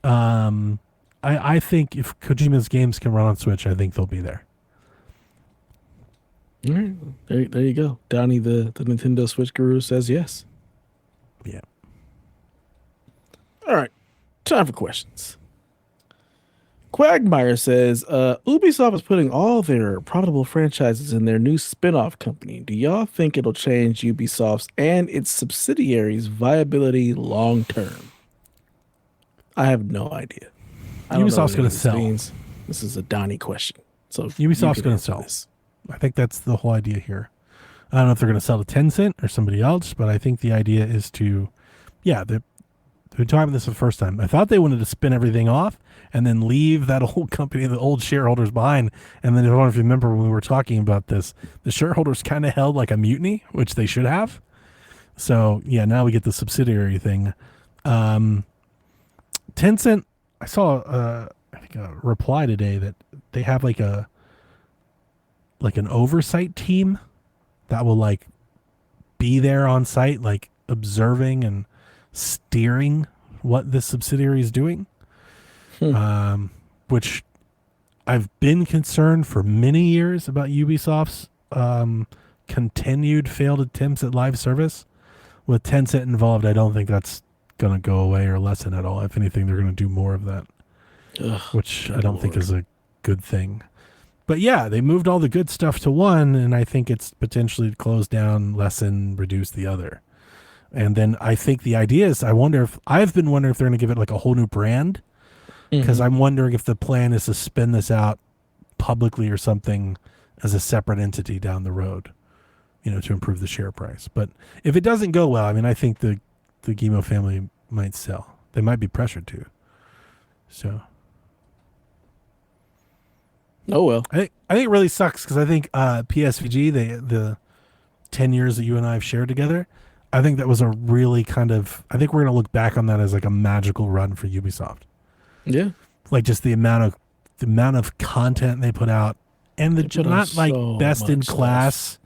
I think if Kojima's games can run on Switch, I think they'll be there. All right. There you go. Donnie, the Nintendo Switch guru, says yes. Yeah. All right. Time for questions. Quagmire says, Ubisoft is putting all their profitable franchises in their new spin-off company. Do y'all think it'll change Ubisoft's and its subsidiaries' viability long term? I have no idea. Ubisoft's going to sell. This is a Donnie question. So Ubisoft's going to sell. I think that's the whole idea here. I don't know if they're going to sell to Tencent or somebody else, but I think the idea is to, they've been talking about this the first time. I thought they wanted to spin everything off and then leave that old company, the old shareholders behind. And then I don't know if you remember when we were talking about this, the shareholders kind of held a mutiny, which they should have. So now we get the subsidiary thing. Tencent, I saw I think a reply today that they have an oversight team that will be there on site, observing and steering what this subsidiary is doing. Which I've been concerned for many years about Ubisoft's continued failed attempts at live service. With Tencent involved, I don't think that's going to go away or lessen at all. If anything, they're going to do more of that, which I don't think is a good thing. But they moved all the good stuff to one, and I think it's potentially closed down, lessen, reduce the other. And then I think the idea is, I've been wondering if they're going to give it a whole new brand, because I'm wondering if the plan is to spin this out publicly or something as a separate entity down the road, to improve the share price. But if it doesn't go well, I think the Guillemot family might sell. They might be pressured to. So. Oh well. I think it really sucks because I think PSVG, the 10 years that you and I have shared together, I think that was a really I think we're going to look back on that as a magical run for Ubisoft. Yeah. Just the amount of content they put out, and They put out not like so best in much stuff. class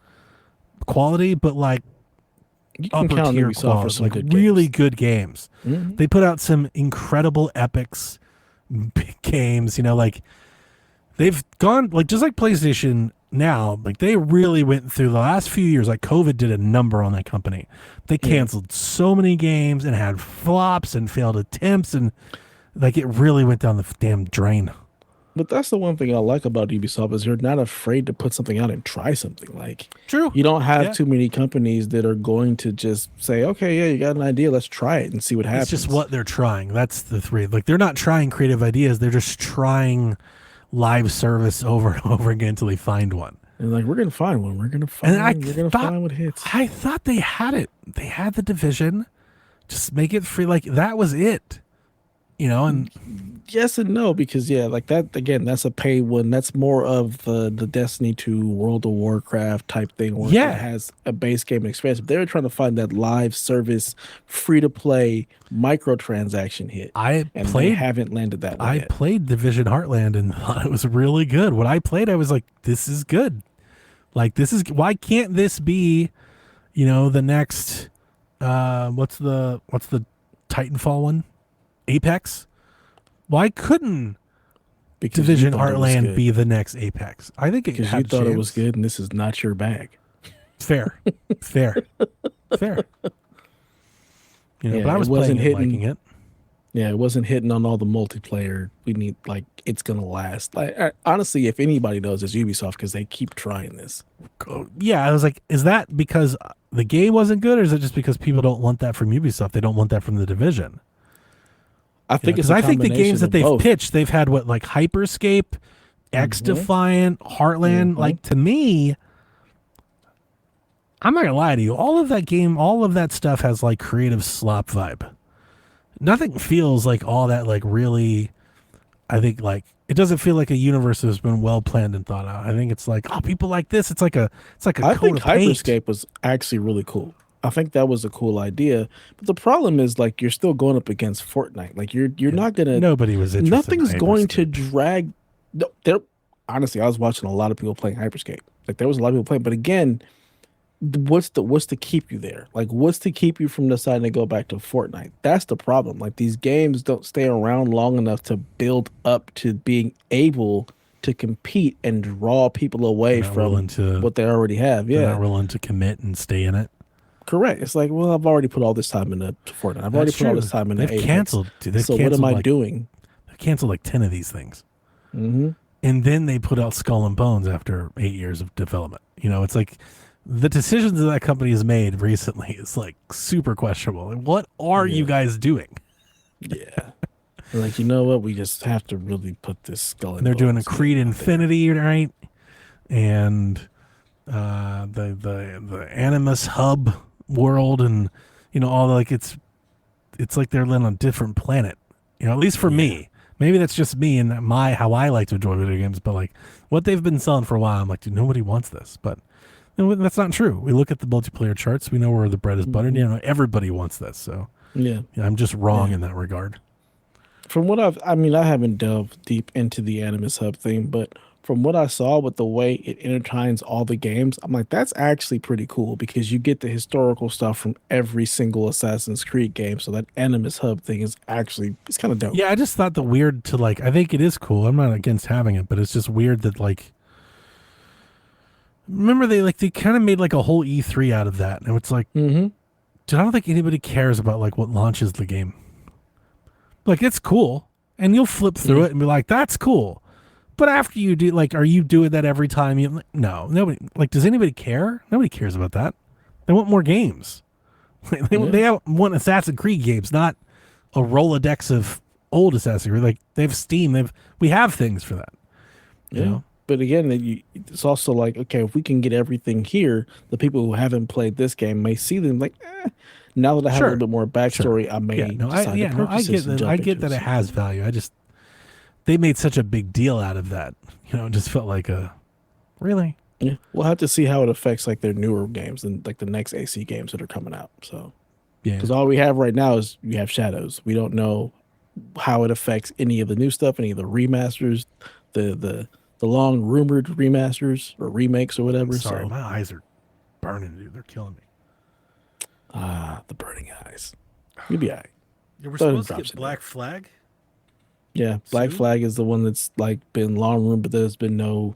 quality, but like You can upper count on tier Ubisoft for quality, some like good really games. good games. Hmm. They put out some incredible epics, big games. Like they've gone like just like PlayStation now. Like they really went through the last few years. Like COVID did a number on that company. They Yeah. canceled so many games and had flops and failed attempts, and like it really went down the damn drain. But that's the one thing I like about Ubisoft is you're not afraid to put something out and try something. Like True. you don't have Yeah. too many companies that are going to just say, "Okay, yeah, you got an idea, let's try it and see what It's just happens." what they're trying. That's the three. Like they're not trying creative ideas. They're just trying live service over and over again until they find one. And like we're gonna find one. And We're gonna find what hits. I thought they had it. They had the Division. Just make it free. Like that was it. And Yes and no, because yeah, like that again, that's a pay one. That's more of the Destiny 2 World of Warcraft type thing where it yeah, has a base game experience. But they're trying to find that live service, free to play microtransaction hit. I And they played. haven't landed that one I yet. played Division Heartland and thought it was really good. When I played, I was like, "This is good. Like this is why can't this be, the next what's the Titanfall one? Apex? Why couldn't Because you Division thought it was Heartland good. be the next Apex? I think it Because you had a thought it was chance. good and this is not your bag. Fair. Fair. Fair. Yeah, But I it was wasn't playing it, hitting. liking it. Yeah, it wasn't hitting on all the multiplayer. We need like it's gonna last. Like honestly, if anybody knows, it's Ubisoft because they keep trying this. Yeah, I was like, is that because the game wasn't good, or is it just because people don't want that from Ubisoft? They don't want that from the Division. I think it's Because a I think the games combination that of they've both. pitched, they've had what like Hyperscape, X Defiant, Heartland. Like to me, I'm not gonna lie to you. All of that stuff has like creative slop vibe. Nothing feels like all that like really. I think like it doesn't feel like a universe that's been well planned and thought out. I think it's like people like this. It's like a I coat think of paint. Hyperscape was actually really cool. I think that was a cool idea. But the problem is like you're still going up against Fortnite. Like you're not gonna Nobody was interested. nothing's in going to Hyperscape. drag no, there honestly, I was watching a lot of people playing Hyperscape. Like there was a lot of people playing, but again, what's to keep you there? Like what's to keep you from deciding to go back to Fortnite? That's the problem. Like these games don't stay around long enough to build up to being able to compete and draw people away They're not willing from to. what they already have. They're Yeah. not willing to commit and stay in it. Correct. It's like, well, I've already put all this time into Fortnite. I've already That's put all true. this time into They've Apex. canceled. Dude, they've So what canceled am I like doing? they've canceled like 10 of these things, Hmm. and then they put out Skull and Bones after 8 years of development. It's like the decisions that company has made recently is like super questionable. Like, what are you guys doing? Yeah. Like, you know what? We just have to really put this skull and They're doing a Bones Creed game out there. Infinity, right? And the Animus Hub world, and all the, like it's like they're living on a different planet. At least for me. Maybe that's just me and how I like to enjoy video games. But like what they've been selling for a while, I'm like, dude, nobody wants this. But that's not true. We look at the multiplayer charts. We know where the bread is buttered. Everybody wants this. So Yeah. I'm just wrong in that regard. From what I mean, I haven't delved deep into the Animus Hub thing, but from what I saw with the way it intertwines all the games, I'm like, that's actually pretty cool because you get the historical stuff from every single Assassin's Creed game. So that Animus Hub thing is actually, it's kind of dope. Yeah, I just thought the weird to like, I think it is cool. I'm not against having it, but it's just weird that like, remember they kind of made like a whole E3 out of that. And it's like, Mm-hmm. dude, I don't think anybody cares about like what launches the game. Like it's cool, and you'll flip through it and be like, "That's cool," but after you do, like, are you doing that every time? No, nobody. Like, does anybody care? Nobody cares about that. They want more games. They want Assassin's Creed games, not a Rolodex of old Assassin's Creed. Like they have Steam. We have things for that. Yeah. But again, it's also like, okay, if we can get everything here, the people who haven't played this game may see them like, now that I have a little bit more backstory, I may decide to purchase this and jump I get into that this. it has value. They made such a big deal out of that. It just felt like really. Yeah, we'll have to see how it affects like their newer games and like the next AC games that are coming out. So, Yeah. because all we have right now is we have Shadows. We don't know how it affects any of the new stuff, any of the remasters, the the long rumored remasters or remakes or whatever. Sorry, So my eyes are burning, dude. They're killing me. the burning eyes. You'll be all right. Yeah, we're Throw them supposed to drops get in Black Flag. Yeah, Black Soon? Flag is the one that's like been long rumored, but there's been no.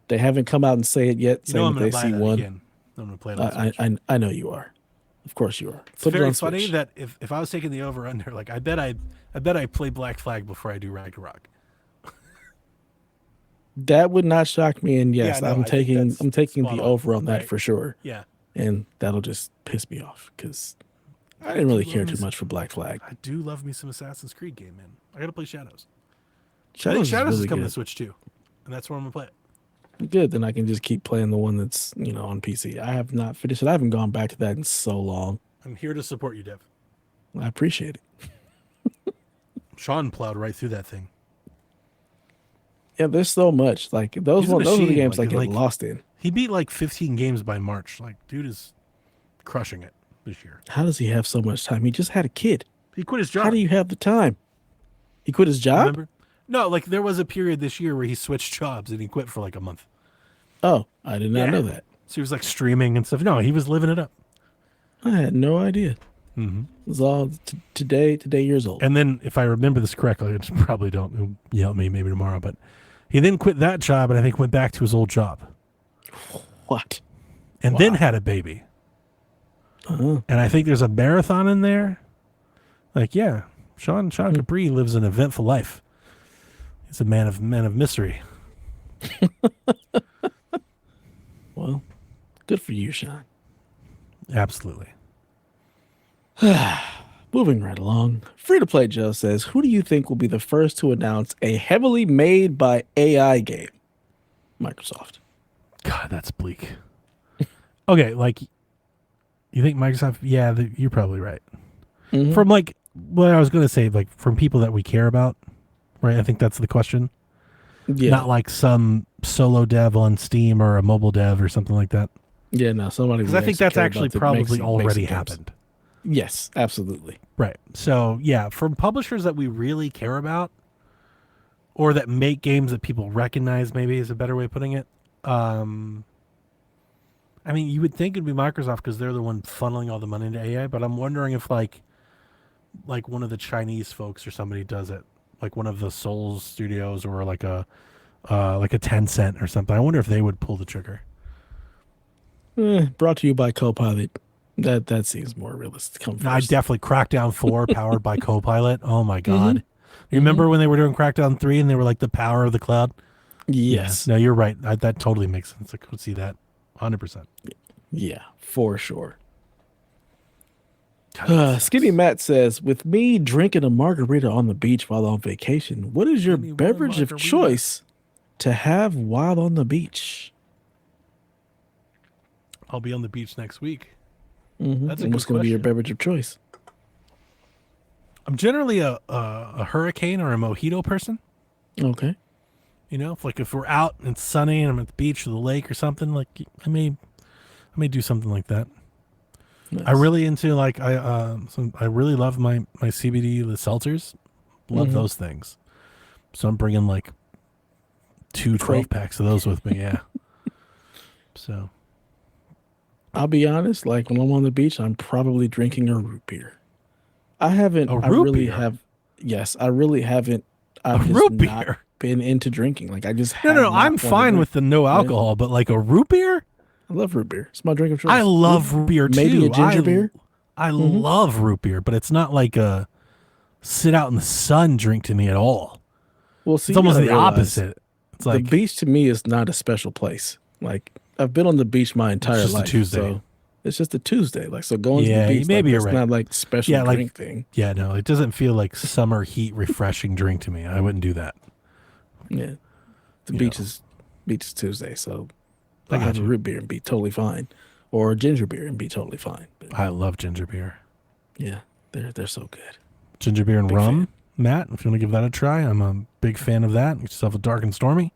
They haven't come out and say it yet, You know saying I'm that going they to buy see that one. again. I'm going to play it on Switch. I know you are. Of course you are. It's Put it very on funny Switch. that if I was taking the over under, like I bet I play Black Flag before I do Ragnarok. That would not shock me. And yes, Yeah, no, I'm I think taking that's the spot on, over on that right? for sure. Yeah. And that'll just piss me off because I I didn't do really love care me too some- much for Black Flag. I do love me some Assassin's Creed game, man. I got to play Shadows. I Shadows think Shadows is really coming good. to Switch too, and that's where I'm gonna play it. Good, then I can just keep playing the one that's on PC. I have not finished it. I haven't gone back to that in so long. I'm here to support you, Dev. I appreciate it. Sean plowed right through that thing. Yeah, there's so much. Like those He's a those are the machine, games like- I get like- lost in. He beat like 15 games by March. Like, dude is crushing it this year. How does he have so much time? He just had a kid. He quit his job. How do you have the time? He quit his job? remember? No, like there was a period this year where he switched jobs and he quit for like a month. Oh, I did not Yeah. know that. So he was like streaming and stuff. No, he was living it up. I had no idea. Mm-hmm. It was all today years old. And then, if I remember this correctly, I just probably don't. He'll yell at me maybe tomorrow. But he then quit that job and I think went back to his old job What? and then had a baby. Uh-huh. And I think there's a marathon in there. Like, yeah, Sean Capri lives an eventful life. He's a man of mystery. Well, good for you, Sean. Absolutely. Moving right along. Free to Play Joe says, who do you think will be the first to announce a heavily made by AI game? Microsoft. God, that's bleak. Okay, like, you think Microsoft? Yeah, you're probably right. Mhm. From like, what I was going to say, like from people that we care about, right? I think that's the question. Yeah. Not like some solo dev on Steam or a mobile dev or something like that. Yeah, no, somebody. Because I think that's actually probably already happened. Yes, absolutely. Right. So, yeah, from publishers that we really care about or that make games that people recognize, maybe is a better way of putting it. I mean, you would think it'd be Microsoft because they're the one funneling all the money into AI, but I'm wondering if like one of the Chinese folks or somebody does it, like one of the Souls studios or like a Tencent or something. I wonder if they would pull the trigger. Brought to you by Copilot. That seems more realistic. Come first. I definitely Crackdown 4 powered by Copilot. Oh my God. You remember when they were doing Crackdown 3 and they were like the power of the cloud? Yes. Yeah. No, you're right. That totally makes sense. I could see that 100%. Yeah, for sure. God, that sucks. Skinny Matt says, with me drinking a margarita on the beach while on vacation, what is your Give me one beverage of margarita. choice to have while on the beach? I'll be on the beach next week. Mm-hmm. That's a And good what's going to be your question. beverage of choice? I'm generally a hurricane or a mojito person. Okay. You know, if we're out and it's sunny and I'm at the beach or the lake or something, like I may do something like that. Nice. I really into like I really love my CBD, the seltzers. Love Mhm. those things. So I'm bringing like 2 12 packs of those with me. Yeah. So I'll be honest, like when I'm on the beach, I'm probably drinking a root beer. I haven't. A I root really beer? have. Yes, I really haven't. a I've just root not beer. been into drinking. Like I just No, have no, not I'm wanted to fine drink. with the no alcohol, but like a root beer? I love root beer. It's my drink of choice. I love root beer too. Maybe a ginger beer. I love root beer, but it's not like a sit out in the sun drink to me at all. Well, see, It's almost you the gotta realize, opposite. It's like the beach to me is not a special place. Like I've been on the beach my entire just a life. Tuesday. So it's just a Tuesday. Like so, going Yeah, to the beach. maybe like, you're it's right. not like special Yeah, like- drink thing. yeah, no, it doesn't feel like summer heat refreshing drink to me. I wouldn't do that. Yeah, the You beach know. is Tuesday. So I I can got have a you. root beer and be totally fine, or ginger beer and be totally fine. But I love ginger beer. yeah, they're so good. Ginger beer and Big rum, fan. Matt, if you want to give that a try, I'm a big fan of that. Get yourself a dark and stormy.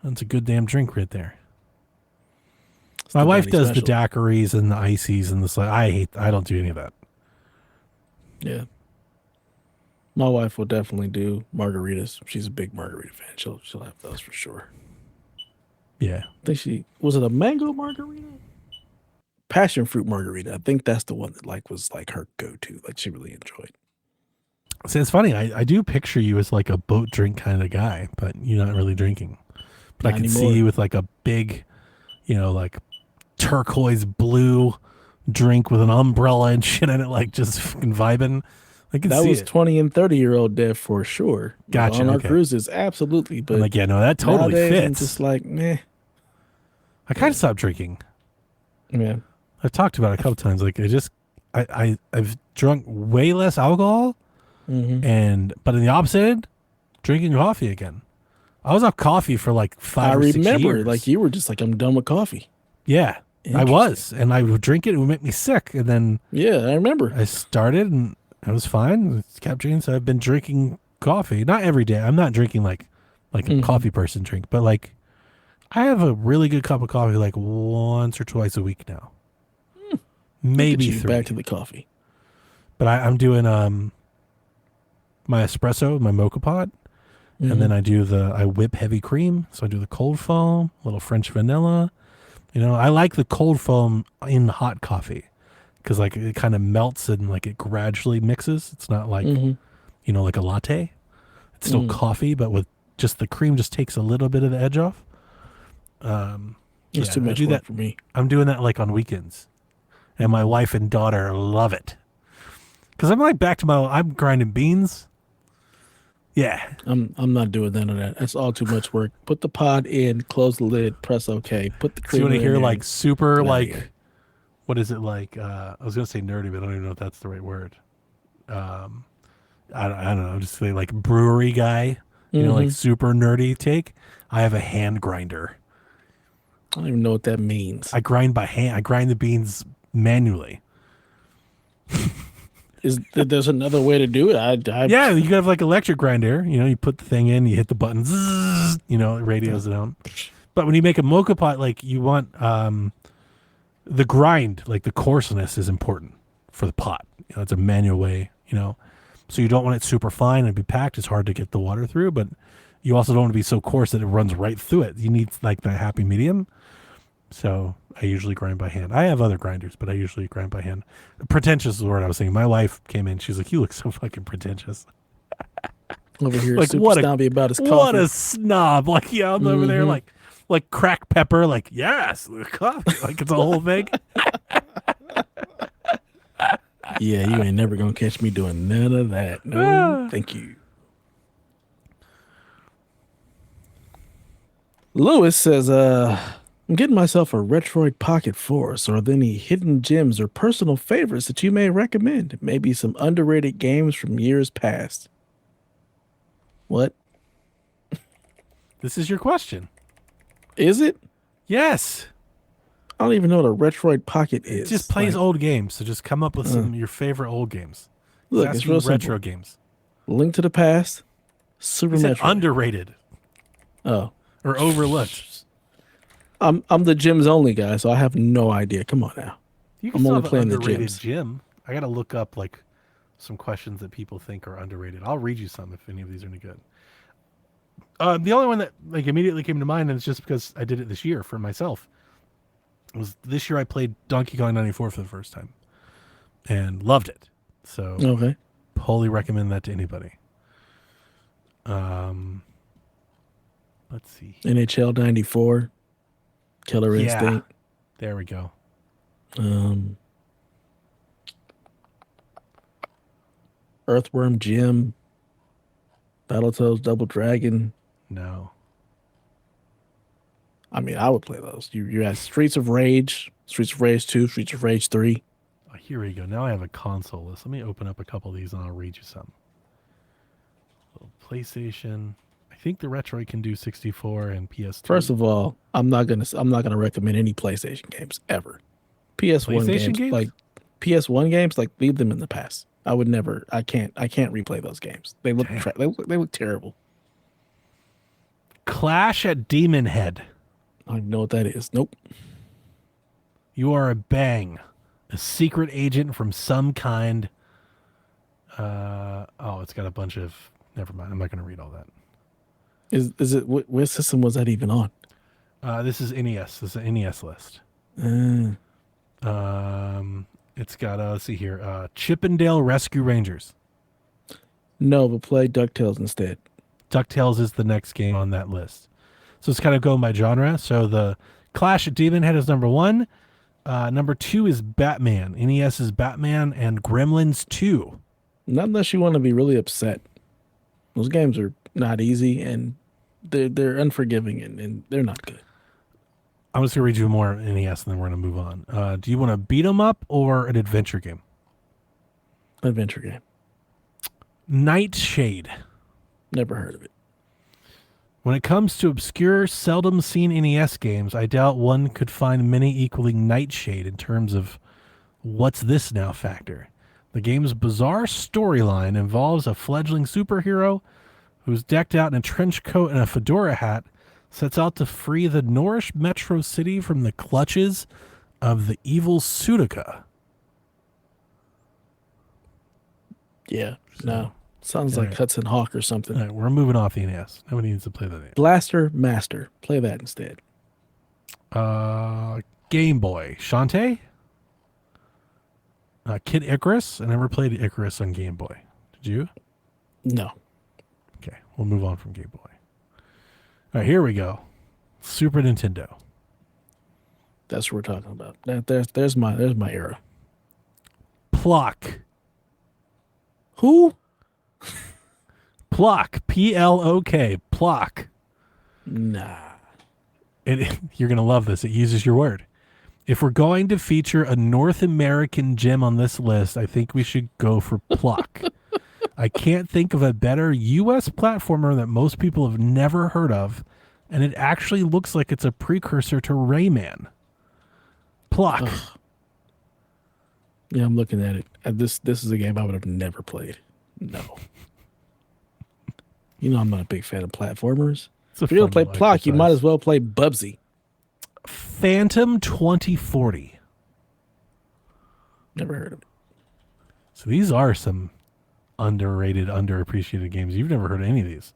That's a good damn drink right there. It's My the wife Donnie does the special. daiquiris and the ices and the I don't do any of that. Yeah. My wife will definitely do margaritas. She's a big margarita fan. She'll have those for sure. Yeah. I think was it a mango margarita? Passion fruit margarita. I think that's the one that was her go-to. Like she really enjoyed. So it's funny. I do picture you as like a boat drink kind of guy, but you're not really drinking. But Not I could see anymore. you with like a big, like turquoise blue drink with an umbrella and shit in it, like just fucking vibing. I can That see was it. 20 and 30-year-old Dev for sure. Gotcha. On our Okay. cruises, absolutely. I'm But like, yeah, no, that totally nowadays, I'm fits. just like, meh. I kind of stopped drinking. Yeah. I've talked about it a couple times. Like I've drunk way less alcohol, but in the opposite end, drinking coffee again. I was off coffee for like 5 or 6 years. Like you were just like, I'm done with coffee. Yeah, I was, and I would drink it. It would make me sick, and then yeah, I remember. I started, and I was fine. I kept drinking, so I've been drinking coffee. Not every day. I'm not drinking like a coffee person drink, but like I have a really good cup of coffee like once or twice a week now. Maybe 3. Back to the coffee. But I'm doing my espresso, my mocha pot, and then I whip heavy cream. So I do the cold foam, a little French vanilla. I like the cold foam in hot coffee because like it kind of melts and like it gradually mixes. It's not like like a latte. It's still coffee, but with just the cream just takes a little bit of the edge off. It's too much work for me. I'm doing that like on weekends. And my wife and daughter love it. Because I'm like back to I'm grinding beans. Yeah. I'm not doing none of that. That's all too much work. Put the pod in, close the lid, press OK. Put the cream So you want to hear in like super like, what is it like? I was going to say nerdy, but I don't even know if that's the right word. I don't know. Just say like brewery guy, like super nerdy take. I have a hand grinder. I don't even know what that means. I grind by hand. I grind the beans manually. There's another way to do it? Yeah, you have like electric grinder. You put the thing in, you hit the button, zzz, it radios it out. But when you make a mocha pot, like you want the grind, like the coarseness is important for the pot. It's a manual way, So you don't want it super fine and be packed. It's hard to get the water through, but you also don't want to be so coarse that it runs right through it. You need like that happy medium. So I usually grind by hand. I have other grinders, but I usually grind by hand. Pretentious is the word I was saying. My wife came in. She's like, "You look so fucking pretentious." Over here, like super snobby about his coffee. What a snob! Like, yeah, I'm over there, like crack pepper. Like, yes, coffee. Like it's a whole thing. Yeah, you ain't never gonna catch me doing none of that. No, thank you. Lewis says, I'm getting myself a Retroid Pocket Force. Are there any hidden gems or personal favorites that you may recommend? Maybe some underrated games from years past. What? This is your question. Is it? Yes. I don't even know what a Retroid Pocket is. It just plays old games. So just come up with some of your favorite old games. Look, it's real retro simple. Games. Link to the Past, Super Metroid. Underrated. Oh. Or overlooked. I'm the gyms only guy, so I have no idea. Come on now. I'm only playing the gyms. Gym. I got to look up like some questions that people think are underrated. I'll read you some if any of these are any good. The only one that like immediately came to mind, and it's just because I did it this year for myself, was this year I played Donkey Kong 94 for the first time and loved it. So okay, wholly recommend that to anybody. Let's see. NHL 94. Killer Instinct. There we go. Earthworm Jim. Battletoads Double Dragon. No. I mean, I would play those. You have Streets of Rage 2, Streets of Rage 3. Oh, here we go. Now I have a console list. Let me open up a couple of these and I'll read you some. PlayStation. I think the Retroid can do 64 and PS2. First of all, I'm not gonna recommend any PlayStation games ever. PS1 games, like PS1 games, like leave them in the past. I would never. I can't replay those games. They look they look terrible. Clash at Demon Head. I don't even know what that is. Nope. You are a bang, a secret agent from some kind. It's got a bunch of. Never mind. I'm not going to read all that. Is it what system was that even on? This is NES. This is an NES list. Uh, It's got let's see here. Chippendale Rescue Rangers. no, but play DuckTales instead. DuckTales is the next game on that list. So it's kind of going by genre. So the Clash at Demon Head is number 1. Number 2 is Batman. NES is Batman and Gremlins 2. Not unless you want to be really upset. Those games are not easy and they're unforgiving and they're not good. I'm just going to read you more NES and then we're going to move on. Do you want a beat 'em up or an adventure game? Adventure game. Nightshade. Never heard of it. When it comes to obscure, seldom seen NES games, I doubt one could find many equaling Nightshade in terms of what's this now factor. The game's bizarre storyline involves a fledgling superhero who's decked out in a trench coat and a fedora hat, sets out to free the Nourish metro city from the clutches of the evil Sudoka. Yeah, no. Sounds like Hudson Hawk or something. All right, we're moving off the NES. Nobody needs to play that. Blaster Master. Play that instead. Game Boy. Shantae? Kid Icarus? I never played Icarus on Game Boy. Did you? No. Okay, we'll move on from Game Boy. All right, here we go. Super Nintendo. That's what we're talking about. There's my era. Plock. Who? Plock. P-L-O-K. Plock. Nah. You're going to love this. It uses your word. If we're going to feature a North American gem on this list, I think we should go for Plock. I can't think of a better U.S. platformer that most people have never heard of, and it actually looks like it's a precursor to Rayman. Plock. Ugh. Yeah, I'm looking at it. This is a game I would have never played. No. You know I'm not a big fan of platformers. If you're going to play Plock, you might as well play Bubsy. Phantom 2040. Never heard of it. So these are some underrated, underappreciated games. You've never heard of any of these.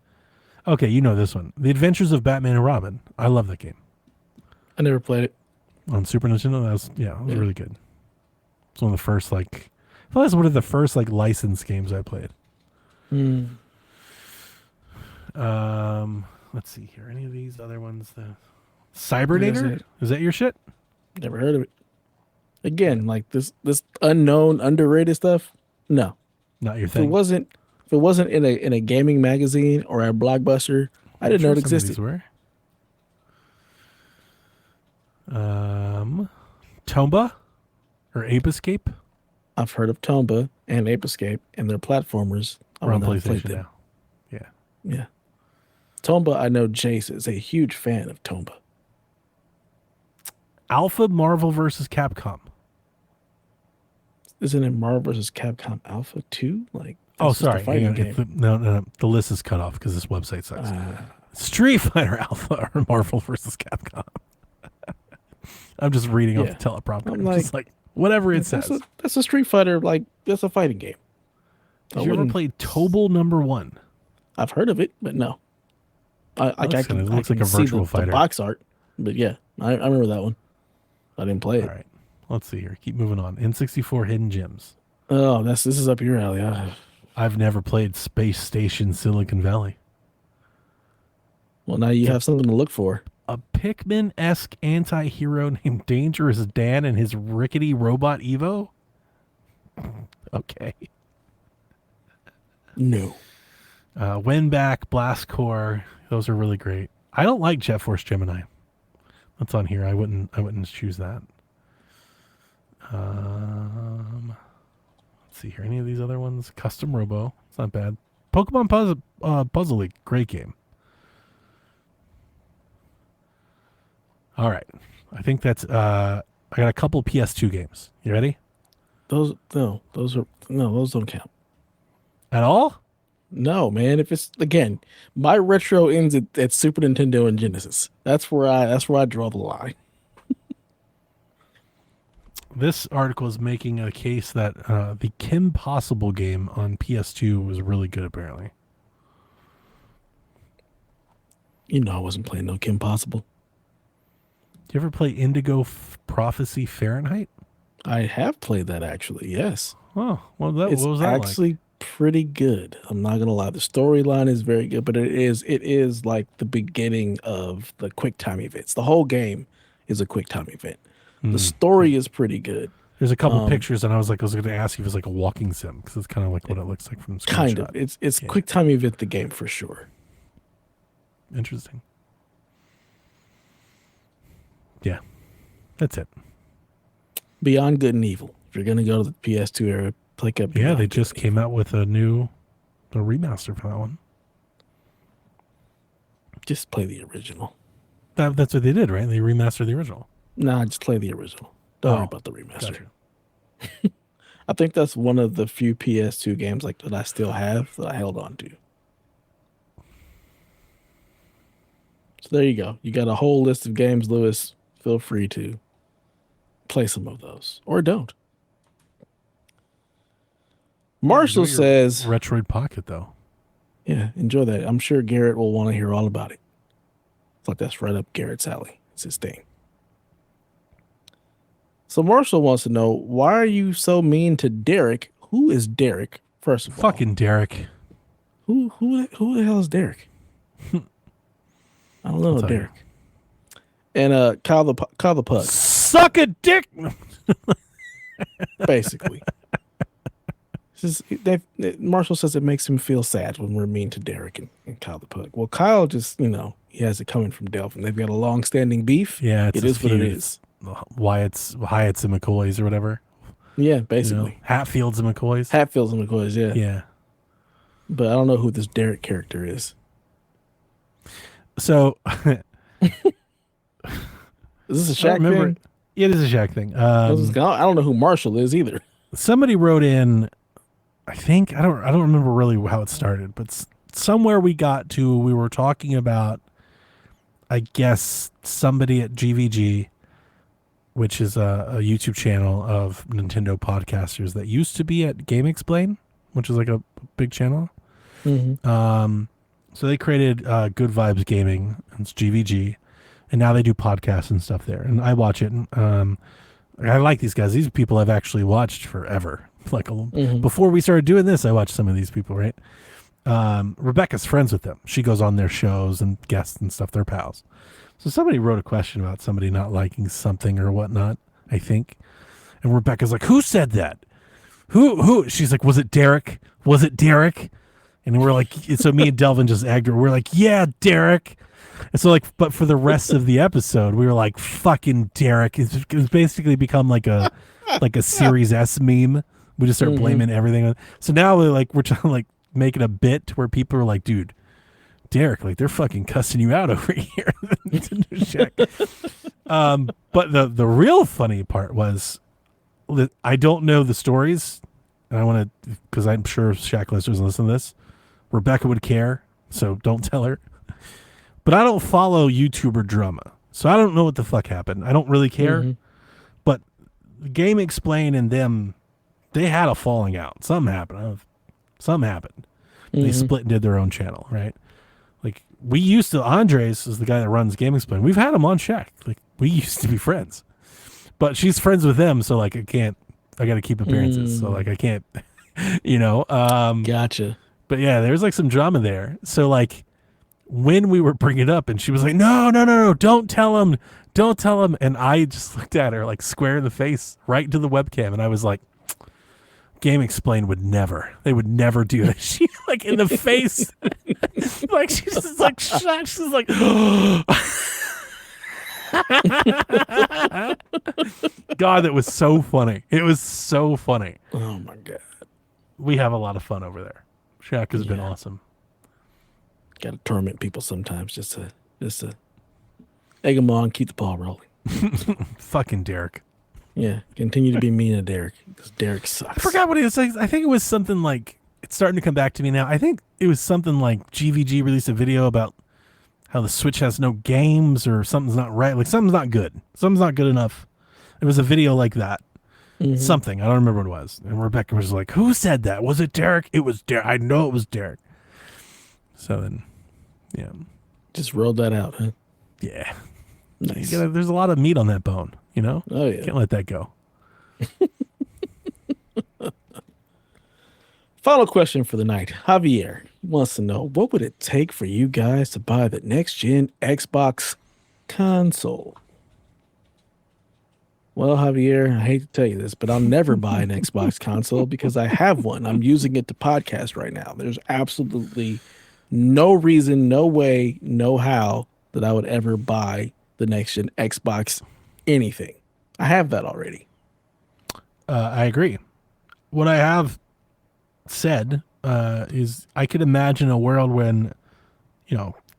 Okay, you know this one. The Adventures of Batman and Robin. I love that game. I never played it. On Super Nintendo, that was really good. It's one of the first, I feel like it's one of the first, licensed games I played. Let's see here. Any of these other ones? The Cybernator? Is that your shit? Never heard of it. Again, this unknown, underrated stuff. No, not your thing. If it wasn't in a gaming magazine or a Blockbuster, I didn't know it existed. Tomba or Ape Escape? I've heard of Tomba and Ape Escape, and they're platformers. We're on PlayStation now. Yeah. Tomba, I know Jace is a huge fan of Tomba. Alpha Marvel vs. Capcom. Isn't it Marvel vs. Capcom Alpha 2? Sorry. No. The list is cut off because this website sucks. Street Fighter Alpha or Marvel vs. Capcom. I'm just reading off the teleprompter. I'm just whatever it says. That's a Street Fighter, that's a fighting game. Have you ever played Tobal #1? I've heard of it, but no. It looks like a virtual fighter. The box art, but yeah, I remember that one. I didn't play it. All right, let's see here. Keep moving on. N64 Hidden Gems. Oh, this is up your alley. I've never played Space Station Silicon Valley. Well, now you have something to look for. A Pikmin-esque anti-hero named Dangerous Dan and his rickety robot Evo? Okay. No. Winback, Blast Core, those are really great. I don't like Jet Force Gemini. That's on here. I wouldn't choose that. Let's see here. Any of these other ones? Custom Robo. It's not bad. Pokemon Puzzle League. Great game. All right. I think that's I got a couple PS2 games. You ready? Those don't count. At all? No, man. If it's again, my retro ends at Super Nintendo and Genesis. That's where I draw the line. This article is making a case that the Kim Possible game on PS2 was really good, apparently. You know I wasn't playing no Kim Possible. you ever play Prophecy Fahrenheit? I have played that actually. Yes. Oh, well, what It's was that actually like? pretty good. I'm not gonna lie. The storyline is very good, but it is like the beginning of the quick time events. The whole game is a quick time event. The story is pretty good. There's a couple pictures, and I was going to ask you if it's like a walking sim because it's kind of like what it looks like from the screenshot. Kind of. It's quick time event the game for sure. Interesting. Yeah, that's it. Beyond Good and Evil. If you're gonna go to the PS2 era, pick up. Yeah, they just came out with a remaster for that one. Just play the original. That's what they did, right? They remastered the original. Nah, just play the original. Don't worry about the remaster. Gotcha. I think that's one of the few PS2 games like that I still have that I held on to. So there you go. You got a whole list of games, Lewis. Feel free to play some of those or don't. Marshall says, Retroid Pocket, though. Yeah, enjoy that. I'm sure Garrett will want to hear all about it. It's like that's right up Garrett's alley. It's his thing. So Marshall wants to know, why are you so mean to Derek? Who is Derek, first of all? Fucking Derek. Who the hell is Derek? I don't know Derek. You. And Kyle the Pug. Suck a dick. Basically. Marshall says it makes him feel sad when we're mean to Derek and Kyle the Pug. Well, Kyle just, he has it coming from Delvin. They've got a long-standing beef. Yeah, it is what it is. Hyatt's and McCoys or whatever. Yeah, basically. Hatfields and McCoys. Hatfields and McCoys, yeah. Yeah. But I don't know who this Derek character is. So, is this a Shaq thing? Yeah, it is a Shaq thing. I don't know who Marshall is either. Somebody wrote in, I think, I don't remember really how it started, but somewhere we were talking about, I guess, somebody at GVG, which is a YouTube channel of Nintendo podcasters that used to be at Game Explain, which is like a big channel. Mm-hmm. So they created Good Vibes Gaming. It's GVG, and now they do podcasts and stuff there. And I watch it. And, I like these guys. These are people I've actually watched forever. Like before we started doing this, I watched some of these people. Right? Rebecca's friends with them. She goes on their shows and guests and stuff. They're pals. So somebody wrote a question about somebody not liking something or whatnot, I think. And Rebecca's like, who said that? Who? She's like, was it Derek? Was it Derek? And we're like, so me and Delvin just egged her. We're like, yeah, Derek. And so but for the rest of the episode, we were like, fucking Derek. It's basically become like a Series S meme. We just start blaming everything. So now we're trying to like make it a bit where people are like, dude, Derek, like they're fucking cussing you out over here. But the real funny part was, I don't know the stories, and I want to, because I'm sure Shaq listeners listen to this. Rebecca would care, so don't tell her. But I don't follow YouTuber drama, so I don't know what the fuck happened. I don't really care. But Game Explain and them, they had a falling out. Something happened. They split and did their own channel, right? Like we used to. Andres is the guy that runs Game Explain. We've had him on Shaq. Like we used to be friends, but she's friends with them, so like I got to keep appearances. So like I can't, Gotcha. But yeah, there's like some drama there. So like when we were bringing it up, and she was like, no, don't tell him. And I just looked at her like square in the face, right into the webcam, and I was like, Game Explain would never. They would never do that. She like in the face, like she's just like shocked. She's like, God, that was so funny. It was so funny. Oh my God. We have a lot of fun over there. Shaq has been awesome. Got to torment people sometimes just to egg them on, keep the ball rolling. Fucking Derek. Yeah, continue to be mean to Derek because Derek sucks. I forgot what it was. I think it was something like, it's starting to come back to me now. I think it was something like GVG released a video about how the Switch has no games or something's not right. Like something's not good. Something's not good enough. It was a video like that. Something. I don't remember what it was. And Rebecca was like, who said that? Was it Derek? It was Derek. I know it was Derek. So then, yeah. Just rolled that out, huh? Yeah. Nice. There's a lot of meat on that bone, you know? Oh yeah. Can't let that go. Final question for the night. Javier wants to know, what would it take for you guys to buy the next gen Xbox console? Well, Javier, I hate to tell you this, but I'll never buy an Xbox console because I have one. I'm using it to podcast right now. There's absolutely no reason, no way, no how that I would ever buy the next gen Xbox anything. I have that already. I agree. What I have said is I could imagine a world when,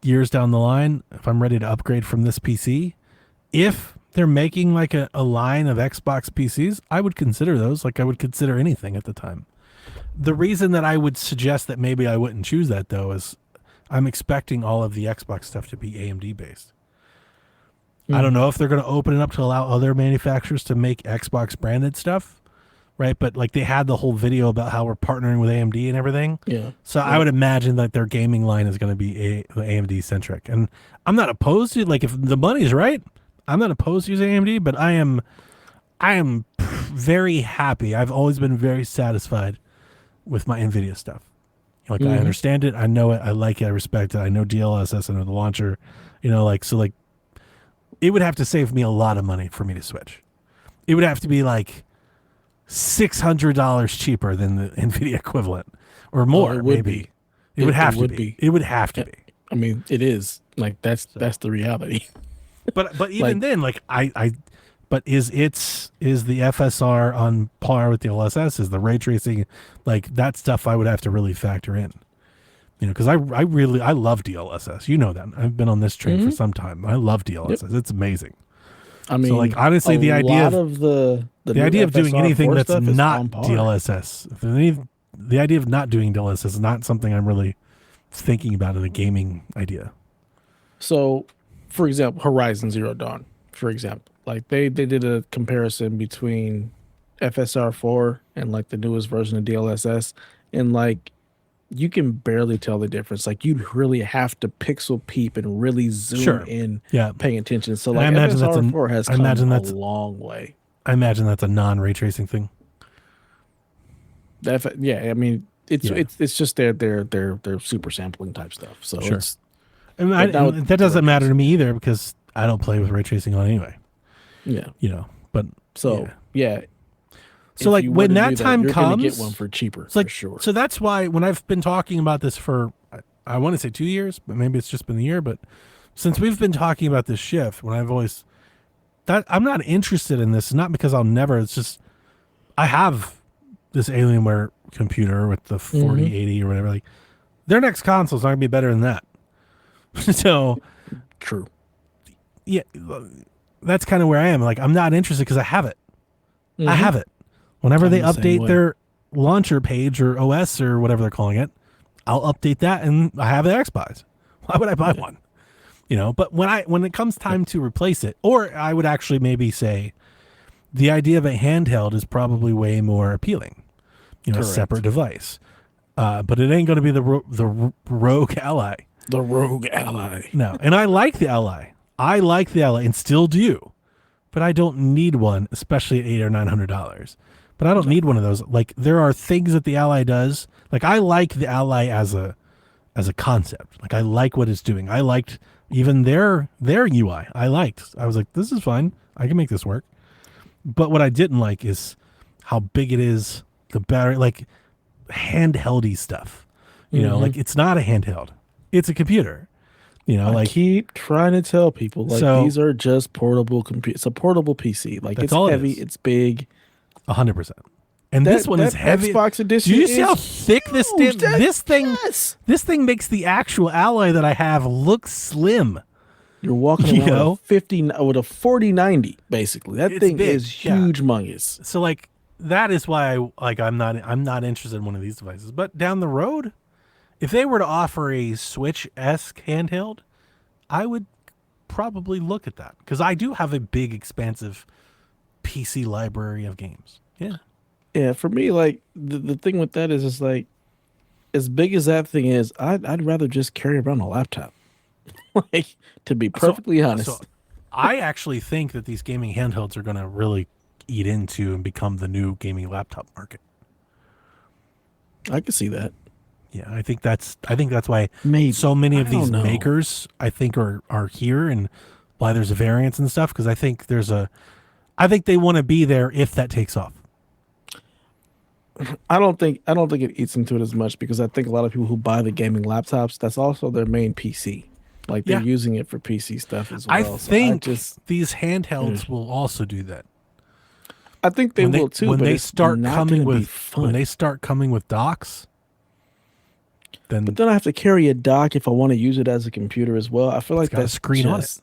years down the line, if I'm ready to upgrade from this PC, if they're making like a line of Xbox PCs, I would consider those. Like I would consider anything at the time. The reason that I would suggest that maybe I wouldn't choose that though is I'm expecting all of the Xbox stuff to be AMD based. I don't know if they're going to open it up to allow other manufacturers to make Xbox branded stuff, right? But like they had the whole video about how we're partnering with AMD and everything. Yeah. So I would imagine that their gaming line is going to be AMD centric. And I'm not opposed to, like, if the money's right, I'm not opposed to using AMD, but I am very happy. I've always been very satisfied with my NVIDIA stuff. Like I understand it. I know it. I like it. I respect it. I know DLSS. I know the launcher, so it would have to save me a lot of money for me to switch. It would have to be like $600 cheaper than the NVIDIA equivalent or more. Maybe it would have to be. It would have to be. I mean, it is like that's the reality. But even then, like but is the FSR on par with the DLSS? Is the ray tracing, like that stuff? I would have to really factor in, because I love DLSS. You know that I've been on this train for some time. I love DLSS. Yep. It's amazing. I mean, so like honestly, the idea of the idea of doing anything that's not DLSS, the idea of not doing DLSS is not something I'm really thinking about in a gaming idea. So, for example, Horizon Zero Dawn, for example, like they did a comparison between FSR 4 and like the newest version of DLSS, and like you can barely tell the difference. Like you'd really have to pixel peep and really zoom in, paying attention. So like FSR 4 has come a long way. I imagine that's a non-ray tracing thing. I mean it's just their super sampling type stuff. So it's, and that doesn't matter to me either because I don't play with ray tracing on anyway. Yeah. But so So like when that time comes, you're gonna get one for cheaper, like, for sure. So that's why when I've been talking about this for, I want to say 2 years, but maybe it's just been a year. But since we've been talking about this shift, when I've always I'm not interested in this, not because I'll never. It's just I have this Alienware computer with the 4080 or whatever. Like their next console's not gonna be better than that. So true. Yeah, that's kind of where I am. Like I'm not interested because I have it. I have it. Whenever they update their launcher page or OS or whatever they're calling it, I'll update that and I have an Xbox. Why would I buy one? But when it comes time to replace it, or I would actually maybe say the idea of a handheld is probably way more appealing. A separate device. But it ain't going to be the ROG Ally. The ROG Ally. No, and I like the Ally. I like the Ally and still do. But I don't need one, especially at $800 or $900. But I don't need one of those. Like there are things that the Ally does. Like I like the Ally as a concept. Like I like what it's doing. I liked even their UI. I was like, this is fine. I can make this work. But what I didn't like is how big it is. The battery, like handheldy stuff. Like it's not a handheld. It's a computer. I keep trying to tell people these are just portable computers. It's a portable PC. Like it's heavy, it's big. 100%. And this one is heavy. Xbox edition. Do you see how thick this thing? Yes. This thing makes the actual Ally that I have look slim. You're walking around with a 4090 basically. That thing is huge, humongous. So like that is why I'm not interested in one of these devices. But down the road, if they were to offer a Switch-esque handheld, I would probably look at that because I do have a big, expansive PC library of games. Yeah. For me, like the thing with that is, it's like as big as that thing is, I'd rather just carry around a laptop. Like to be perfectly honest, I actually think that these gaming handhelds are going to really eat into and become the new gaming laptop market. I can see that. Yeah, I think that's why Maybe. so many of I these don't know. makers I think are here, and why there's a variance and stuff, because I think they want to be there if that takes off. I don't think it eats into it as much because I think a lot of people who buy the gaming laptops, that's also their main PC. Like they're Yeah. using it for PC stuff as well. I think So these handhelds will also do that. I think they will too. When but they it's start not coming gonna be with fun. when they start coming with docks, then But then I have to carry a dock if I want to use it as a computer as well. I feel like got a that's screen on it.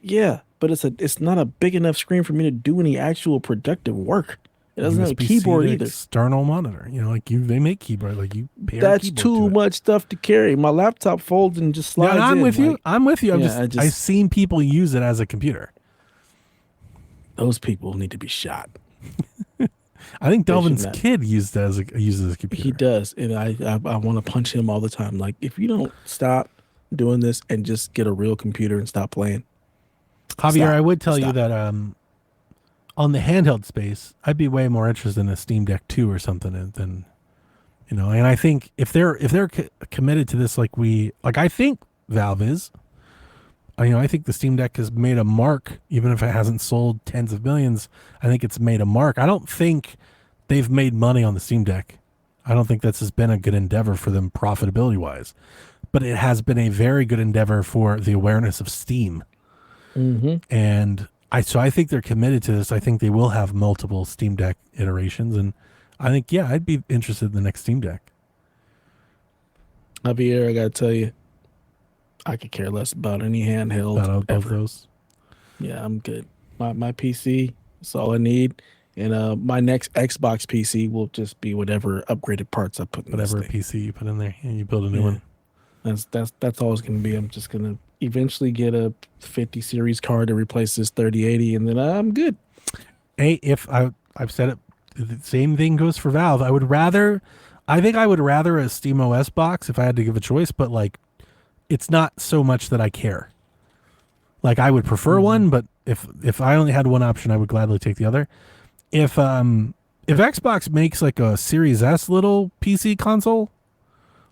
Yeah, but it's not a big enough screen for me to do any actual productive work. It doesn't have a USB-C keyboard to either. external monitor. They make keyboard you pair a That's keyboard too to it. much stuff to carry. My laptop folds and just slides Yeah, I'm in. with you. I'm with you. I've just seen people use it as a computer. those people need to be shot. I think Delvin's not. kid uses it as a computer. He does, and I want to punch him all the time. Like, if you don't stop doing this and just get a real computer and stop playing. Javier, I would tell you Stop. that on the handheld space, I'd be way more interested in a Steam Deck 2 or something than and I think if they're committed to this I think Valve is. I think the Steam Deck has made a mark, even if it hasn't sold tens of millions. I think it's made a mark. I don't think they've made money on the Steam Deck. I don't think this has been a good endeavor for them profitability wise, but it has been a very good endeavor for the awareness of Steam. Mm-hmm. And I think they're committed to this. I think they will have multiple Steam Deck iterations, and I think I'd be interested in the next Steam Deck. Javier, I gotta tell you, I could care less about any handheld About ever. those. Yeah, I'm good. My PC is all I need, and my next Xbox PC will just be whatever upgraded parts I put in Whatever this thing. PC you put in there, and you build a new one. That's all it's gonna be. I'm just gonna eventually get a 50 series card to replace this 3080, and then I'm good. Hey, if I've said it, the same thing goes for Valve. I think I would rather a Steam OS box if I had to give a choice, but it's not so much that I care. I would prefer one, but if I only had one option, I would gladly take the other. If Xbox makes a Series S little PC console,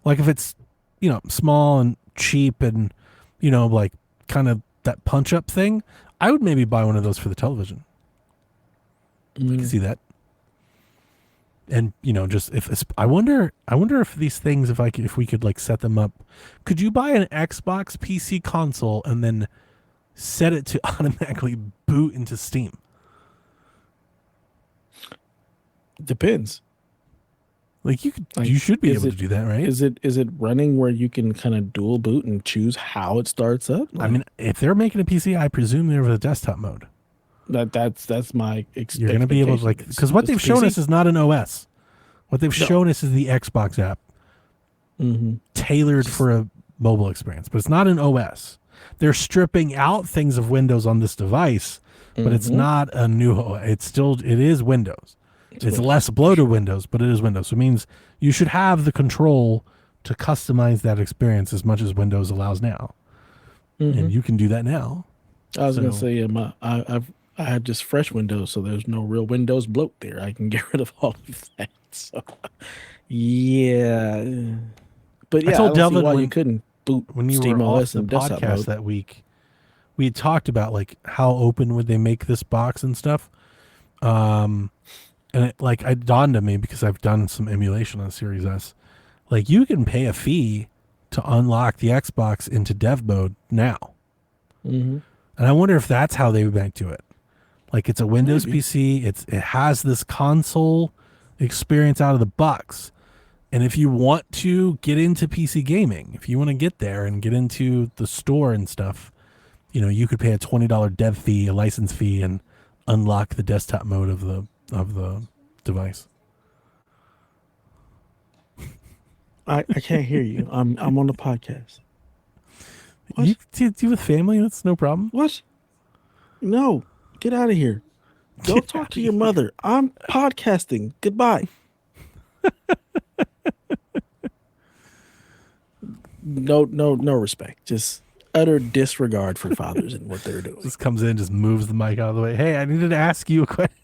if it's small and cheap and kind of that punch up thing, I would maybe buy one of those for the television. I can see that. And just if I wonder if these things, if we could set them up, could you buy an Xbox PC console and then set it to automatically boot into Steam? Depends. You should be able to do that, right? Is it running where you can kind of dual boot and choose how it starts up? I mean, if they're making a PC, I presume they're with a desktop mode. That's my expectation. You're going to be able to because what they've shown us is not an OS. What they've shown us is the Xbox app tailored for a mobile experience, but it's not an OS. They're stripping out things of Windows on this device, but it's not a new OS. It is Windows. It's less bloated Windows, but it is Windows. So it means you should have the control to customize that experience as much as Windows allows now. And you can do that now. I was going to say, I have just fresh Windows, so there's no real Windows bloat there. I can get rid of all of that. So, yeah. But yeah, I told Delvin why you couldn't boot when you Steam were OS off and the desktop podcast mode. that week, we had talked about how open would they make this box and stuff. And it dawned on me because I've done some emulation on Series S. You can pay a fee to unlock the Xbox into dev mode now. And I wonder if that's how they would back to it. It's a Windows PC. It has this console experience out of the box. And if you want to get into PC gaming, if you want to get there and get into the store and stuff, you could pay a $20 dev fee, a license fee, and unlock the desktop mode of the device. I can't hear you. I'm on the podcast. What? You with family? That's no problem. What? No. Get out of here. Go talk to your mother. I'm podcasting. Goodbye. No respect. Just utter disregard for fathers and what they're doing. Just comes in, just moves the mic out of the way. Hey, I needed to ask you a question.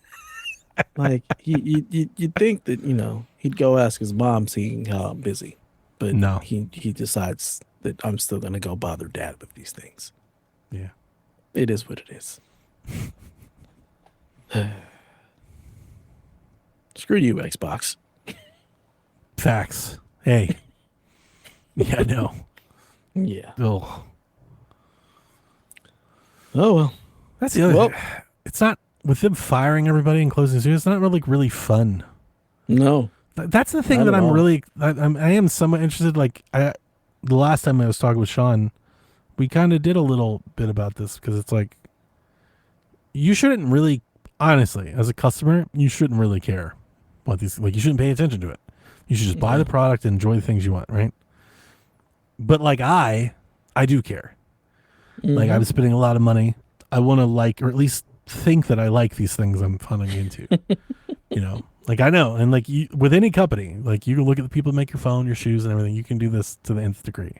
Like you'd think that he'd go ask his mom, seeing how I'm busy, but No. he decides that I'm still gonna go bother dad with these things. Yeah. It is what it is. Screw you, Xbox. Facts. Hey. Yeah, no. Yeah. Oh. Oh well. That's the other thing. It's not, with them firing everybody and closing studios, it's not really fun. No. That's the thing Not that at I'm all. really, I am somewhat interested. Like, the last time I was talking with Sean, we kind of did a little bit about this, because it's like, you shouldn't really, honestly, as a customer, you shouldn't really care what these, like, you shouldn't pay attention to it. You should just buy the product and enjoy the things you want, right? But like I do care. Like, I'm spending a lot of money. I want to like, or at least think that I like these things I'm funding into. Like, I know. And like, with any company, like, you can look at the people that make your phone, your shoes, and everything. You can do this to the nth degree.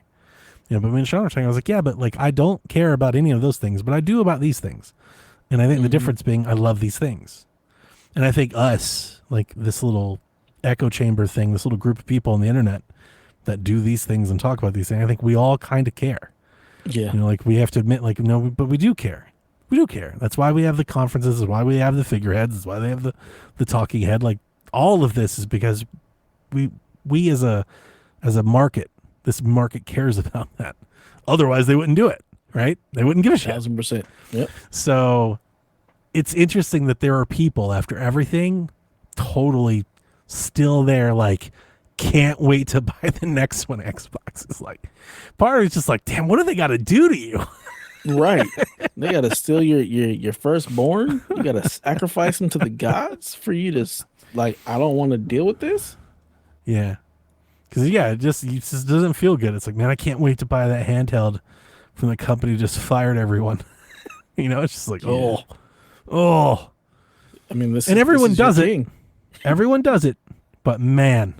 But when Sean was saying, I was like, yeah, but like, I don't care about any of those things, but I do about these things. And I think the difference being, I love these things. And I think us, like this little echo chamber thing, this little group of people on the internet that do these things and talk about these things, I think we all kind of care. Yeah. Like, we have to admit, like, no, but we do care. We do care. That's why we have the conferences. That's why we have the figureheads. That's why they have the talking head. Like, all of this is because we as a market, this market cares about that. Otherwise, they wouldn't do it, right? They wouldn't give a shit. 1000%. Yep. So it's interesting that there are people, after everything, totally still there, like, can't wait to buy the next one. Xbox is like, part of it's just like, damn, what do they got to do to you? Right. They got to steal your firstborn. You got to sacrifice them to the gods for you to, like, I don't want to deal with this. Yeah. Because, it just doesn't feel good. It's like, man, I can't wait to buy that handheld from the company who just fired everyone. It's just like, oh. I mean, and everyone does it. Everyone does it. But, man,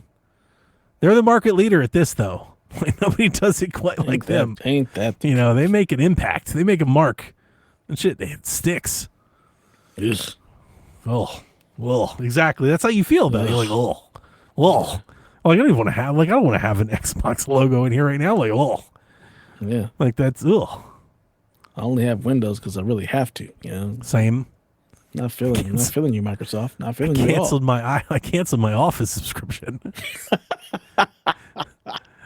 they're the market leader at this, though. Like, nobody does it quite like them. Ain't that? They make an impact. They make a mark. And shit, it sticks. Ugh. Oh, exactly. That's how you feel about it. You're like, like, I don't even want to have, like, I don't want to have an Xbox logo in here right now. Like, Yeah. like, that's, I only have Windows because I really have to. Same. Not feeling you, Microsoft. Not feeling you at all. I canceled my Office subscription.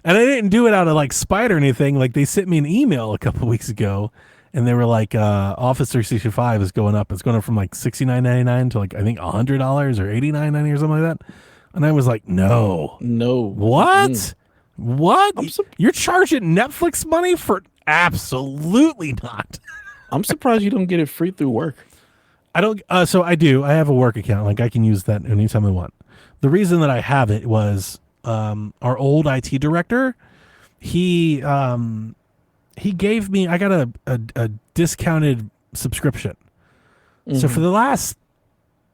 And I didn't do it out of like spite or anything. Like, they sent me an email a couple weeks ago, and they were like, Office 365 is going up. It's going up from like $69.99 to like, I think $100 or $89.90 or something like that. And I was like, no. What? What? You're charging Netflix money for? Absolutely not. I'm surprised you don't get it free through work. I don't. So I do. I have a work account. Like, I can use that anytime I want. The reason that I have it was our old IT director. He gave me. I got a discounted subscription. So for the last,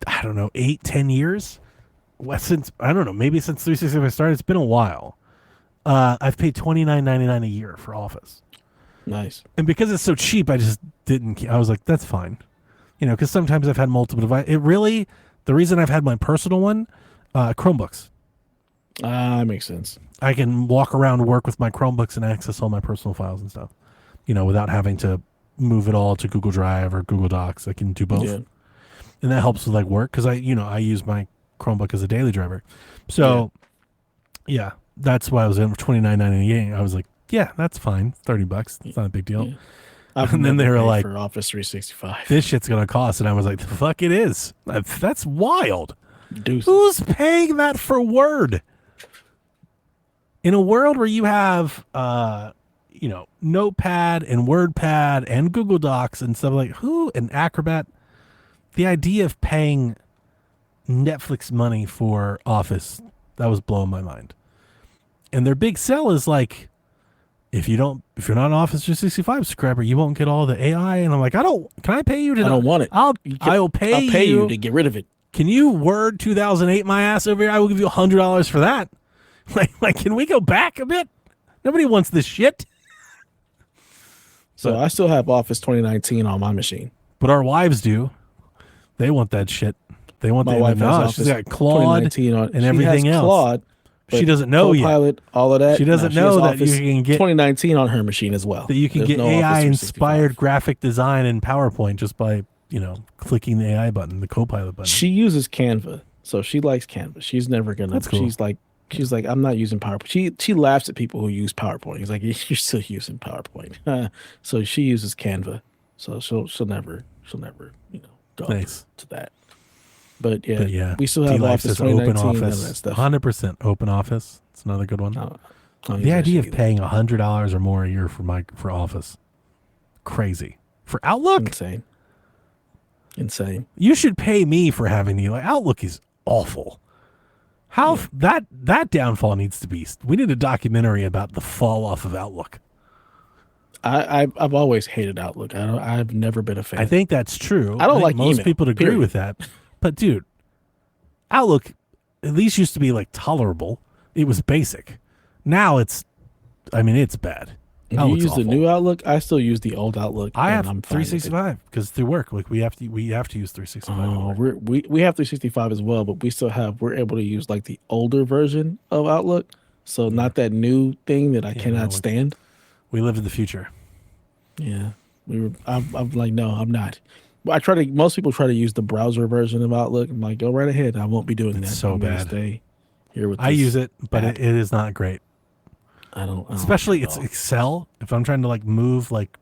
I don't know, 8-10 years, since, I don't know, maybe since 365 started, it's been a while. I've paid $29.99 a year for Office. Nice. And because it's so cheap, I just didn't. I was like, that's fine. Because sometimes I've had multiple devices. The reason I've had my personal one, Chromebooks. That makes sense. I can walk around, work with my Chromebooks, and access all my personal files and stuff, without having to move it all to Google Drive or Google Docs. I can do both. Yeah. And that helps with like work, because I use my Chromebook as a daily driver. So, yeah, that's why I was in for $29.98. I was like, yeah, that's fine. $30. It's not a big deal. Yeah. And then they were like, for Office 365, this shit's going to cost. And I was like, the fuck it is. That's wild. Deuces. Who's paying that for Word? In a world where you have, Notepad and WordPad and Google Docs and stuff like and Acrobat, the idea of paying Netflix money for Office, that was blowing my mind. And their big sell is like, if you're not an Office 365 subscriber, you won't get all the AI. And I'm like, can I pay you to? I don't want it. I'll pay you to get rid of it. Can you Word 2008 my ass over here? I will give you $100 for that. Like, can we go back a bit? Nobody wants this shit. So I still have Office 2019 on my machine. But our wives do. They want that shit. They want My the wife has no, Office she's got Claude 2019 on, and everything she has else. Claude, She doesn't know yet. Copilot, all of that. She doesn't has know that Office you can get 2019 on her machine as well. that you can There's get no Office AI inspired 365. graphic design in PowerPoint just by clicking the AI button, the Copilot button. She uses Canva, so she likes Canva. She's never gonna. That's cool. She's like, I'm not using PowerPoint. She laughs at people who use PowerPoint. He's like, you're still using PowerPoint. So she uses Canva. So she'll never go Nice. to that. But yeah, yeah, we still have D-Life Office says Open 2019 and Office, that stuff. 100% Open Office. It's another good one. I don't use The that idea shit of either. paying $100 or more a year for Office, crazy. For Outlook, Insane. you should pay me for having you. Like, Outlook is awful. How that downfall needs to be. We need a documentary about the fall off of Outlook. I've always hated Outlook. I've never been a fan. I think that's true. I don't think like most email, people agree period. with that. But dude, Outlook at least used to be like tolerable. It was basic. Now it's bad. You Outlook's use the awful. new Outlook. I still use the old Outlook. I and have I'm fine with it. 365 because through work, like we have to use 365. Oh, we have 365 as well, but we're able to use like the older version of Outlook. So not that new thing that I cannot stand. We live in the future. Yeah, I'm like, no, I'm not. Most people try to use the browser version of Outlook. I'm like, go right ahead. I won't be doing that. So I'm gonna bad. Stay here with. I use it, but it is not great. I don't. Especially like it's it at all. Excel. If I'm trying to like move like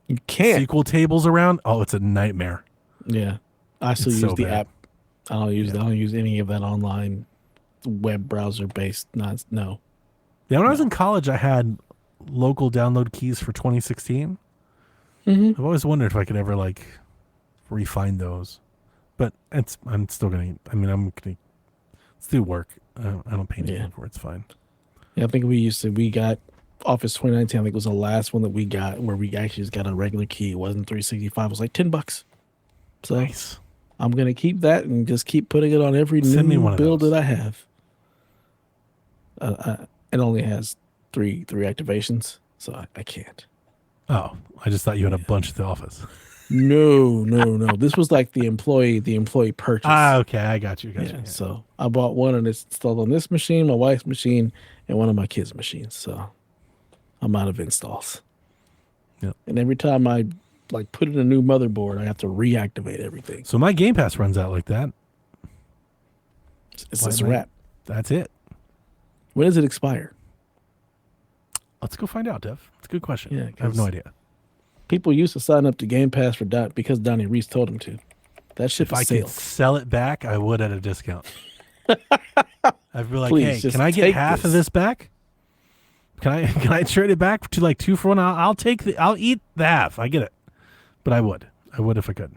You can't. SQL tables around, it's a nightmare. Yeah, I still It's use so the bad. app. I don't use any of that online web browser based. No. Yeah, when I was in college, I had local download keys for 2016. Mm-hmm. I've always wondered if I could ever like refine those, but I'm still gonna. I'm gonna still work. I don't pay anything for it. It's fine. Yeah, I think we got Office 2019. I think was the last one that we got where we actually just got a regular key. It wasn't 365. It was like $10. So Nice. I'm gonna keep that and just keep putting it on every Send me new one of build those. that I have. It only has three activations, so I can't. Oh, I just thought you had a bunch at the office. No. This was like the employee purchase. Okay, I got you. Yeah, so I bought one and it's installed on this machine, my wife's machine, and one of my kids' machines. So I'm out of installs. Yep. And every time I like put in a new motherboard, I have to reactivate everything. So my Game Pass runs out like that. It's a wrap. That's it. When does it expire? Let's go find out, Dev. It's a good question. Yeah, I have no idea. People used to sign up to Game Pass because Donnie Reese told them to. That ship If I has could sailed. sell it back, I would at a discount. I'd be like, Please, hey, just can I get take half of this. this back? Can I trade it back to like 2 for 1? I'll eat the half. I get it. But I would if I could.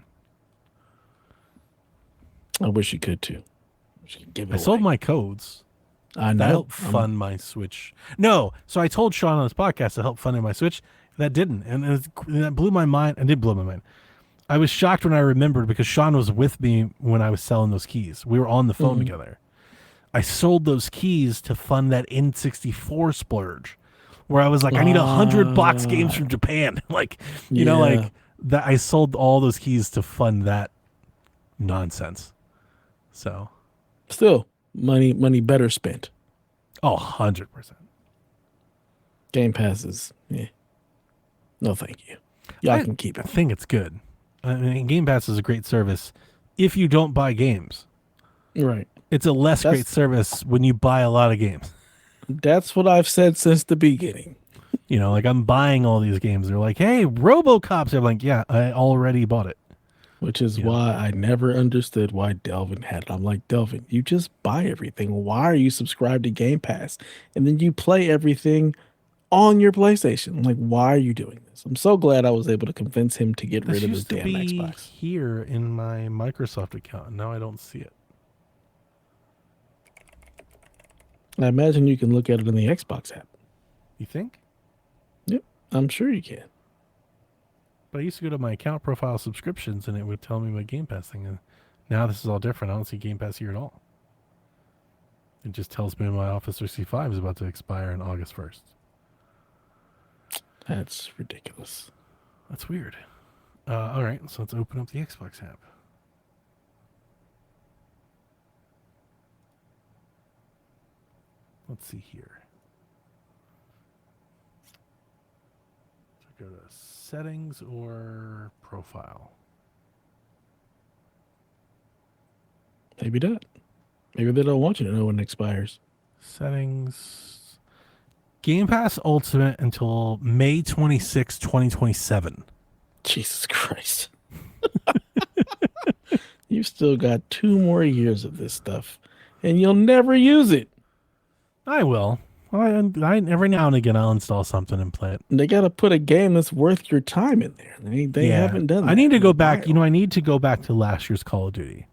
I wish you could too. Give it I sold my codes. I That know. helped fund my Switch. No, so I told Sean on this podcast to help fund my Switch. That didn't, and that blew my mind. It did blow my mind. I was shocked when I remembered because Sean was with me when I was selling those keys. We were on the phone together. I sold those keys to fund that N64 splurge, where I was like, I need 100 box games from Japan. Like, you know, like that. I sold all those keys to fund that nonsense. So, Still, money better spent. 100%. Game passes. Yeah. No, thank you. Y'all can keep I it. think it's good. I mean, Game Pass is a great service if you don't buy games. Right. It's a less great service when you buy a lot of games. That's what I've said since the beginning. You know, like I'm buying all these games. They're like, hey, RoboCops. I'm like, yeah, I already bought it. Which is why I never understood why Delvin had it. I'm like, Delvin, you just buy everything. Why are you subscribed to Game Pass? And then you play everything on your PlayStation. I'm like, why are you doing this? I'm so glad I was able to convince him to get rid of his used to damn be Xbox. here in my Microsoft account, and now I don't see it. I imagine you can look at it in the Xbox app. You think? Yep, I'm sure you can. But I used to go to my account profile subscriptions, and it would tell me my Game Pass thing. And now this is all different. I don't see Game Pass here at all. It just tells me my Office 365 is about to expire on August 1st. That's ridiculous. That's weird. All right, so let's open up the Xbox app. Let's see here. So go to settings or profile. Maybe not. Maybe they don't want you to know when it expires. Settings. Game Pass Ultimate until May 26, 2027. Jesus Christ. You still got 2 more years of this stuff, and you'll never use it. I will. I every now and again I'll install something and play it. They got to put a game that's worth your time in there. They haven't done that. I need to go back. I need to go back to last year's Call of Duty.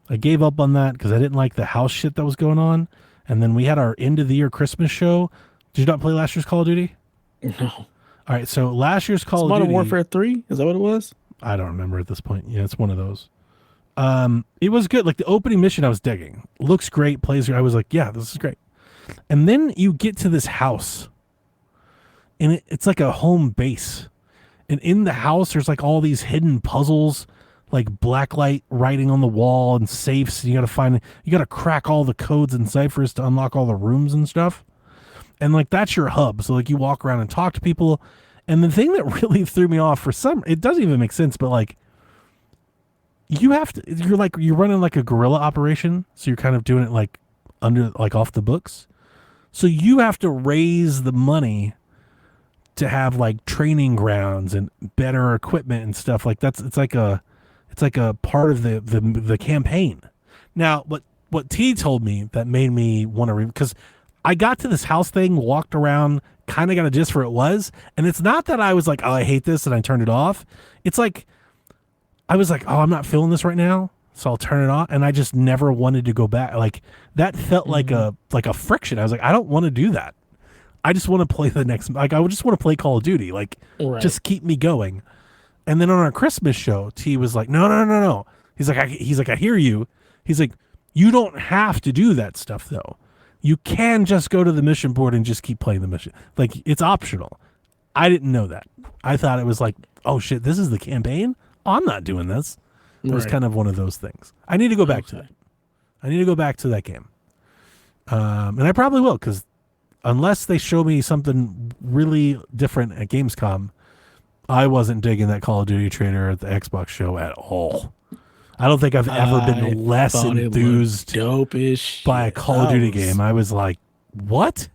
I gave up on that because I didn't like the house shit that was going on. And then we had our end of the year Christmas show. Did you not play last year's Call of Duty? No. All right, so last year's Call of Modern Duty. Warfare 3? Is that what it was? I don't remember at this point. Yeah, it's one of those. It was good. Like the opening mission I was digging. Looks great, plays great. I was like, yeah, this is great. And then you get to this house. And it's like a home base. And in the house, there's like all these hidden puzzles, like blacklight writing on the wall and safes. And you got to crack all the codes and ciphers to unlock all the rooms and stuff. And like that's your hub. So like you walk around and talk to people. And the thing that really threw me off it doesn't even make sense, but like you're running like a guerrilla operation. So you're kind of doing it like off the books. So you have to raise the money to have like training grounds and better equipment and stuff like that. It's like a part of the campaign. Now, what T told me that made me want to because I got to this house thing, walked around, kind of got a gist for it was, and it's not that I was like, oh, I hate this and I turned it off. It's like I was like, oh, I'm not feeling this right now, so I'll turn it off, and I just never wanted to go back. Like that felt like a friction. I was like, I don't want to do that. I just want to play the next. Like I would just want to play Call of Duty. Like just keep me going. And then on our Christmas show, T was like, no. He's like, I hear you. He's like, you don't have to do that stuff though. You can just go to the mission board and just keep playing the mission. Like it's optional. I didn't know that. I thought it was like, oh shit, this is the campaign? I'm not doing this. It was kind of one of those things. I need to go back to that. I need to go back to that game. And I probably will, because unless they show me something really different at Gamescom, I wasn't digging that Call of Duty trailer at the Xbox show at all. I don't think I've ever been less enthused by a Call of Duty game. I was like, what?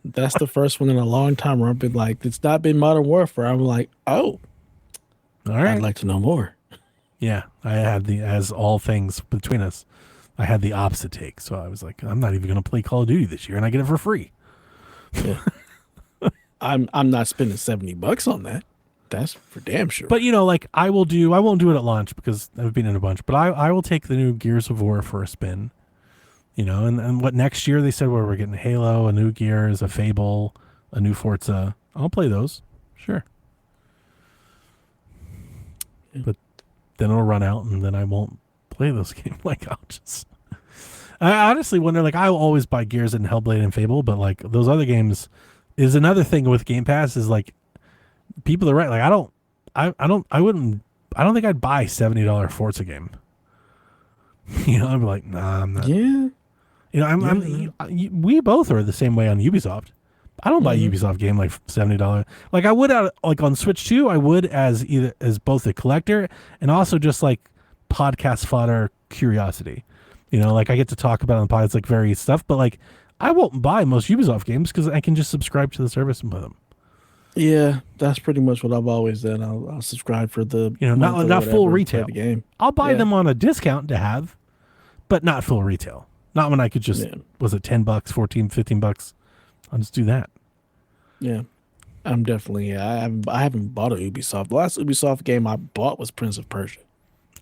That's the first one in a long time where I've been like, it's not been Modern Warfare. I'm like, oh, all right. I'd like to know more. Yeah, I had as all things between us, I had the opposite take. So I was like, I'm not even going to play Call of Duty this year, and I get it for free. Yeah. I'm not spending $70 on that. That's for damn sure. But like I won't do it at launch because I've been in a bunch. But I will take the new Gears of War for a spin. And what next year they said we're getting Halo, a new Gears, a Fable, a new Forza. I'll play those, sure. Yeah. But then it'll run out, and then I won't play those games. Like I honestly wonder. Like I will always buy Gears and Hellblade and Fable, but like those other games is another thing with Game Pass is like. People are right. Like I don't think I'd buy $70 Forza game. I'm like, nah, I'm not. Yeah. We both are the same way on Ubisoft. I don't buy a Ubisoft game like $70. Like I would like on Switch 2, I would as both a collector and also just like podcast fodder curiosity. Like I get to talk about it on podcasts like various stuff, but like I won't buy most Ubisoft games because I can just subscribe to the service and play them. Yeah, that's pretty much what I've always done. I'll subscribe for the not full retail the game. I'll buy them on a discount to have, but not full retail. Not when I could just was it $10, $14, $15? I'll just do that. Yeah, I'm definitely. I haven't bought a Ubisoft. The last Ubisoft game I bought was Prince of Persia.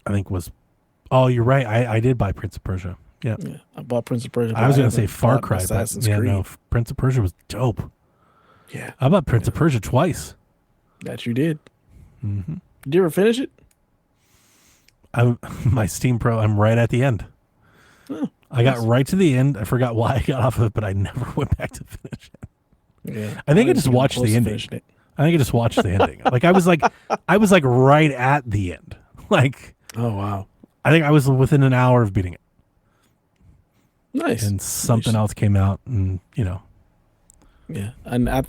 I think was. Oh, you're right. I did buy Prince of Persia. Yeah, I bought Prince of Persia. I was going to say Far Cry, but no, Prince of Persia was dope. Yeah, I bought Prince of Persia twice. That you did. Mm-hmm. Did you ever finish it? My Steam Pro. I'm right at the end. Oh, I got right to the end. I forgot why I got off of it, but I never went back to finish it. Yeah, I think I just watched the ending. I think I just watched the ending. I was like right at the end. Like, Oh wow, I think I was within an hour of beating it, nice. and something else came out, and Yeah, and I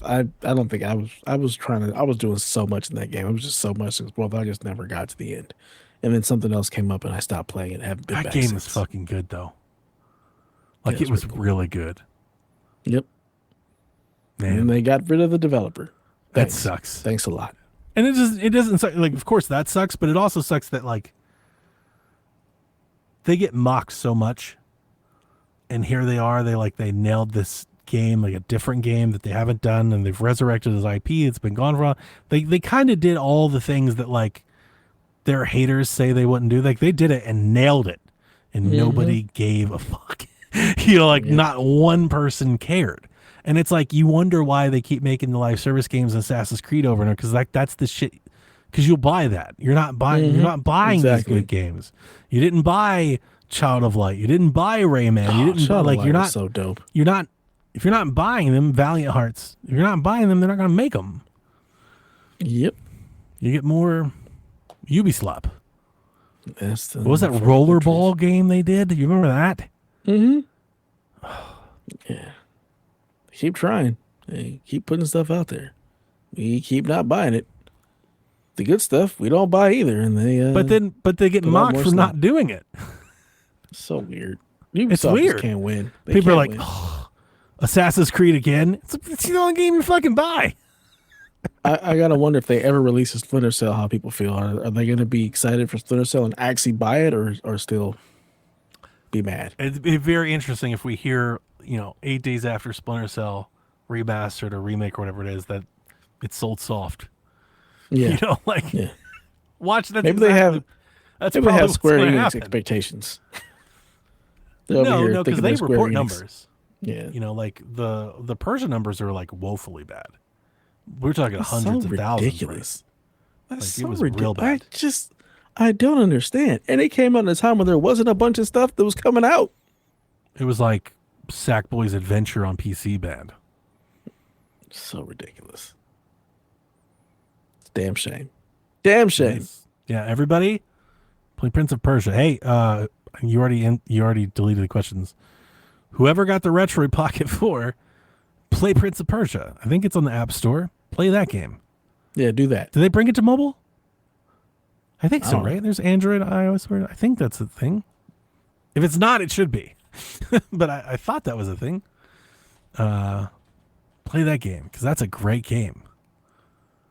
don't think I was doing so much in that game. It was just so much. Well, I just never got to the end, and then something else came up, and I stopped playing it. Haven't been that back game since. was fucking good though. Like, Yeah, it was pretty cool. really good. Yep. Man, And they got rid of the developer. that Thanks. sucks. Thanks a lot. And it doesn't suck. Like, of course that sucks, but it also sucks that like they get mocked so much, and here they are. They nailed this game, like a different game that they haven't done, and they've resurrected his IP. It's been gone for a while. They kind of did all the things that like their haters say they wouldn't do. Like, they did it and nailed it, and nobody gave a fuck. Not one person cared. And it's like, you wonder why they keep making the live service games and Assassin's Creed over and over, because like that's the shit. Because you'll buy that. You're not buying Exactly. these good games. You didn't buy Child of Light. You didn't buy Rayman. You didn't Child of Light you're was not so dope. You're not, if you're not buying them, Valiant Hearts. If you're not buying them, they're not going to make them. Yep. You get more Ubislap. That's the What was that rollerball game they did? You remember that? Yeah. Keep trying. Hey, keep putting stuff out there. We keep not buying it. The good stuff we don't buy either, and they. But they get put out mocked more for stuff. not doing it. So weird. It's Ubisoft weird. just can't win. They People are can't like, win. oh, Assassin's Creed again. It's the only game you fucking buy. I gotta wonder if they ever release a Splinter Cell, how people feel. Are they gonna be excited for Splinter Cell and actually buy it, or still be mad? It'd be very interesting if we hear, 8 days after Splinter Cell remastered or remake or whatever it is, that it's sold soft. Yeah. Yeah. Watch that. Maybe they have. That's Maybe they probably have what's Square gonna Enix happen. expectations. They're over No, here because thinking they they're Square report Enix. numbers. Yeah. The Persia numbers are like woefully bad. We're talking That's hundreds so of thousands. ridiculous. That's Like, it so was real ridiculous. bad. I don't understand. And it came out in a time when there wasn't a bunch of stuff that was coming out. It was like Sackboy's Adventure on PC bad. So ridiculous. It's a damn shame. Damn shame. Yeah, everybody play Prince of Persia. Hey, you already deleted the questions. Whoever got the Retroid Pocket 4, play Prince of Persia. I think it's on the App Store. Play that game. Yeah, do that. Do they bring it to mobile? I think I so, don't know. right? There's Android, iOS. I think that's a thing. If it's not, it should be. But I thought that was a thing. Play that game, because that's a great game.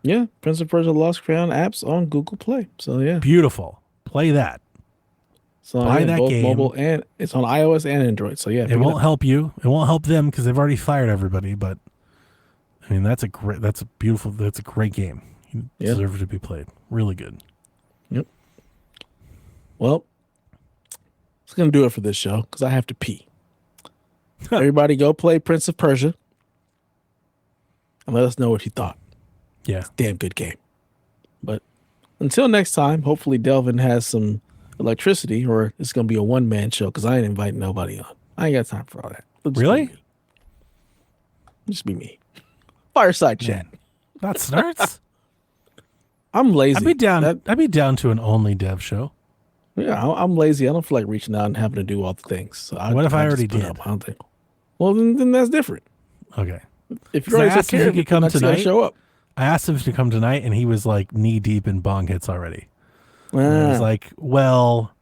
Yeah, Prince of Persia Lost Crown apps on Google Play. So yeah, Beautiful. Play that. so buy that both game. mobile and it's on iOS and Android. So yeah, It won't help you. It won't help them because they've already fired everybody. But I mean, that's a great game. You Yeah. deserve to be played. Really good. Yep. Well, it's gonna do it for this show because I have to pee. Everybody, go play Prince of Persia and let us know what you thought. Yeah. Damn good game. But until next time, hopefully Delvin has some electricity, or it's gonna be a one-man show because I ain't inviting nobody on. I ain't got time for all that. It'll just be Really? me. Just be me. Fireside chat. That starts. I'm lazy. I'd be down to an only dev show. Yeah, I'm lazy. I don't feel like reaching out and having to do all the things. So What if I just already put did? up. I don't think. Well, then that's different. Okay. If So you're I already asked if he could come tonight. show up. I asked him to come tonight, and he was like knee deep in bong hits already. And I was like, well,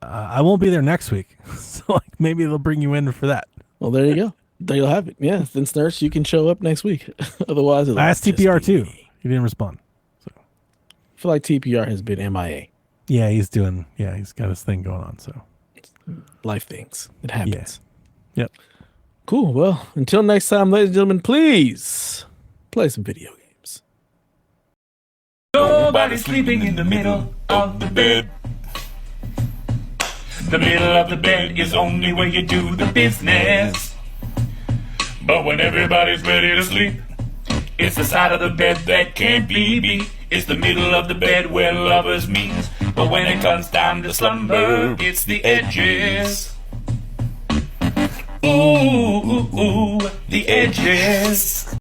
I won't be there next week. So like maybe they'll bring you in for that. well, there you go. There you'll have it. Yeah, then Nurse, you can show up next week. Otherwise, it'll I asked just TPR be too. me. He didn't respond. I feel like TPR has been MIA. Yeah, he's got his thing going on. So Life things. It happens. Yep. Cool. Well, until next time, ladies and gentlemen, please play some video games. Nobody's sleeping in the middle of the bed. The middle of the bed is only where you do the business. But when everybody's ready to sleep, it's the side of the bed that can't be beat. It's the middle of the bed where lovers meet. But when it comes time to slumber, it's the edges. Ooh, ooh, ooh, the edges.